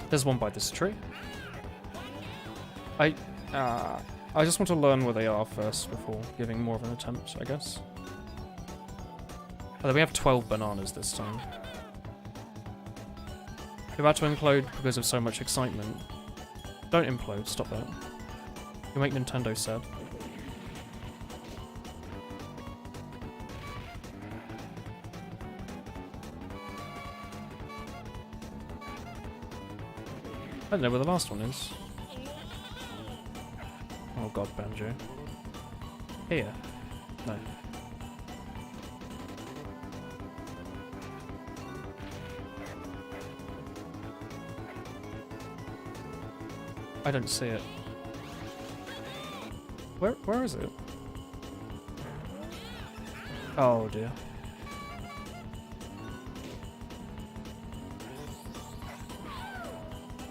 There's one by this tree. I just want to learn where they are first before giving more of an attempt, I guess. Although we have 12 bananas this time. You're about to implode because of so much excitement. Don't implode, stop that. You make Nintendo sad. I don't know where the last one is. Oh god, Banjo. Here. No. I don't see it. Where is it? Oh dear.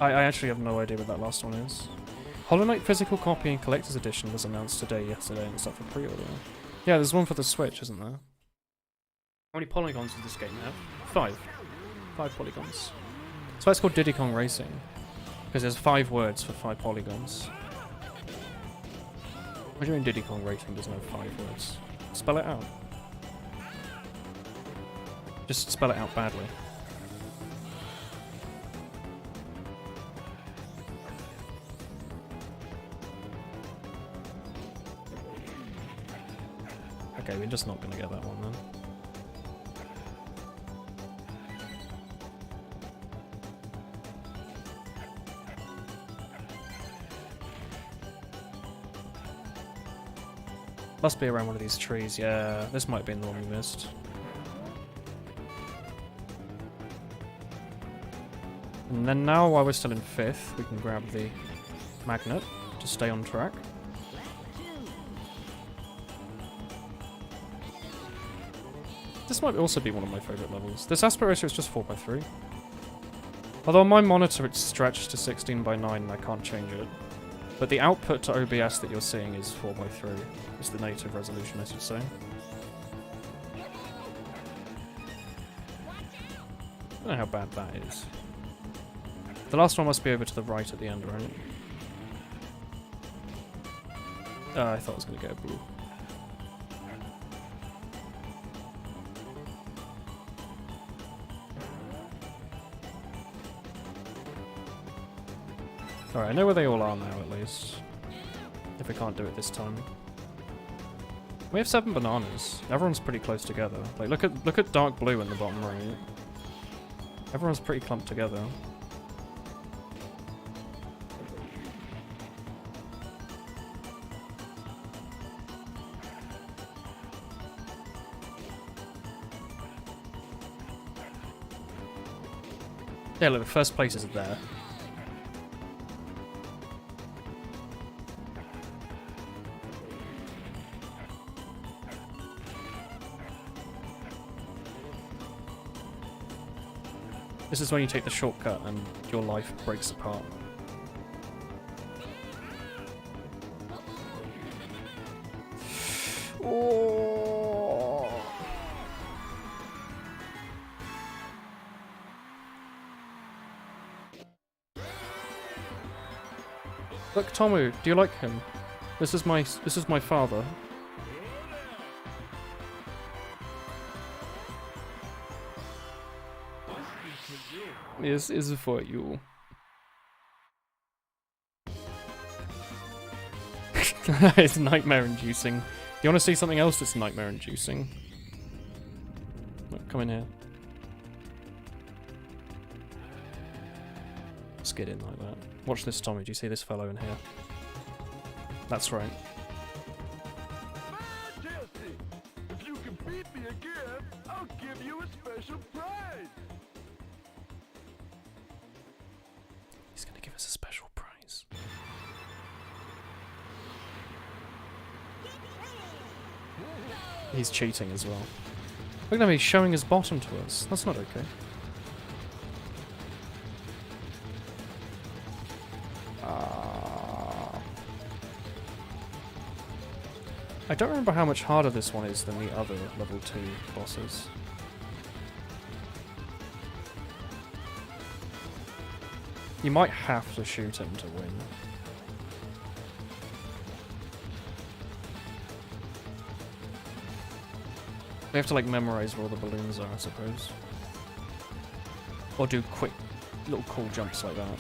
I actually have no idea what that last one is. Hollow Knight Physical Copy and Collector's Edition was announced yesterday, and it's up for pre-order. Yeah, there's one for the Switch, isn't there? How many polygons does this game have? 5. 5 polygons. So it's called Diddy Kong Racing. Because there's 5 words for 5 polygons. What do you mean Diddy Kong Racing doesn't have 5 words? Spell it out. Just spell it out badly. Okay, we're just not going to get that one then. Must be around one of these trees, yeah. This might have been the one we missed. And then now, while we're still in 5th, we can grab the magnet to stay on track. This might also be one of my favourite levels. This aspect ratio is just 4:3. Although on my monitor it's stretched to 16:9 and I can't change it. But the output to OBS that you're seeing is 4:3. It's the native resolution, I should say. I don't know how bad that is. The last one must be over to the right at the end, right? I thought I was going to get a blue. Alright, I know where they all are now, at least. If we can't do it this time. We have 7 bananas. Everyone's pretty close together. Like, look at dark blue in the bottom right. Everyone's pretty clumped together. Yeah, look, the first place is there. This is when you take the shortcut and your life breaks apart. Oh. Look, Tomu, do you like him? This is my father. This is for you. It's nightmare-inducing. You want to see something else that's nightmare-inducing? Look, come in here. Let's get in like that. Watch this, Tommy. Do you see this fellow in here? That's right. Majesty, if you can beat me again, I'll give you a special prize. He's gonna give us a special prize. He's cheating as well. Look at him, he's showing his bottom to us. That's not okay. I don't remember how much harder this one is than the other level 2 bosses. You might have to shoot him to win. We have to like memorize where all the balloons are, I suppose. Or do quick little cool jumps like that.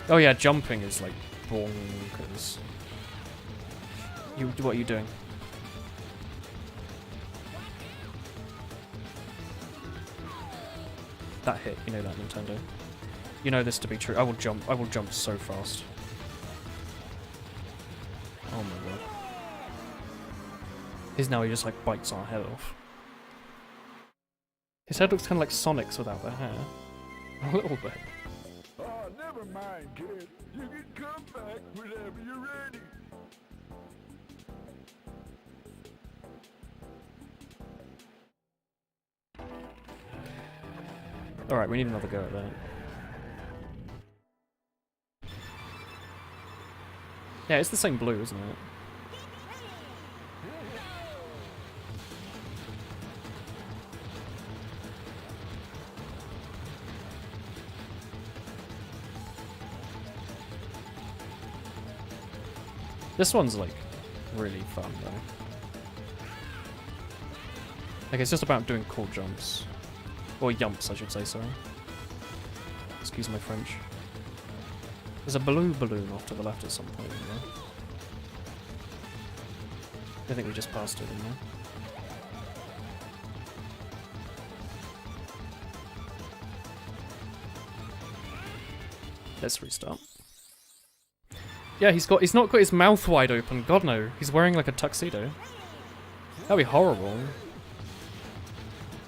Oh yeah, jumping is like bonkers. What are you doing? That hit, you know that, Nintendo. You know this to be true. I will jump so fast. Oh my god. He just like bites our head off. His head looks kind of like Sonic's without the hair. A little bit. Oh, never mind, kid. You can come back whenever you're ready. Alright, we need another go at that. Yeah, it's the same blue, isn't it? This one's like really fun though. Like it's just about doing cool jumps. Or yumps, I should say, sorry. Excuse my French. There's a blue balloon off to the left at some point, you know? I think we just passed it in there. Let's restart. Yeah, he's not got his mouth wide open. God no, he's wearing like a tuxedo. That'd be horrible.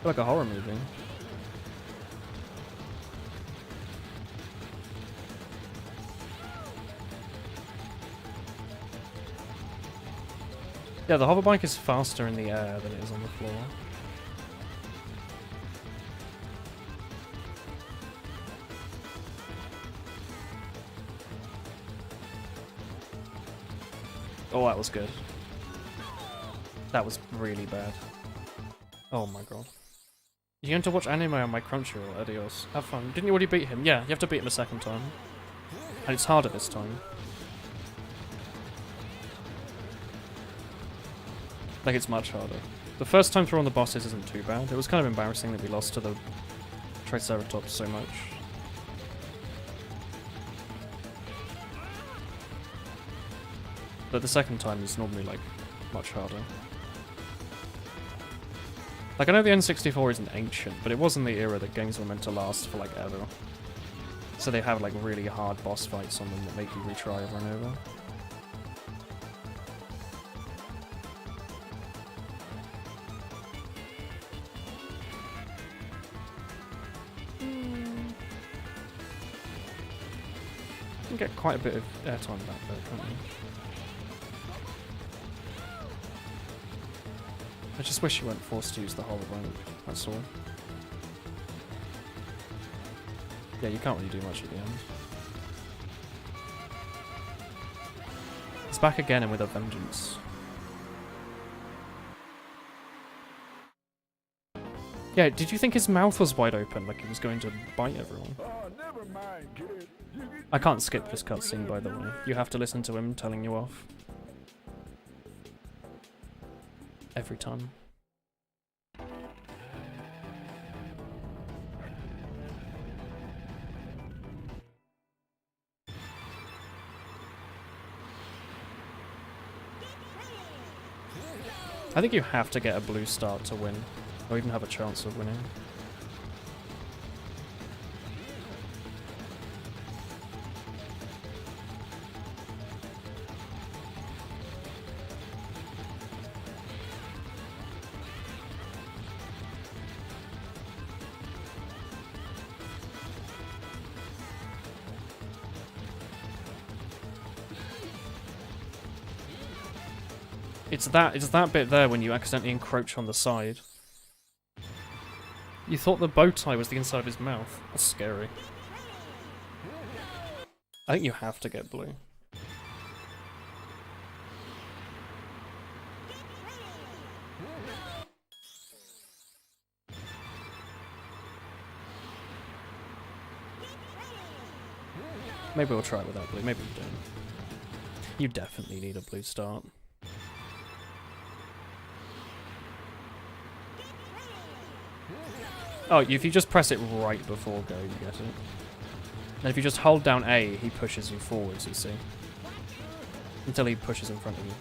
Like a horror movie. Yeah, the hoverbike is faster in the air than it is on the floor. Oh, that was good. That was really bad. Oh my god. You're going to watch anime on my Crunchyroll, adios. Have fun. Didn't you already beat him? Yeah, you have to beat him a second time. And it's harder this time. Like, it's much harder. The first time through on the bosses isn't too bad. It was kind of embarrassing that we lost to the Triceratops so much. But the second time is normally, like, much harder. Like, I know the N64 isn't ancient, but it was in the era that games were meant to last for, like, ever. So they have, like, really hard boss fights on them that make you retry over and over. You can get quite a bit of airtime back there, can't you? I just wish you weren't forced to use the hologram, that's all. Yeah, you can't really do much at the end. It's back again and with a vengeance. Yeah, did you think his mouth was wide open, like he was going to bite everyone? Oh, never mind, kid. I can't skip this cutscene, by the way. You have to listen to him telling you off. Every time. I think you have to get a blue start to win, or even have a chance of winning. It's that bit there when you accidentally encroach on the side. You thought the bow tie was the inside of his mouth. That's scary. I think you have to get blue. Maybe we'll try it without blue. Maybe we don't. You definitely need a blue start. Oh, if you just press it right before go, you get it. And if you just hold down A, he pushes you forwards, you see. Until he pushes in front of you.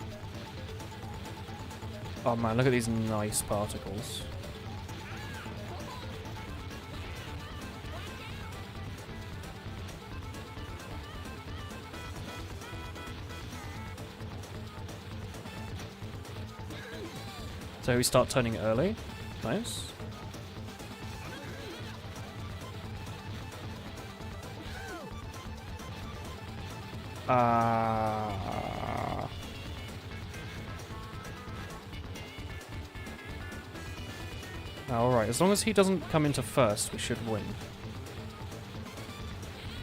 Oh man, look at these nice particles. So we start turning early. Nice. Alright, as long as he doesn't come into first, we should win.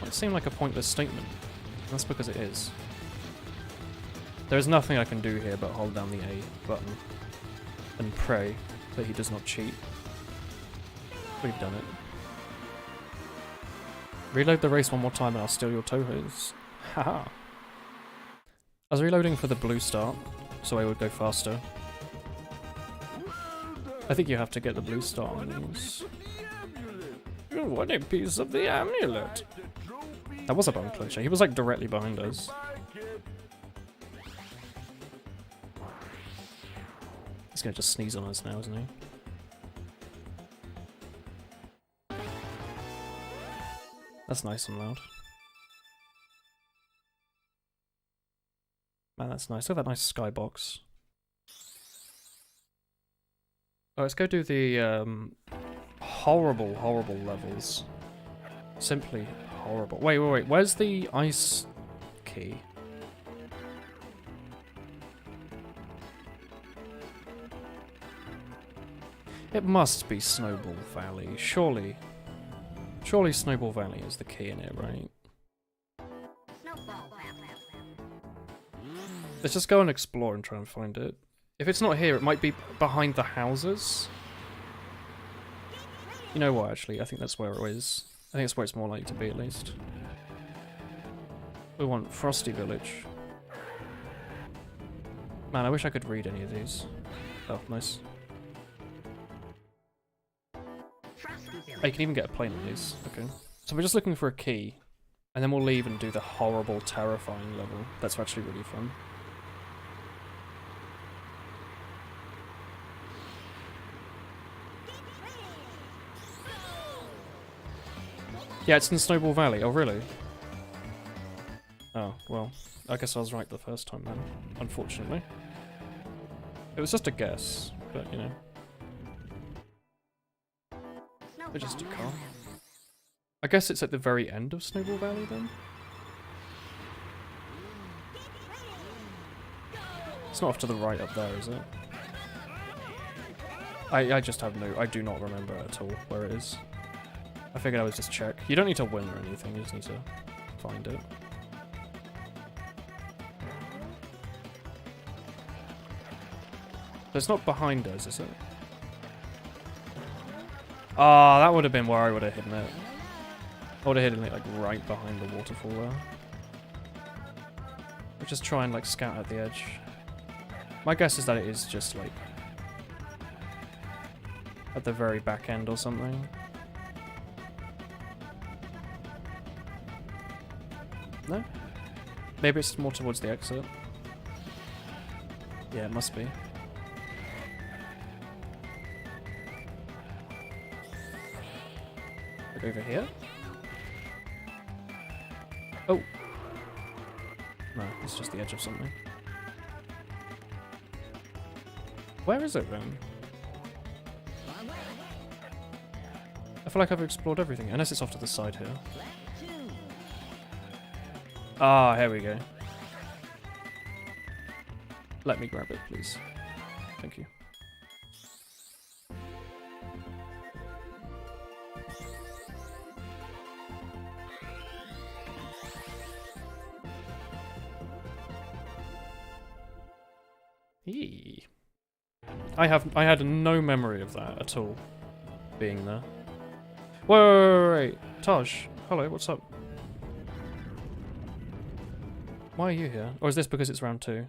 Might seem like a pointless statement. That's because it is. There is nothing I can do here but hold down the A button and pray that he does not cheat. We've done it. Reload the race one more time and I'll steal your Tohos. Haha. I was reloading for the blue start, so I would go faster. I think you have to get the blue star on these. You want a piece of the amulet? That was a bum clincher. He was like directly behind us. He's gonna just sneeze on us now, isn't he? That's nice and loud. Man, that's nice. Look at that nice skybox. Oh, let's go do the horrible, horrible levels. Simply horrible. Wait, wait, wait. Where's the ice key? It must be Snowball Valley. Surely. Surely Snowball Valley is the key in it, right? Let's just go and explore and try and find it. If it's not here, it might be behind the houses. You know what, actually? I think that's where it is. I think that's where it's more likely to be, at least. We want Frosty Village. Man, I wish I could read any of these. Oh, nice. Oh, you can even get a plane on these. Okay. So we're just looking for a key. And then we'll leave and do the horrible, terrifying level. That's actually really fun. Yeah, it's in Snowball Valley. Oh, really? Oh, well. I guess I was right the first time then, unfortunately. It was just a guess, but, you know. Majestic car. I guess it's at the very end of Snowball Valley then? It's not off to the right up there, is it? I just have no... I do not remember at all where it is. I figured I would just check. You don't need to win or anything, you just need to find it. But it's not behind us, is it? Ah, that would have been where I would have hidden it. I would have hidden it like right behind the waterfall there. We'll just try and like scout at the edge. My guess is that it is just like at the very back end or something. No? Maybe it's more towards the exit. Yeah, it must be. Like over here? Oh! No, it's just the edge of something. Where is it then? I feel like I've explored everything, unless it's off to the side here. Ah, here we go. Let me grab it, please. Thank you. Eee. I had no memory of that at all being there. Wait, wait, wait, wait. Taj, hello, what's up? Why are you here? Or is this because it's round 2?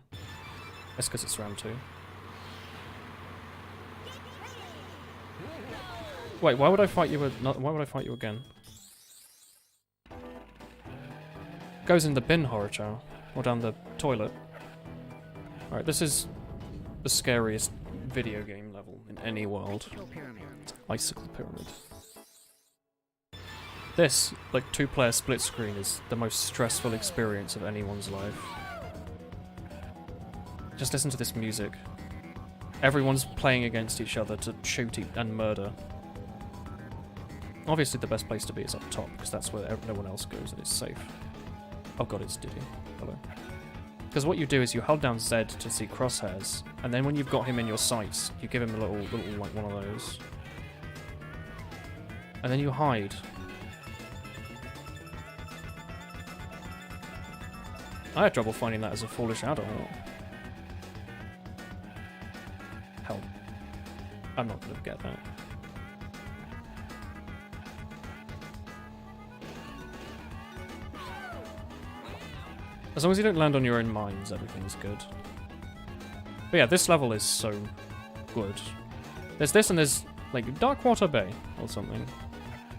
That's because it's round 2. Wait, why would I fight you why would I fight you again? Goes in the bin, Horochow. Or down the toilet. Alright, this is the scariest video game level in any world. Icicle Pyramid. This, like, 2-player split screen is the most stressful experience of anyone's life. Just listen to this music. Everyone's playing against each other to shoot and murder. Obviously the best place to be is up top, because that's where no one else goes and it's safe. Oh god, it's Diddy. Hello. Because what you do is you hold down Z to see crosshairs, and then when you've got him in your sights, you give him a little like one of those. And then you hide. I had trouble finding that as a foolish adult. Hell. I'm not gonna get that. As long as you don't land on your own mines, everything's good. But yeah, this level is so good. There's this and there's, like, Darkwater Bay or something.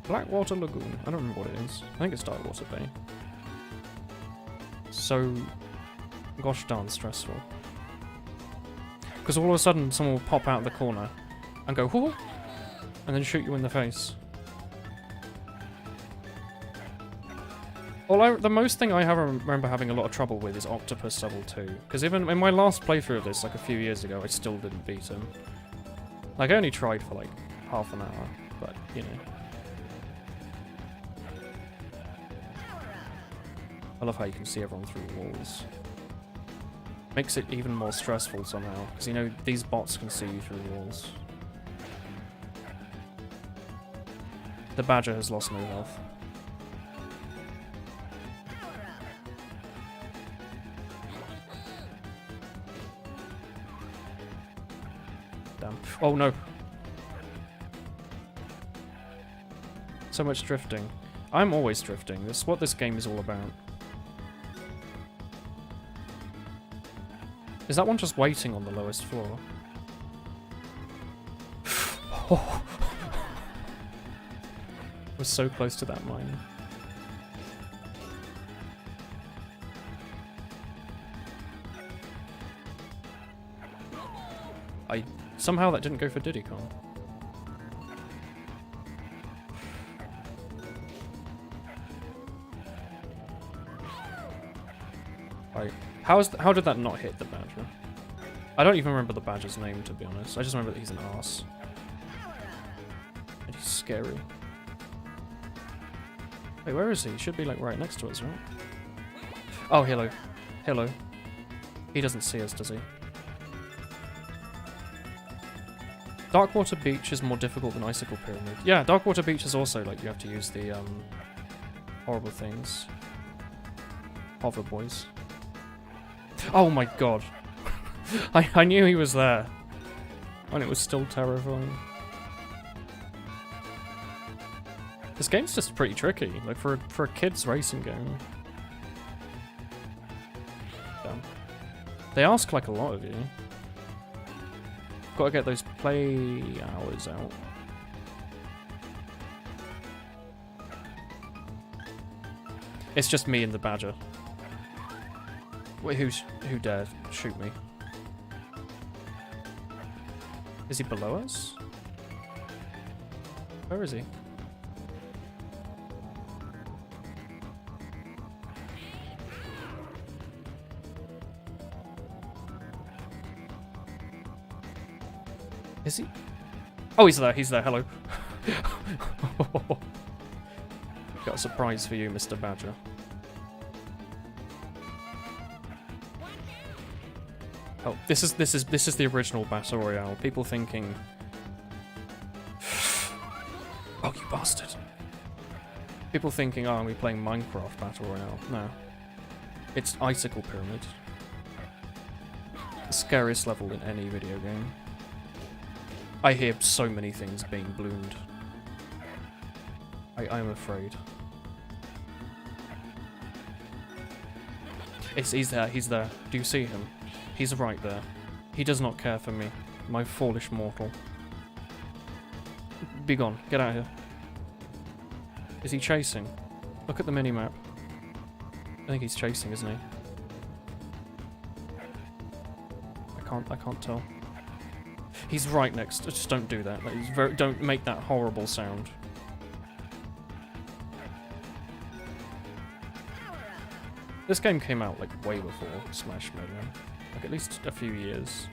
Blackwater Lagoon. I don't remember what it is. I think it's Darkwater Bay. So gosh darn stressful. Because all of a sudden someone will pop out of the corner and go, whoo, and then shoot you in the face. Well, the most thing I remember having a lot of trouble with is Octopus Level 2. Because even in my last playthrough of this, like a few years ago, I still didn't beat him. Like, I only tried for like half an hour, but, you know. I love how you can see everyone through the walls. Makes it even more stressful somehow, because, you know, these bots can see you through the walls. The Badger has lost no health. Damn. Oh no! So much drifting. I'm always drifting. That's what this game is all about. Is that one just waiting on the lowest floor? Oh. We're so close to that mine. Somehow that didn't go for Diddy Kong. Right. How did that not hit the Badger? I don't even remember the Badger's name, to be honest. I just remember that he's an arse. And he's scary. Wait, where is he? He should be like right next to us, right? Oh, hello. Hello. He doesn't see us, does he? Darkwater Beach is more difficult than Icicle Pyramid. Yeah, Darkwater Beach is also like you have to use the horrible things. Hover boys. Oh my god. I knew he was there. And it was still terrifying. This game's just pretty tricky, like for a kid's racing game. Damn. They ask like a lot of you. Gotta get those play hours out. It's just me and the Badger. Wait, who dared shoot me? Is he below us? Where is he? Is he? Oh, he's there, hello. Got a surprise for you, Mr. Badger. Oh, this is the original Battle Royale. People thinking, oh, you bastard. People thinking, oh, are we playing Minecraft Battle Royale? No. It's Icicle Pyramid. The scariest level in any video game. I hear so many things being bloomed. I am afraid. He's there, he's there. Do you see him? He's right there. He does not care for me, my foolish mortal. Be gone, get out of here. Is he chasing? Look at the minimap. I think he's chasing, isn't he? I can't tell. He's right next. Just don't do that. Like, don't make that horrible sound. This game came out like way before Smash Melee. Like at least a few years.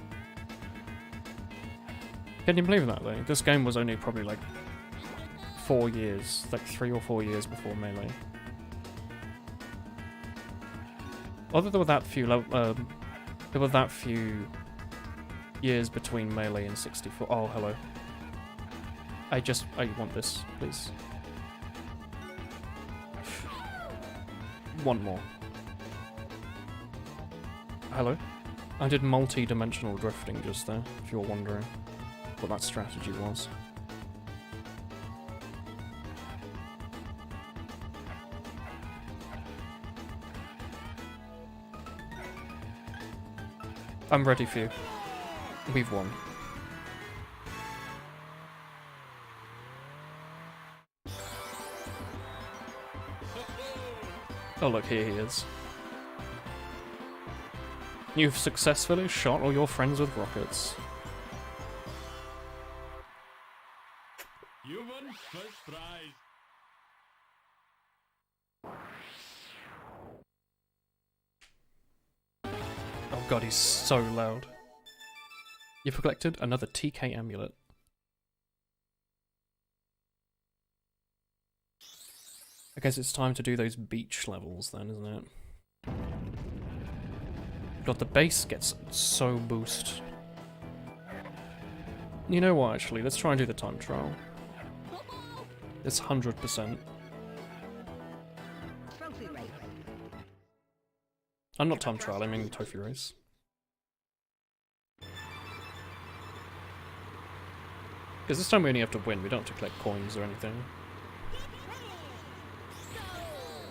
Can you believe that though? This game was only probably like 4 years, like 3 or 4 years before Melee. Although there were that few years between Melee and 64. Oh, hello. I want this, please. One more. Hello? I did multi-dimensional drifting just there, if you're wondering what that strategy was. I'm ready for you. We've won. Oh look, here he is. You've successfully shot all your friends with rockets. You won first prize. Oh god, he's so loud. You've collected another TK amulet. I guess it's time to do those beach levels then, isn't it? God, the base gets so boost. You know what, actually? Let's try and do the time trial. It's 100%. Trophy race. I'm not time trial, I mean trophy race. Because this time we only have to win, we don't have to collect coins or anything.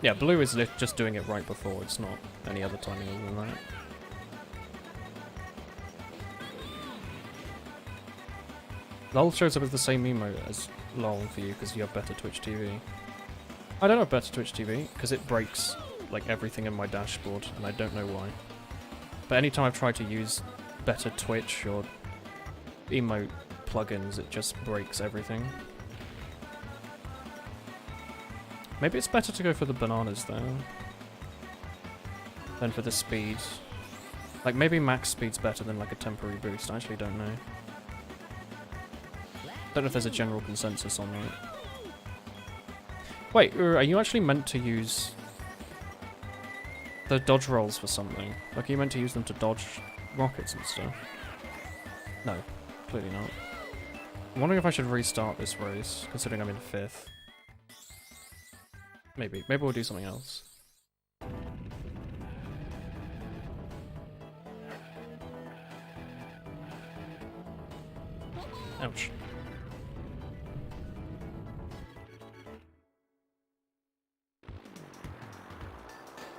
Yeah, blue is just doing it right before, it's not any other timing other than that. LOL shows up as the same emote as LOL for you because you have better Twitch TV. I don't have better Twitch TV because it breaks like everything in my dashboard and I don't know why. But anytime I've tried to use better Twitch or emote plugins, it just breaks everything. Maybe it's better to go for the bananas though than for the speed. Like maybe max speed's better than like a temporary boost, I actually don't know. Don't know if there's a general consensus on that. Wait, are you actually meant to use the dodge rolls for something? Like, are you meant to use them to dodge rockets and stuff? No, clearly not. I'm wondering if I should restart this race, considering I'm in 5th. Maybe. Maybe we'll do something else. Ouch.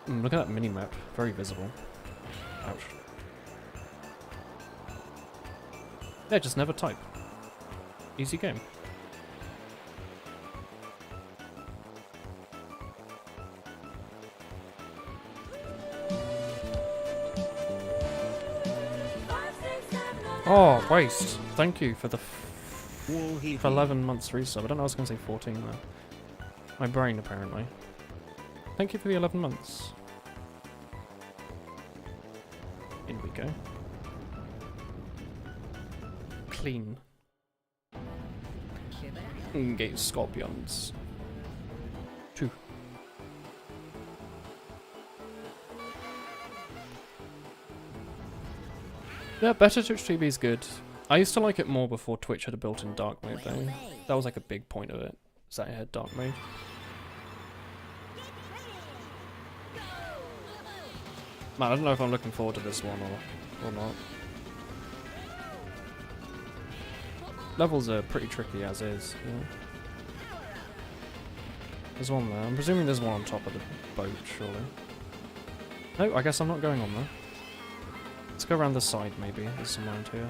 Look at that mini-map. Very visible. Ouch. Yeah, just never type. Easy game. Oh, waste. Thank you for the for 11 months resub. I don't know, I was going to say 14 there. My brain, apparently. Thank you for the 11 months. In we go. Clean. Engage scorpions. 2. Yeah, better Twitch TV is good. I used to like it more before Twitch had a built-in dark mode though. That was like a big point of it, is that it had dark mode. Man, I don't know if I'm looking forward to this one or not. Levels are pretty tricky as is. Yeah. There's one there. I'm presuming there's one on top of the boat, surely. No, I guess I'm not going on there. Let's go around the side, maybe. There's some around here.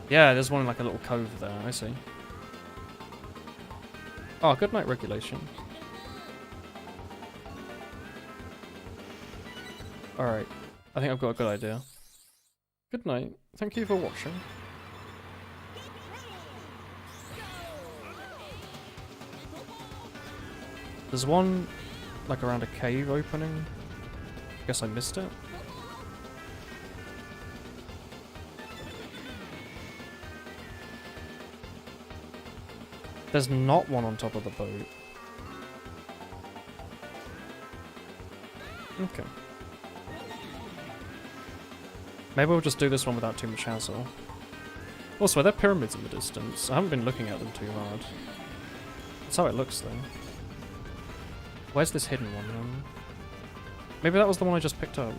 Yeah, there's one in like a little cove there, I see. Oh, good night regulation. Alright, I think I've got a good idea. Good night. Thank you for watching. There's one, like, around a cave opening. Guess I missed it. There's not one on top of the boat. Okay. Maybe we'll just do this one without too much hassle. Also, are there pyramids in the distance? I haven't been looking at them too hard. That's how it looks, though. Where's this hidden one, then? Maybe that was the one I just picked up.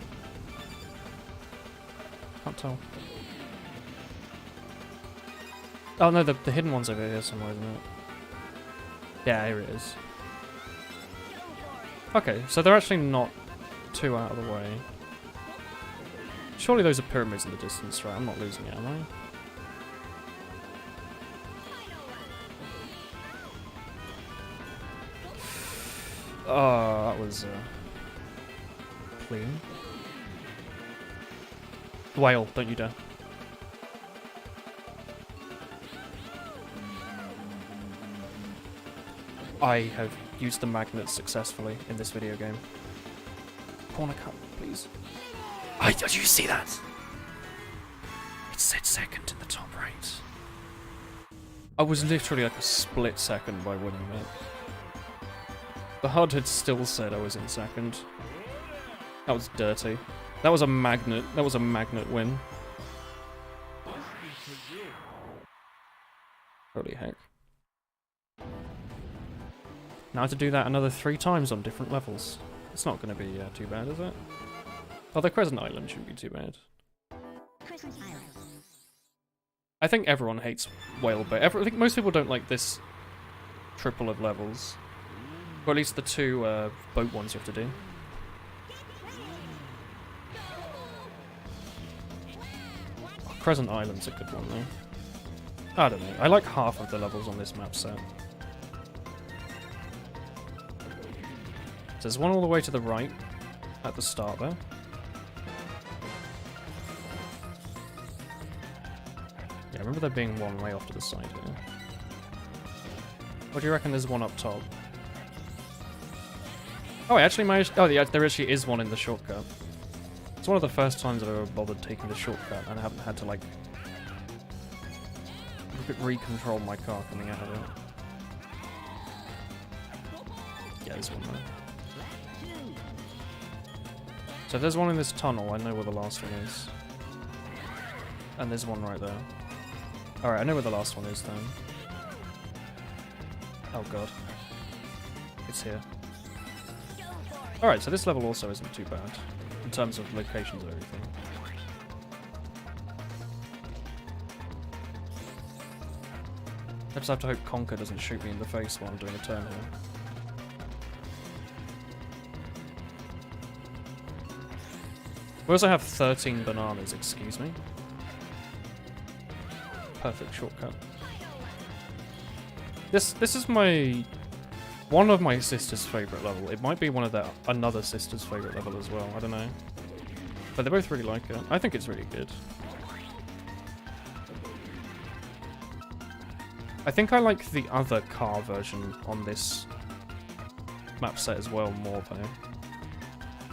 Can't tell. Oh no, the hidden one's over here somewhere, isn't it? Yeah, here it is. Okay, so they're actually not too out of the way. Surely those are pyramids in the distance, right? I'm not losing it, am I? Oh, that was clean. Whale, don't you dare. I have used the magnets successfully in this video game. Corner cut, please. Did you see that? It said second in the top right. I was literally like a split second by winning that. The HUD had still said I was in second. That was dirty. That was a magnet. That was a magnet win. Holy heck. Now I have to do that another 3 times on different levels. It's not going to be too bad, is it? Although Crescent Island shouldn't be too bad. Crescent Island. I think everyone hates Whale Bay. I think most people don't like this triple of levels. Or at least the 2 boat ones you have to do. Oh, Crescent Island's a good one though. I don't know. I like half of the levels on this map set. There's one all the way to the right at the start there. Yeah, I remember there being one way off to the side here. What do you reckon there's one up top? Oh, I actually managed... Oh, yeah, there actually is one in the shortcut. It's one of the first times I've ever bothered taking the shortcut and I haven't had to, like, recontrol my car coming out of it. Yeah, there's one there. So if there's one in this tunnel, I know where the last one is. And there's one right there. Alright, I know where the last one is then. Oh god. It's here. Alright, so this level also isn't too bad, in terms of locations and everything. I just have to hope Conker doesn't shoot me in the face while I'm doing a turn here. We also have 13 bananas, excuse me. Perfect shortcut. This is one of my sister's favourite level. It might be one of another sister's favourite level as well, I don't know. But they both really like it. I think it's really good. I think I like the other car version on this map set as well more though.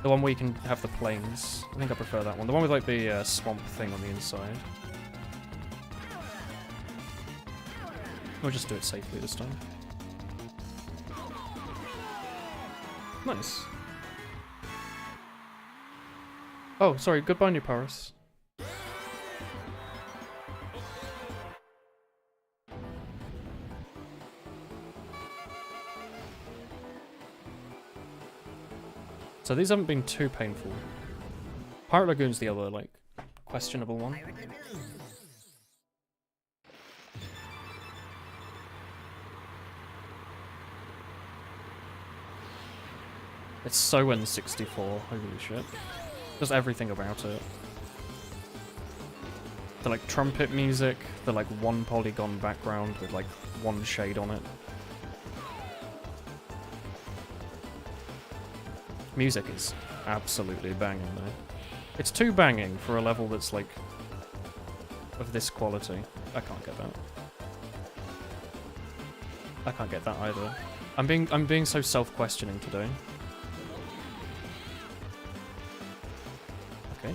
The one where you can have the planes. I think I prefer that one. The one with like the swamp thing on the inside. We'll just do it safely this time. Nice. Oh, sorry. Goodbye, New Paris. So these haven't been too painful. Pirate Lagoon's the other, like, questionable one. It's so N64, holy shit. Just everything about it. The like trumpet music, the like one polygon background with like one shade on it. Music is absolutely banging though. It's too banging for a level that's like of this quality. I can't get that. I can't get that either. I'm being so self-questioning today. Okay.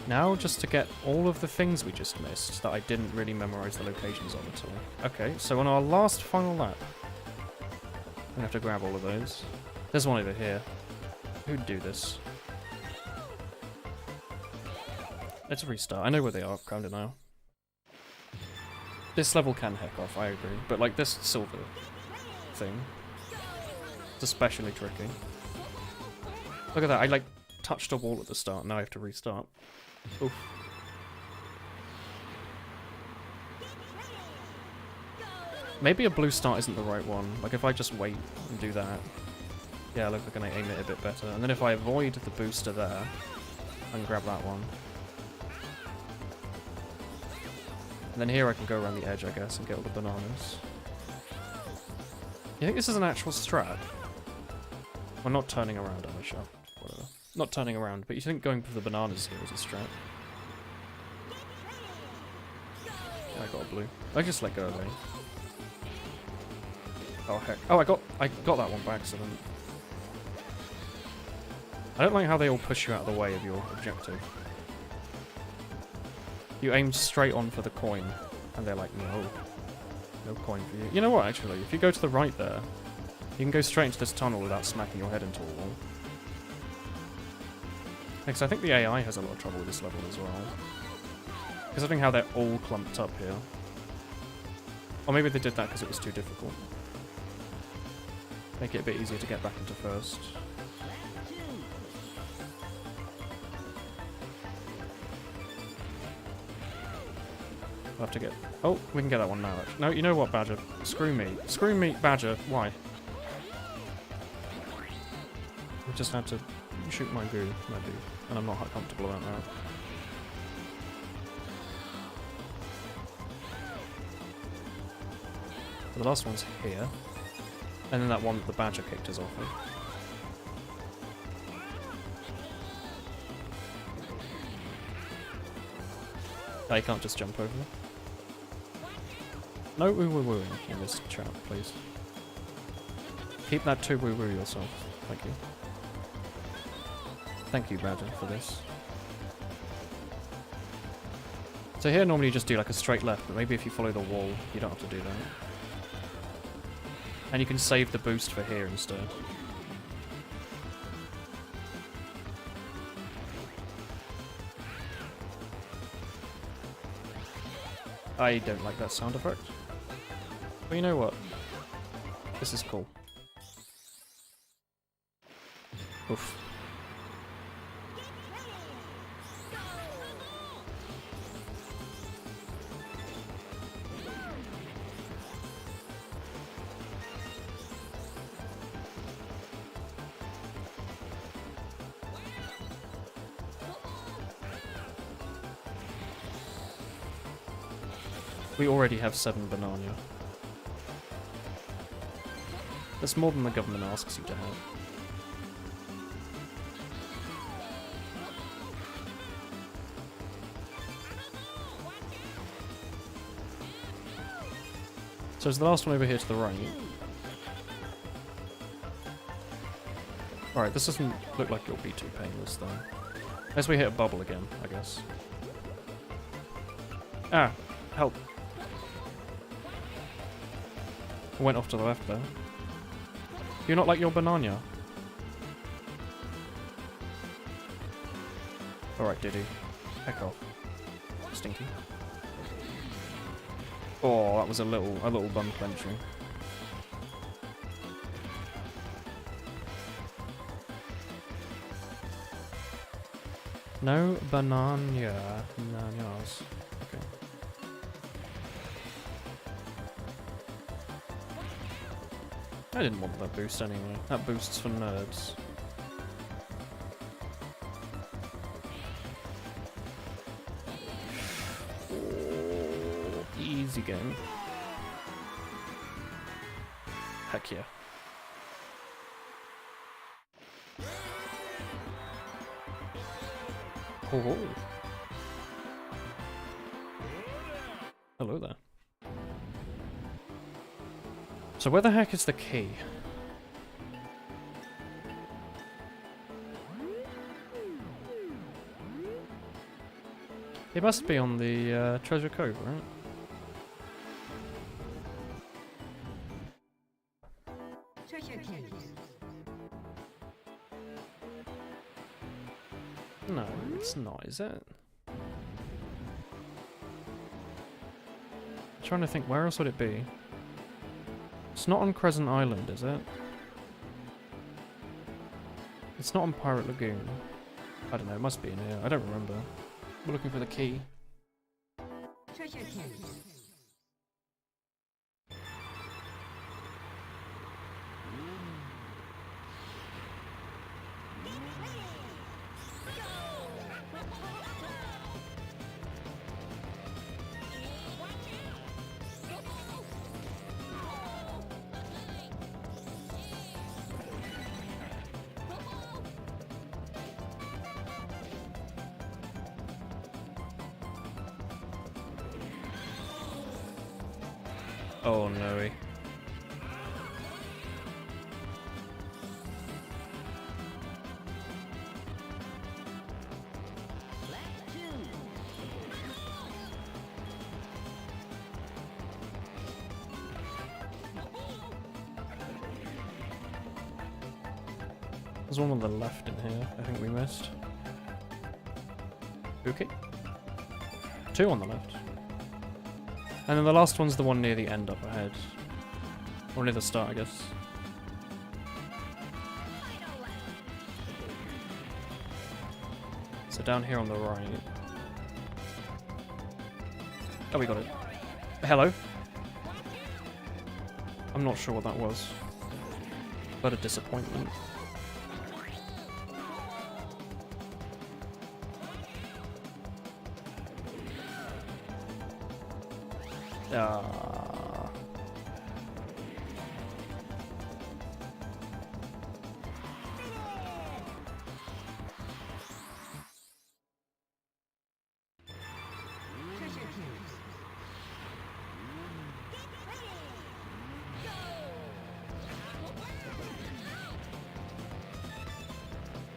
Now just to get all of the things we just missed that I didn't really memorize the locations of at all. Okay, so on our last final lap, we have to grab all of those. There's one over here. Who'd do this? Let's restart. I know where they are, kind of now. This level can heck off, I agree. But like this silver thing, it's especially tricky. Look at that, I like touched a wall at the start, now I have to restart. Oof. Maybe a blue start isn't the right one. Like if I just wait and do that. Yeah, look, we're gonna aim it a bit better. And then if I avoid the booster there, I can grab that one. And then here I can go around the edge, I guess, and get all the bananas. You think this is an actual strat? Well, not turning around, am I sure? Whatever. Not turning around, but you think going for the bananas here is a strat? I got a blue. I just let go away. Oh heck! Oh, I got that one by accident. I don't like how they all push you out of the way of your objective. You aim straight on for the coin, and they're like, no coin for you. You know what, actually, if you go to the right there, you can go straight into this tunnel without smacking your head into a wall. Because I think the AI has a lot of trouble with this level as well. Because I think how they're all clumped up here. Or maybe they did that because it was too difficult. Make it a bit easier to get back into first. I'll have to get... Oh, we can get that one now, actually. No, you know what, Badger? Screw me. Screw me, Badger. Why? We just had to shoot my goo, my dude. And I'm not comfortable about that. So the last one's here. And then that one that the Badger kicked us off of. Oh, you can't just jump over. No woo-woo-wooing in this chat, please. Keep that to woo-woo yourself. Thank you. Thank you, Badger, for this. So here normally you just do like a straight left, but maybe if you follow the wall, you don't have to do that. And you can save the boost for here instead. I don't like that sound effect. But you know what? This is cool. Oof. We already have 7 banana. That's more than the government asks you to have. So is the last one over here to the right? Alright, this doesn't look like it'll be too painless though. Unless we hit a bubble again, I guess. Ah! Help! I went off to the left there. You're not like your banana. Alright, Diddy. Heck off. Stinky. Oh, that was a little bum clenching. No banana. Bananas. Okay. I didn't want that boost anyway. That boost's for nerds. Oh, easy game. Heck yeah. Oh. Hello there. So where the heck is the key? It must be on the treasure cove, right? Treasure caves. No, it's not, is it? I'm trying to think, where else would it be? It's not on Crescent Island, is it? It's not on Pirate Lagoon. I don't know, it must be in here. I don't remember. We're looking for the key. Treasure caves. Oh no. There's one on the left in here, I think we missed. Okay. Two on the left. And then the last one's the one near the end up ahead. Or near the start, I guess. So down here on the right. Oh, we got it. Hello? I'm not sure what that was. But a disappointment. Treasure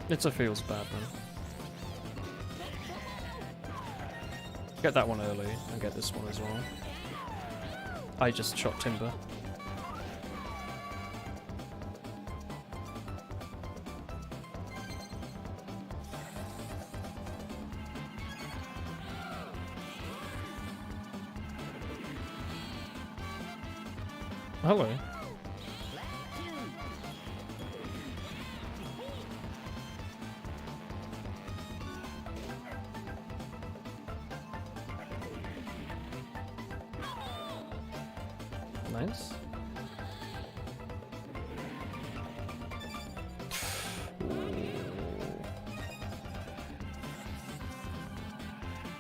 caves. It feels bad, man. Get that one early, and get this one as well. I just chopped timber. Hello. Nice.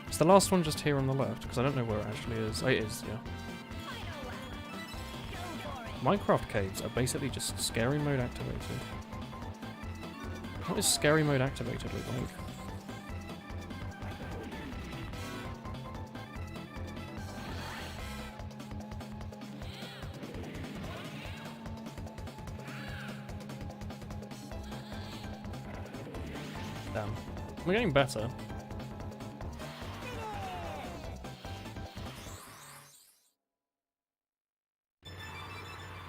Is the last one just here on the left? Because I don't know where it actually is. Oh, it is, yeah. Minecraft caves are basically just scary mode activated. What is scary mode activated look like? Damn. We're getting better.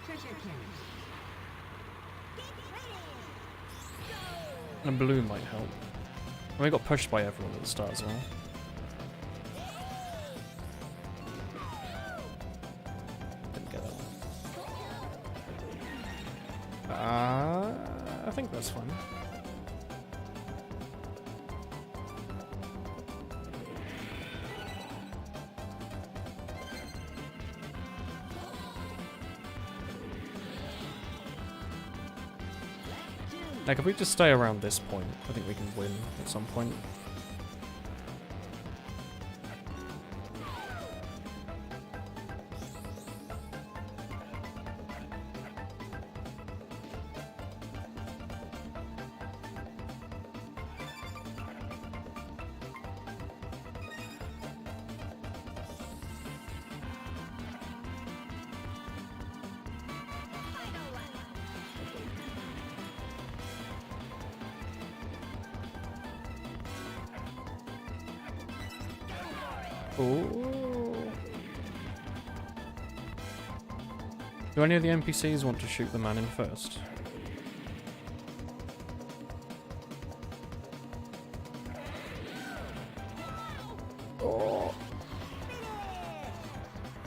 Treasure caves. And blue might help. And we got pushed by everyone at the start as well. Didn't get that one. I think that's fine. Like, if we just stay around this point, I think we can win at some point. Ooh. Do any of the NPCs want to shoot the man in first? Oh.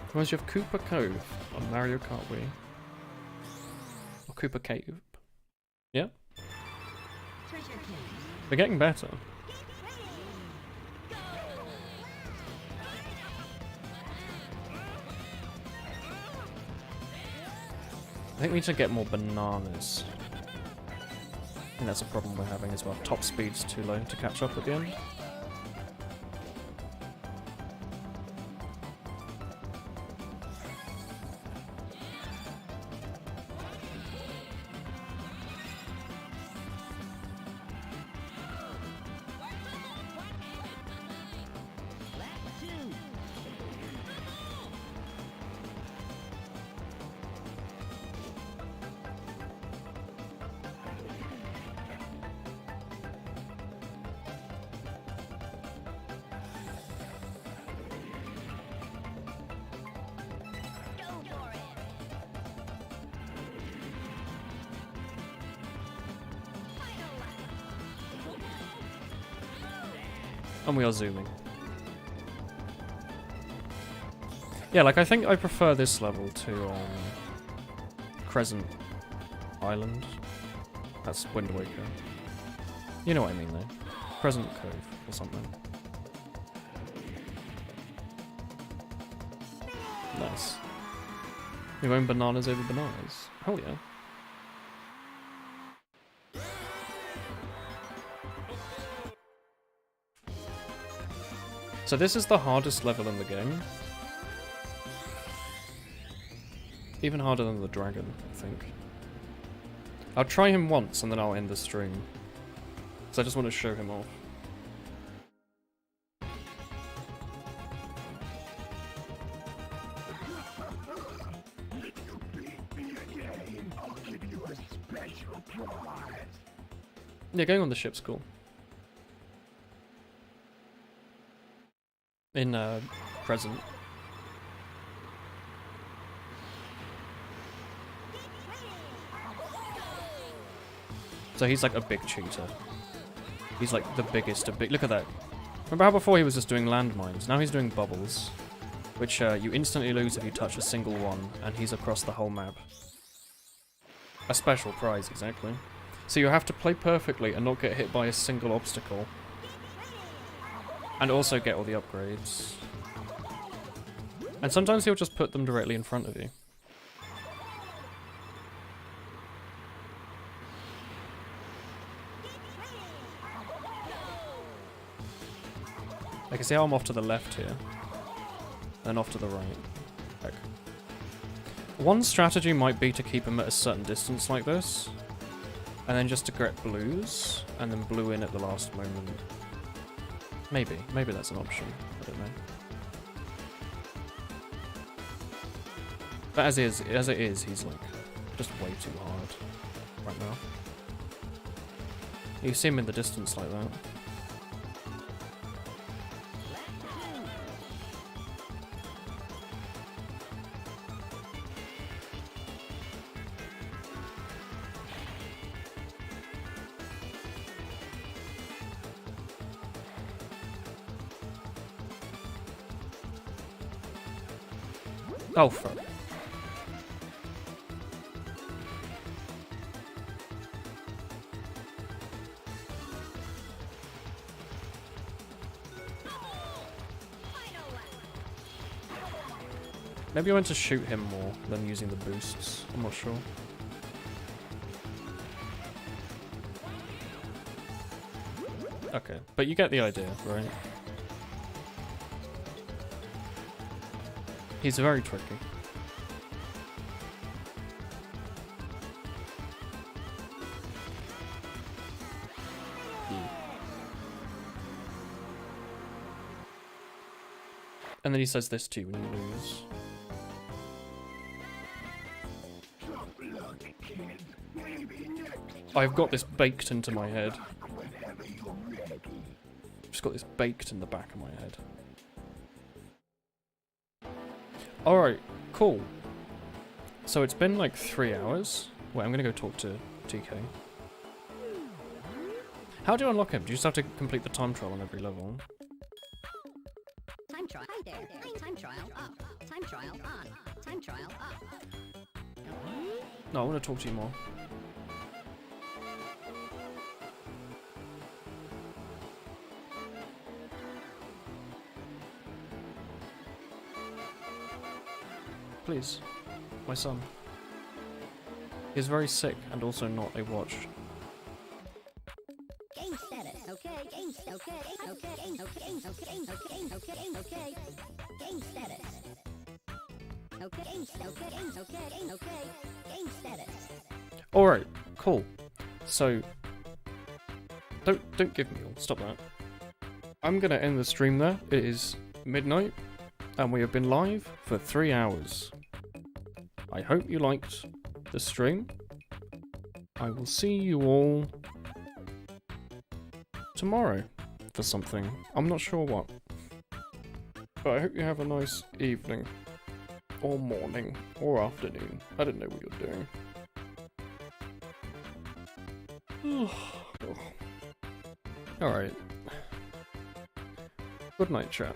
Reminds you of Cooper Cove on Mario Kart Wii. Or Cooper Cave. Yeah? Treasure cave. They're getting better. I think we need to get more bananas. I think that's a problem we're having as well. Top speed's too low to catch up at the end. And we are zooming. Yeah, like I think I prefer this level to Crescent Island. That's Wind Waker. You know what I mean though. Crescent Cove or something. Nice. We're going bananas over bananas. Hell yeah. So this is the hardest level in the game. Even harder than the dragon, I think. I'll try him once and then I'll end the stream. Because I just want to show him off. Yeah, going on the ship's cool. In Crescent. So he's like a big cheater. He's like the biggest of big. Look at that. Remember how before he was just doing landmines? Now he's doing bubbles, which you instantly lose if you touch a single one, and he's across the whole map. A special prize, exactly. So you have to play perfectly and not get hit by a single obstacle. And also get all the upgrades. And sometimes he'll just put them directly in front of you. Like I see how I'm off to the left here. And off to the right. Like. One strategy might be to keep him at a certain distance like this. And then just to get blues. And then blue in at the last moment. Maybe. Maybe that's an option. I don't know. But as it is, he's like just way too hard right now. You see him in the distance like that. Oh, fuck. Maybe I went to shoot him more than using the boosts. I'm not sure. Okay, but you get the idea, right? He's very tricky. And then he says this to you when you lose. I've got this baked into my head. Just got this baked in the back of my head. Alright, cool. So it's been like 3 hours. Wait, I'm gonna go talk to TK. How do you unlock him? Do you just have to complete the time trial on every level? Time trial. Hi there. Time trial up. Time trial on. Time trial up. No, I want to talk to you more. Please, my son. He's very sick and also not a watch. Game status. Okay. Game. Okay. Okay. Okay. Okay. Okay. Okay. Okay. Game status. Okay. Okay. Okay. Okay. Game status. All right, cool. So, don't give me all. Stop that. I'm gonna end the stream there. It is midnight, and we have been live for 3 hours. I hope you liked the stream. I will see you all tomorrow for something. I'm not sure what. But I hope you have a nice evening, or morning, or afternoon. I don't know what you're doing. Alright. Good night, chat.